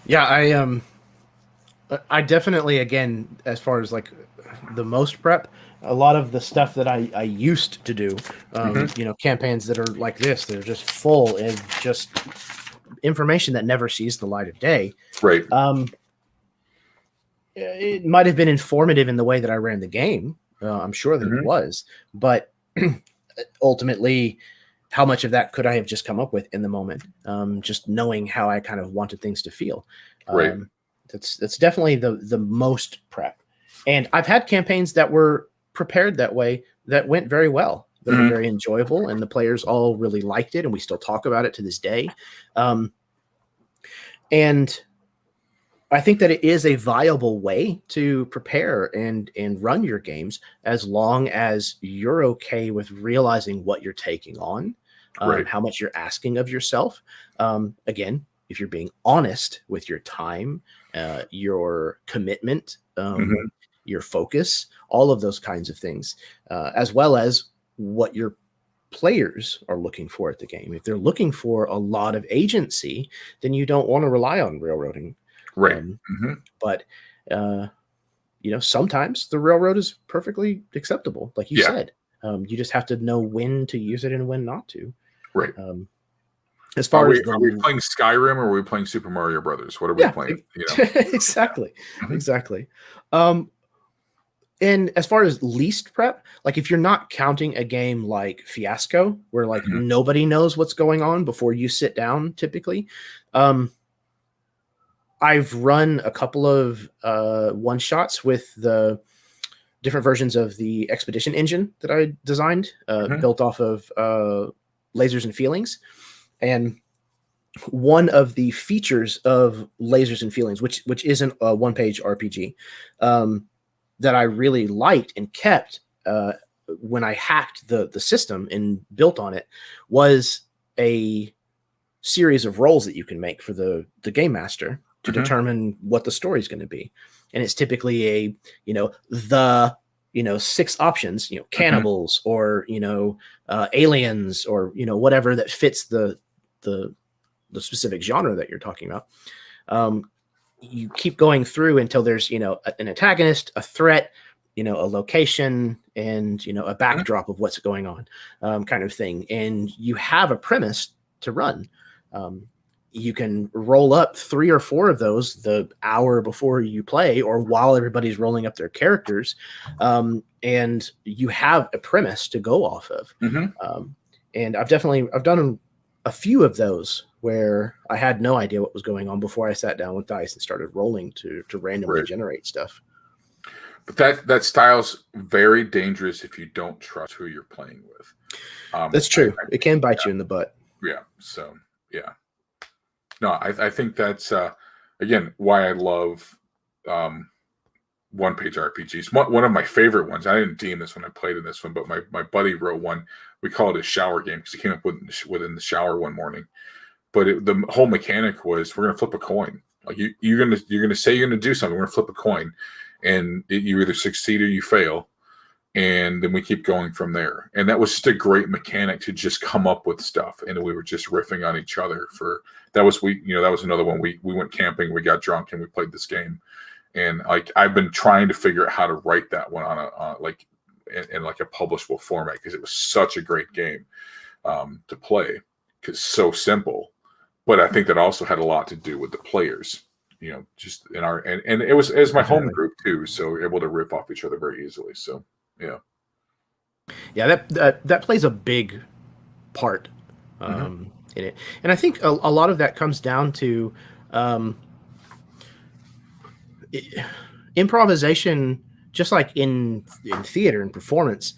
yeah, I definitely, again, as far as like the most prep, a lot of the stuff that I used to do, campaigns that are like this, they're just full of just information that never sees the light of day. Right. It might have been informative in the way that I ran the game. I'm sure that it was, but ultimately, how much of that could I have just come up with in the moment? Just knowing how I kind of wanted things to feel. Right. That's definitely the most prep. And I've had campaigns that were prepared that way that went very well. That were very enjoyable, and the players all really liked it, and we still talk about it to this day. And I think that it is a viable way to prepare and run your games, as long as you're okay with realizing what you're taking on, how much you're asking of yourself. Again, if you're being honest with your time, your commitment, your focus, all of those kinds of things, as well as what your players are looking for at the game. If they're looking for a lot of agency, then you don't want to rely on railroading. Right. But, sometimes the railroad is perfectly acceptable. Like you said, you just have to know when to use it and when not to. Right. As far as are we playing Skyrim or are we playing Super Mario Brothers? What are we playing? Exactly. Exactly. And as far as least prep, like if you're not counting a game like Fiasco, where like nobody knows what's going on before you sit down, typically, I've run a couple of one shots with the different versions of the Expedition engine that I designed, built off of Lasers and Feelings. And one of the features of Lasers and Feelings, which isn't a one-page RPG, that I really liked and kept when I hacked the system and built on it was a series of roles that you can make for the game master to determine what the story is going to be. And it's typically the 6 options, cannibals or, aliens or, whatever that fits the specific genre that you're talking about. You keep going through until there's, an antagonist, a threat, a location, and, a backdrop of what's going on, kind of thing. And you have a premise to run. You can roll up 3 or 4 of those the hour before you play or while everybody's rolling up their characters. And you have a premise to go off of. And I've done a few of those where I had no idea what was going on before I sat down with dice and started rolling to randomly generate stuff. But that style's very dangerous if you don't trust who you're playing with. That's true. It can bite you in the butt. Yeah. So, yeah. No, I think that's, again, why I love one-page RPGs. One of my favorite ones, I didn't deem this when I played in this one, but my buddy wrote one. We call it a shower game because he came up within the shower one morning. But the whole mechanic was we're going to flip a coin. Like you're going to say you're going to do something. We're going to flip a coin. And you either succeed or you fail. And then we keep going from there. And that was just a great mechanic to just come up with stuff. And we were just riffing on each other that was another one. We went camping, we got drunk, and we played this game. And like I've been trying to figure out how to write that one on in a publishable format because it was such a great game to play because so simple. But I think that also had a lot to do with the players. Just in our and it was my home group too, so we're able to riff off each other very easily. So yeah, that plays a big part in it, and I think a lot of that comes down to improvisation. Just like in theater and performance,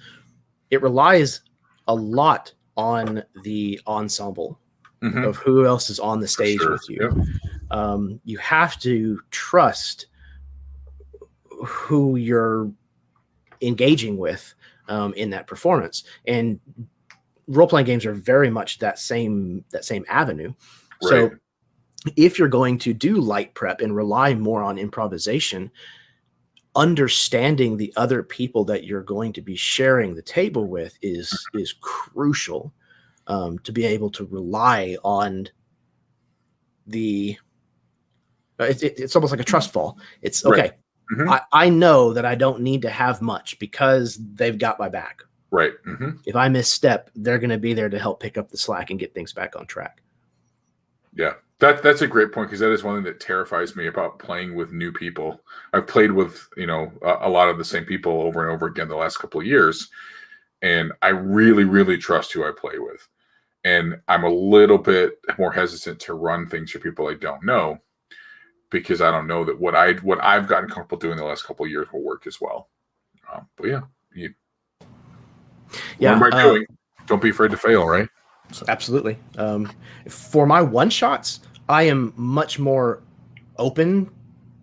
it relies a lot on the ensemble of who else is on the stage with you. Yeah. You have to trust who you're engaging with in that performance. And role-playing games are very much that same avenue. Right. So if you're going to do light prep and rely more on improvisation, understanding the other people that you're going to be sharing the table with is crucial. To be able to rely on it's almost like a trust fall. It's okay. Right. I know that I don't need to have much because they've got my back. Right. If I misstep, they're going to be there to help pick up the slack and get things back on track. Yeah, that's a great point because that is one thing that terrifies me about playing with new people. I've played with a lot of the same people over and over again the last couple of years, and I really, really trust who I play with. And I'm a little bit more hesitant to run things for people I don't know because I don't know that what I've gotten comfortable doing the last couple of years will work as well. But yeah, what am I doing? Don't be afraid to fail, right? So. Absolutely. For my one-shots, I am much more open,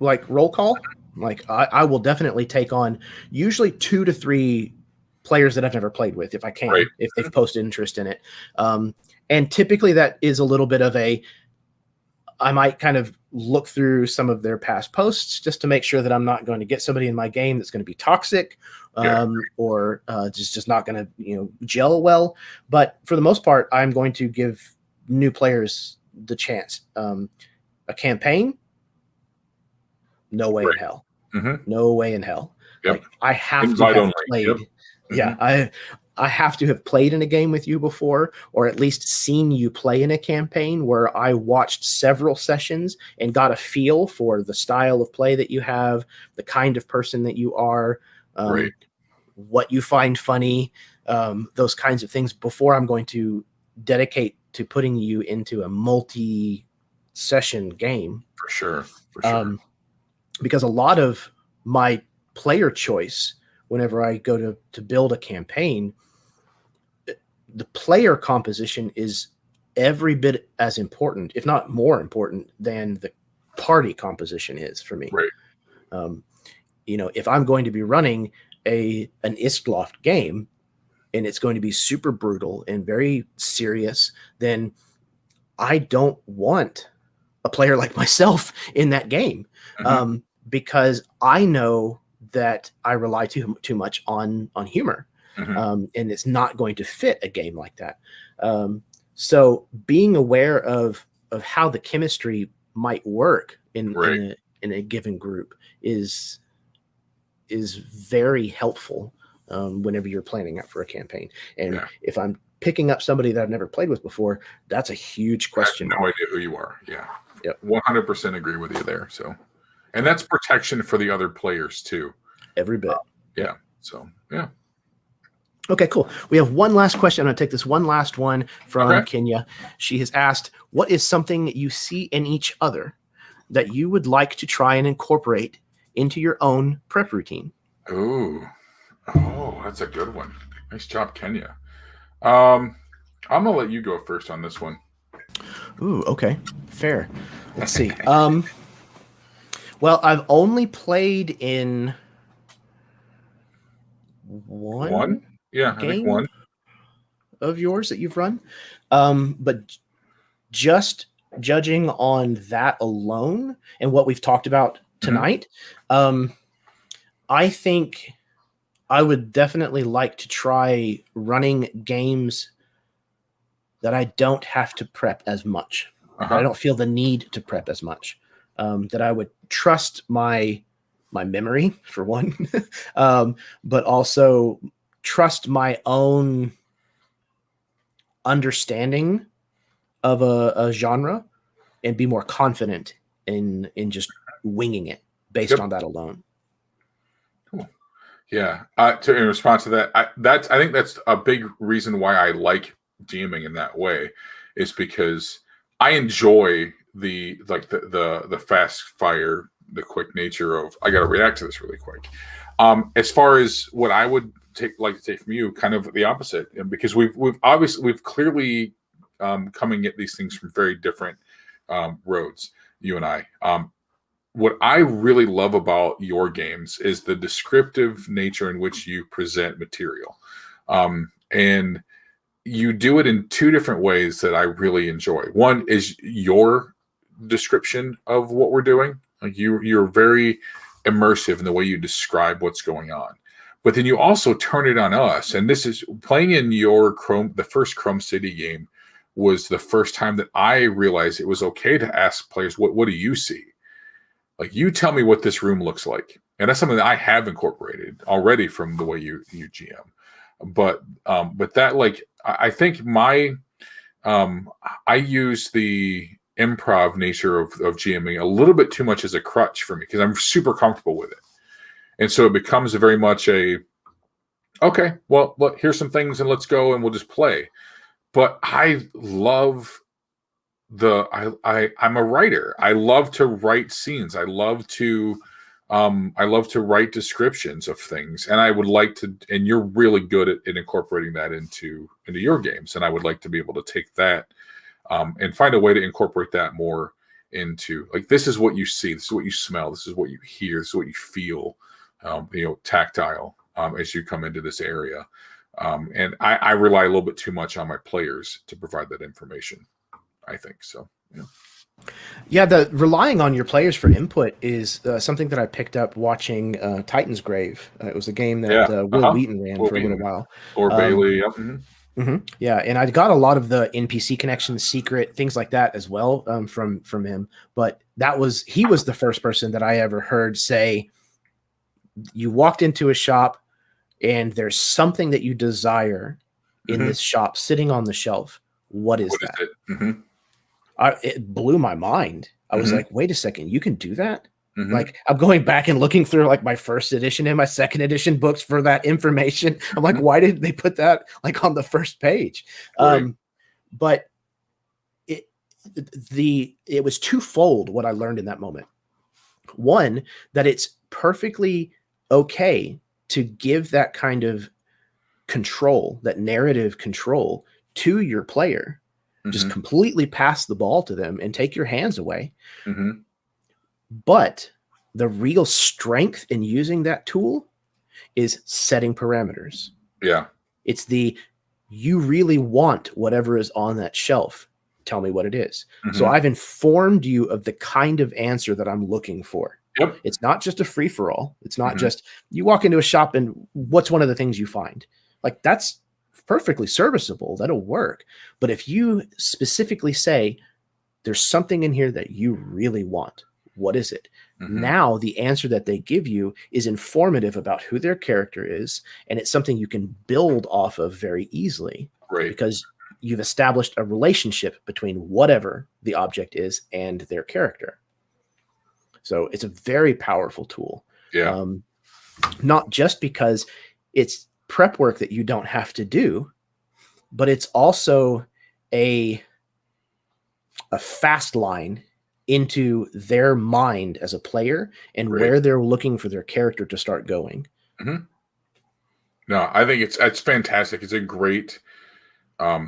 like roll call. Like I will definitely take on usually 2 to 3 players that I've never played with if I can, right. If they've posted interest in it. And typically that is a little bit of I might kind of look through some of their past posts just to make sure that I'm not going to get somebody in my game that's going to be toxic or just not going to gel well. But for the most part, I'm going to give new players the chance. A campaign, no way in hell. No way in hell. Yep. Like, I have to have played. Yep. Yeah, I have to have played in a game with you before, or at least seen you play in a campaign where I watched several sessions and got a feel for the style of play that you have, the kind of person that you are, what you find funny, those kinds of things before I'm going to dedicate to putting you into a multi-session game. For sure. Because a lot of my player choice, whenever I go to build a campaign, the player composition is every bit as important, if not more important, than the party composition is for me. Right. If I'm going to be running an Istloft game, and it's going to be super brutal and very serious, then I don't want a player like myself in that game, because I know that I rely too much on humor, and it's not going to fit a game like that. So being aware of how the chemistry might work in a given group is very helpful whenever you're planning out for a campaign. And if I'm picking up somebody that I've never played with before, that's a huge question. I have no idea who you are. Yeah. Yep. 100% agree with you there. So, and that's protection for the other players too. Every bit. Yeah. So, yeah. Okay, cool. We have one last question. I'm going to take this one last one from Kenya. She has asked, what is something you see in each other that you would like to try and incorporate into your own prep routine? Oh, that's a good one. Nice job, Kenya. I'm going to let you go first on this one. Ooh, okay. Fair. Let's see. Well, I've only played in one? Yeah, I think one of yours that you've run. But just judging on that alone and what we've talked about tonight, I think I would definitely like to try running games that I don't have to prep as much. I don't feel the need to prep as much. That I would trust my memory, for one, but also trust my own understanding of a genre and be more confident in just winging it based on that alone. Cool. Yeah. In response to that, I think that's a big reason why I like GMing in that way, is because I enjoy the fast fire, the quick nature of, I got to react to this really quick. As far as what I would like to take from you, kind of the opposite, because we've clearly coming at these things from very different roads, you and I. What I really love about your games is the descriptive nature in which you present material. And you do it in two different ways that I really enjoy. One is your description of what we're doing. Like you're very immersive in the way you describe what's going on. But then you also turn it on us. And this is playing in your the first Chrome City game was the first time that I realized it was okay to ask players, what do you see? Like, you tell me what this room looks like. And that's something that I have incorporated already from the way you GM. But that, like, I think I use the improv nature of GMing a little bit too much as a crutch for me, because I'm super comfortable with it. And so it becomes very much okay, well, look, here's some things and let's go and we'll just play. But I love I'm a writer. I love to write scenes. I love to write descriptions of things, and I would like to, and you're really good at incorporating that into your games. And I would like to be able to take that and find a way to incorporate that more into, like, this is what you see, this is what you smell, this is what you hear, this is what you feel, tactile as you come into this area. And I rely a little bit too much on my players to provide that information, I think. So, yeah, the relying on your players for input is something that I picked up watching Titan's Grave. It was a game that Will Wheaton ran for a little while. Or Bailey, Yeah, and I got a lot of the NPC connections, secret things like that as well from him. But he was the first person that I ever heard say, you walked into a shop and there's something that you desire in this shop sitting on the shelf. What is that? It blew my mind. I was like, wait a second, you can do that? Like, I'm going back and looking through like my first edition and my second edition books for that information. I'm like, why did they put that like on the first page? Right. But it was twofold what I learned in that moment. One, that it's perfectly okay to give that kind of control, that narrative control, to your player. Just completely pass the ball to them and take your hands away. But the real strength in using that tool is setting parameters. Yeah. It's the, you really want whatever is on that shelf. Tell me what it is. So I've informed you of the kind of answer that I'm looking for. Yep. It's not just a free for all. It's not just you walk into a shop and what's one of the things you find? Like, that's perfectly serviceable. That'll work. But if you specifically say, there's something in here that you really want, what is it? Now the answer that they give you is informative about who their character is, and it's something you can build off of very easily, Right. because you've established a relationship between whatever the object is and their character. So it's a very powerful tool. Yeah. Not just because it's prep work that you don't have to do, but it's also a fast line into their mind as a player and where they're looking for their character to start going. No, I think it's fantastic. It's a great, like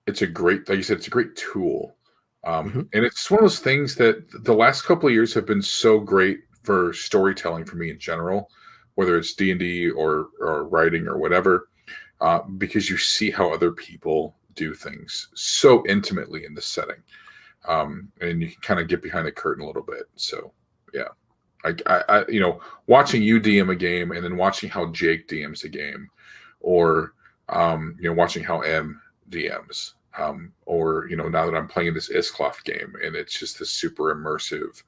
you said, it's a great tool. And it's one of those things that the last couple of years have been so great for storytelling for me in general, whether it's D&D or writing or whatever, because you see how other people do things so intimately in the setting. And you can kind of get behind the curtain a little bit. So yeah, I watching you DM a game and then watching how Jake DMs a game, or watching how M DMs, or now that I'm playing this Iscloth game, and it's just this super immersive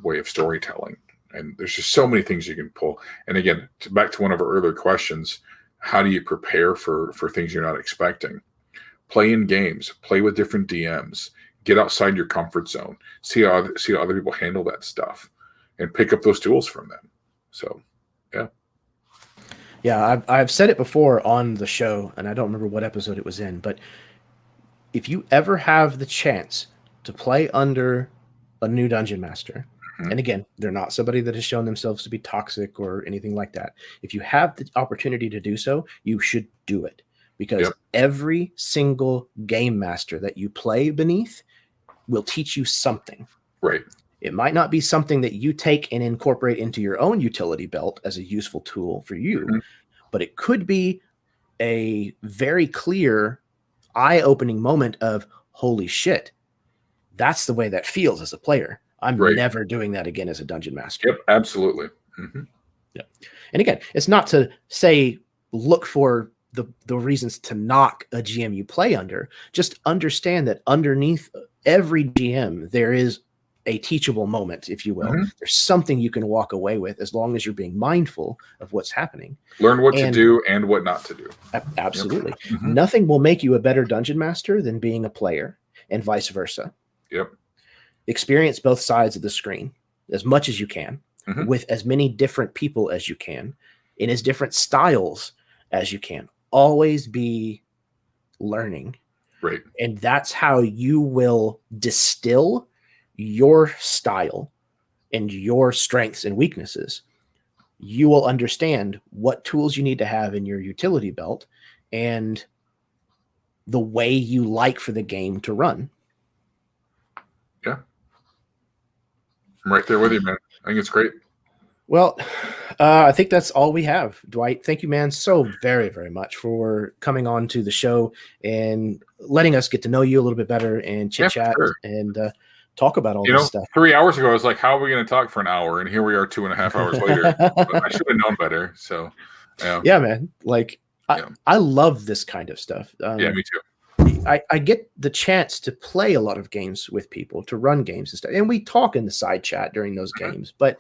way of storytelling. And there's just so many things you can pull. And again, back to one of our earlier questions, how do you prepare for things you're not expecting? Play in games, play with different DMs, get outside your comfort zone, see how other people handle that stuff, and pick up those tools from them. So, yeah, I've said it before on the show, and I don't remember what episode it was in, but if you ever have the chance to play under a new dungeon master, and again, they're not somebody that has shown themselves to be toxic or anything like that, if you have the opportunity to do so, you should do it, because every single game master that you play beneath will teach you something. Right. It might not be something that you take and incorporate into your own utility belt as a useful tool for you, but it could be a very clear, eye-opening moment of, holy shit, that's the way that feels as a player. I'm never doing that again as a dungeon master. Yep, absolutely. Yeah. And again, it's not to say look for the reasons to knock a GM you play under. Just understand that underneath every GM, there is a teachable moment, if you will. There's something you can walk away with, as long as you're being mindful of what's happening. Learn what to do and what not to do. Absolutely. Nothing will make you a better dungeon master than being a player, and vice versa. Yep. Experience both sides of the screen as much as you can, with as many different people as you can, in as different styles as you can. Always be learning. Right. And that's how you will distill your style and your strengths and weaknesses. You will understand what tools you need to have in your utility belt and the way you like for the game to run. Yeah. I'm right there with you, man. I think it's great. Well, I think that's all we have. Dwight, thank you, man, so very, very much for coming on to the show and letting us get to know you a little bit better and chit-chat and talk about all this stuff. 3 hours ago, I was like, how are we going to talk for an hour? And here we are 2.5 hours later. I should have known better. So, yeah, man. Like, I love this kind of stuff. Yeah, me too. I get the chance to play a lot of games with people, to run games and stuff. And we talk in the side chat during those games. But,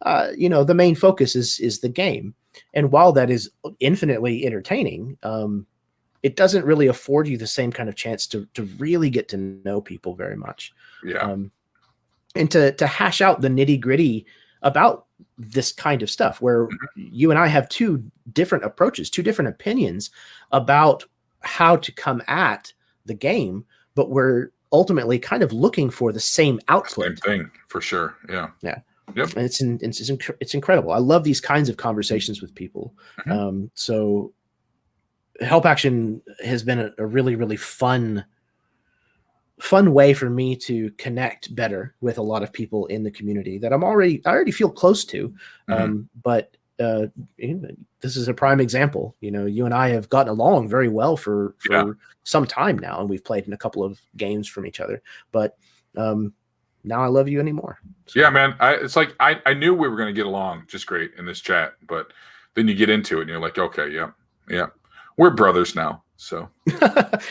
the main focus is the game. And while that is infinitely entertaining, it doesn't really afford you the same kind of chance to really get to know people very much. Yeah. And to hash out the nitty gritty about this kind of stuff, where you and I have two different approaches, two different opinions about how to come at the game, but we're ultimately kind of looking for the same output. Same thing, for sure. Yeah. Yeah. Yep. And it's incredible. I love these kinds of conversations with people. So Help Action has been a really, really fun way for me to connect better with a lot of people in the community that I already feel close to. But this is a prime example. You and I have gotten along very well for some time now, and we've played in a couple of games from each other. But now I love you anymore. So. Yeah, man. It's like I knew we were going to get along just great in this chat, but then you get into it and you're like, okay, yeah, we're brothers now. So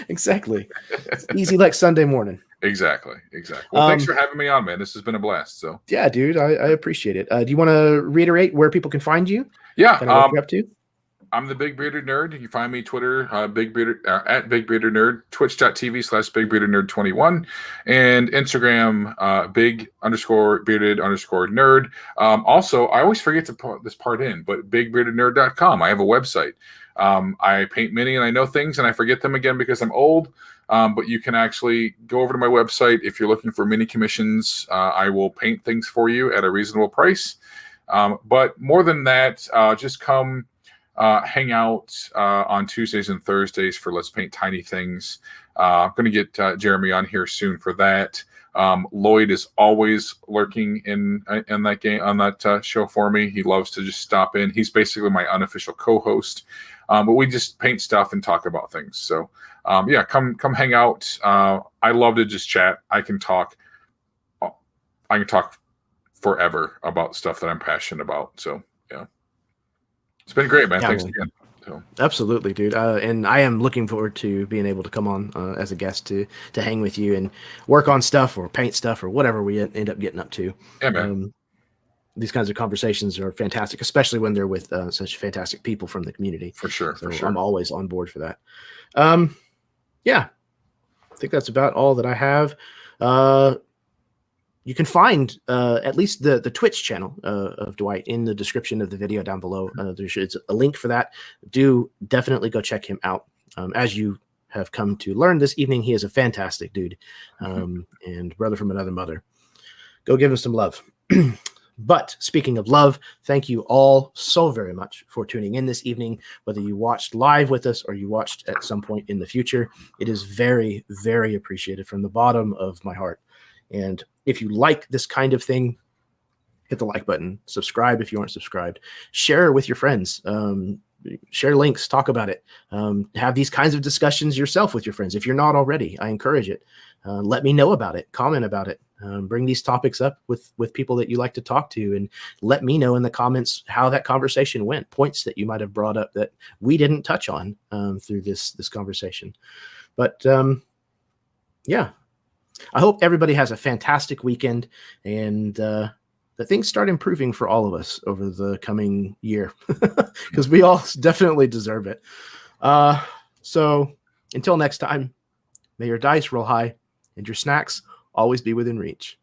exactly, it's easy like Sunday morning. Exactly. Well, thanks for having me on, man. This has been a blast. So yeah, dude, I appreciate it. Do you want to reiterate where people can find you? Yeah, what you're up to? I'm the Big Bearded Nerd. You can find me Twitter, Big Bearded at Big Bearded Nerd, Twitch.tv/Big Bearded Nerd 21, and Instagram Big_Bearded _Nerd. Also, I always forget to put this part in, but BigBeardedNerd.com. I have a website. I paint mini and I know things and I forget them again because I'm old. But you can actually go over to my website if you're looking for mini commissions. I will paint things for you at a reasonable price. But more than that, just come. Hang out on Tuesdays and Thursdays for Let's Paint Tiny Things. I'm going to get Jeremy on here soon for that. Lloyd is always lurking in that game on that show for me. He loves to just stop in. He's basically my unofficial co-host. But we just paint stuff and talk about things. So come hang out. I love to just chat. I can talk forever about stuff that I'm passionate about. So yeah. It's been great, man. Thanks again. So. Absolutely, dude. And I am looking forward to being able to come on as a guest to hang with you and work on stuff or paint stuff or whatever we end up getting up to. Yeah, man. These kinds of conversations are fantastic, especially when they're with such fantastic people from the community. For sure. I'm always on board for that. Yeah, I think that's about all that I have. You can find at least the Twitch channel of Dwight in the description of the video down below. There's a link for that. Do definitely go check him out. As you have come to learn this evening, he is a fantastic dude and brother from another mother. Go give him some love. But speaking of love, thank you all so very much for tuning in this evening, whether you watched live with us or you watched at some point in the future. It is very, very appreciated from the bottom of my heart. And if you like this kind of thing, hit the like button, subscribe if you aren't subscribed, share with your friends, share links, talk about it, have these kinds of discussions yourself with your friends. If you're not already, I encourage it. Let me know about it, comment about it, bring these topics up with people that you like to talk to, and let me know in the comments how that conversation went, points that you might have brought up that we didn't touch on through this conversation. But yeah. I hope everybody has a fantastic weekend and that things start improving for all of us over the coming year because we all definitely deserve it. So until next time, may your dice roll high and your snacks always be within reach.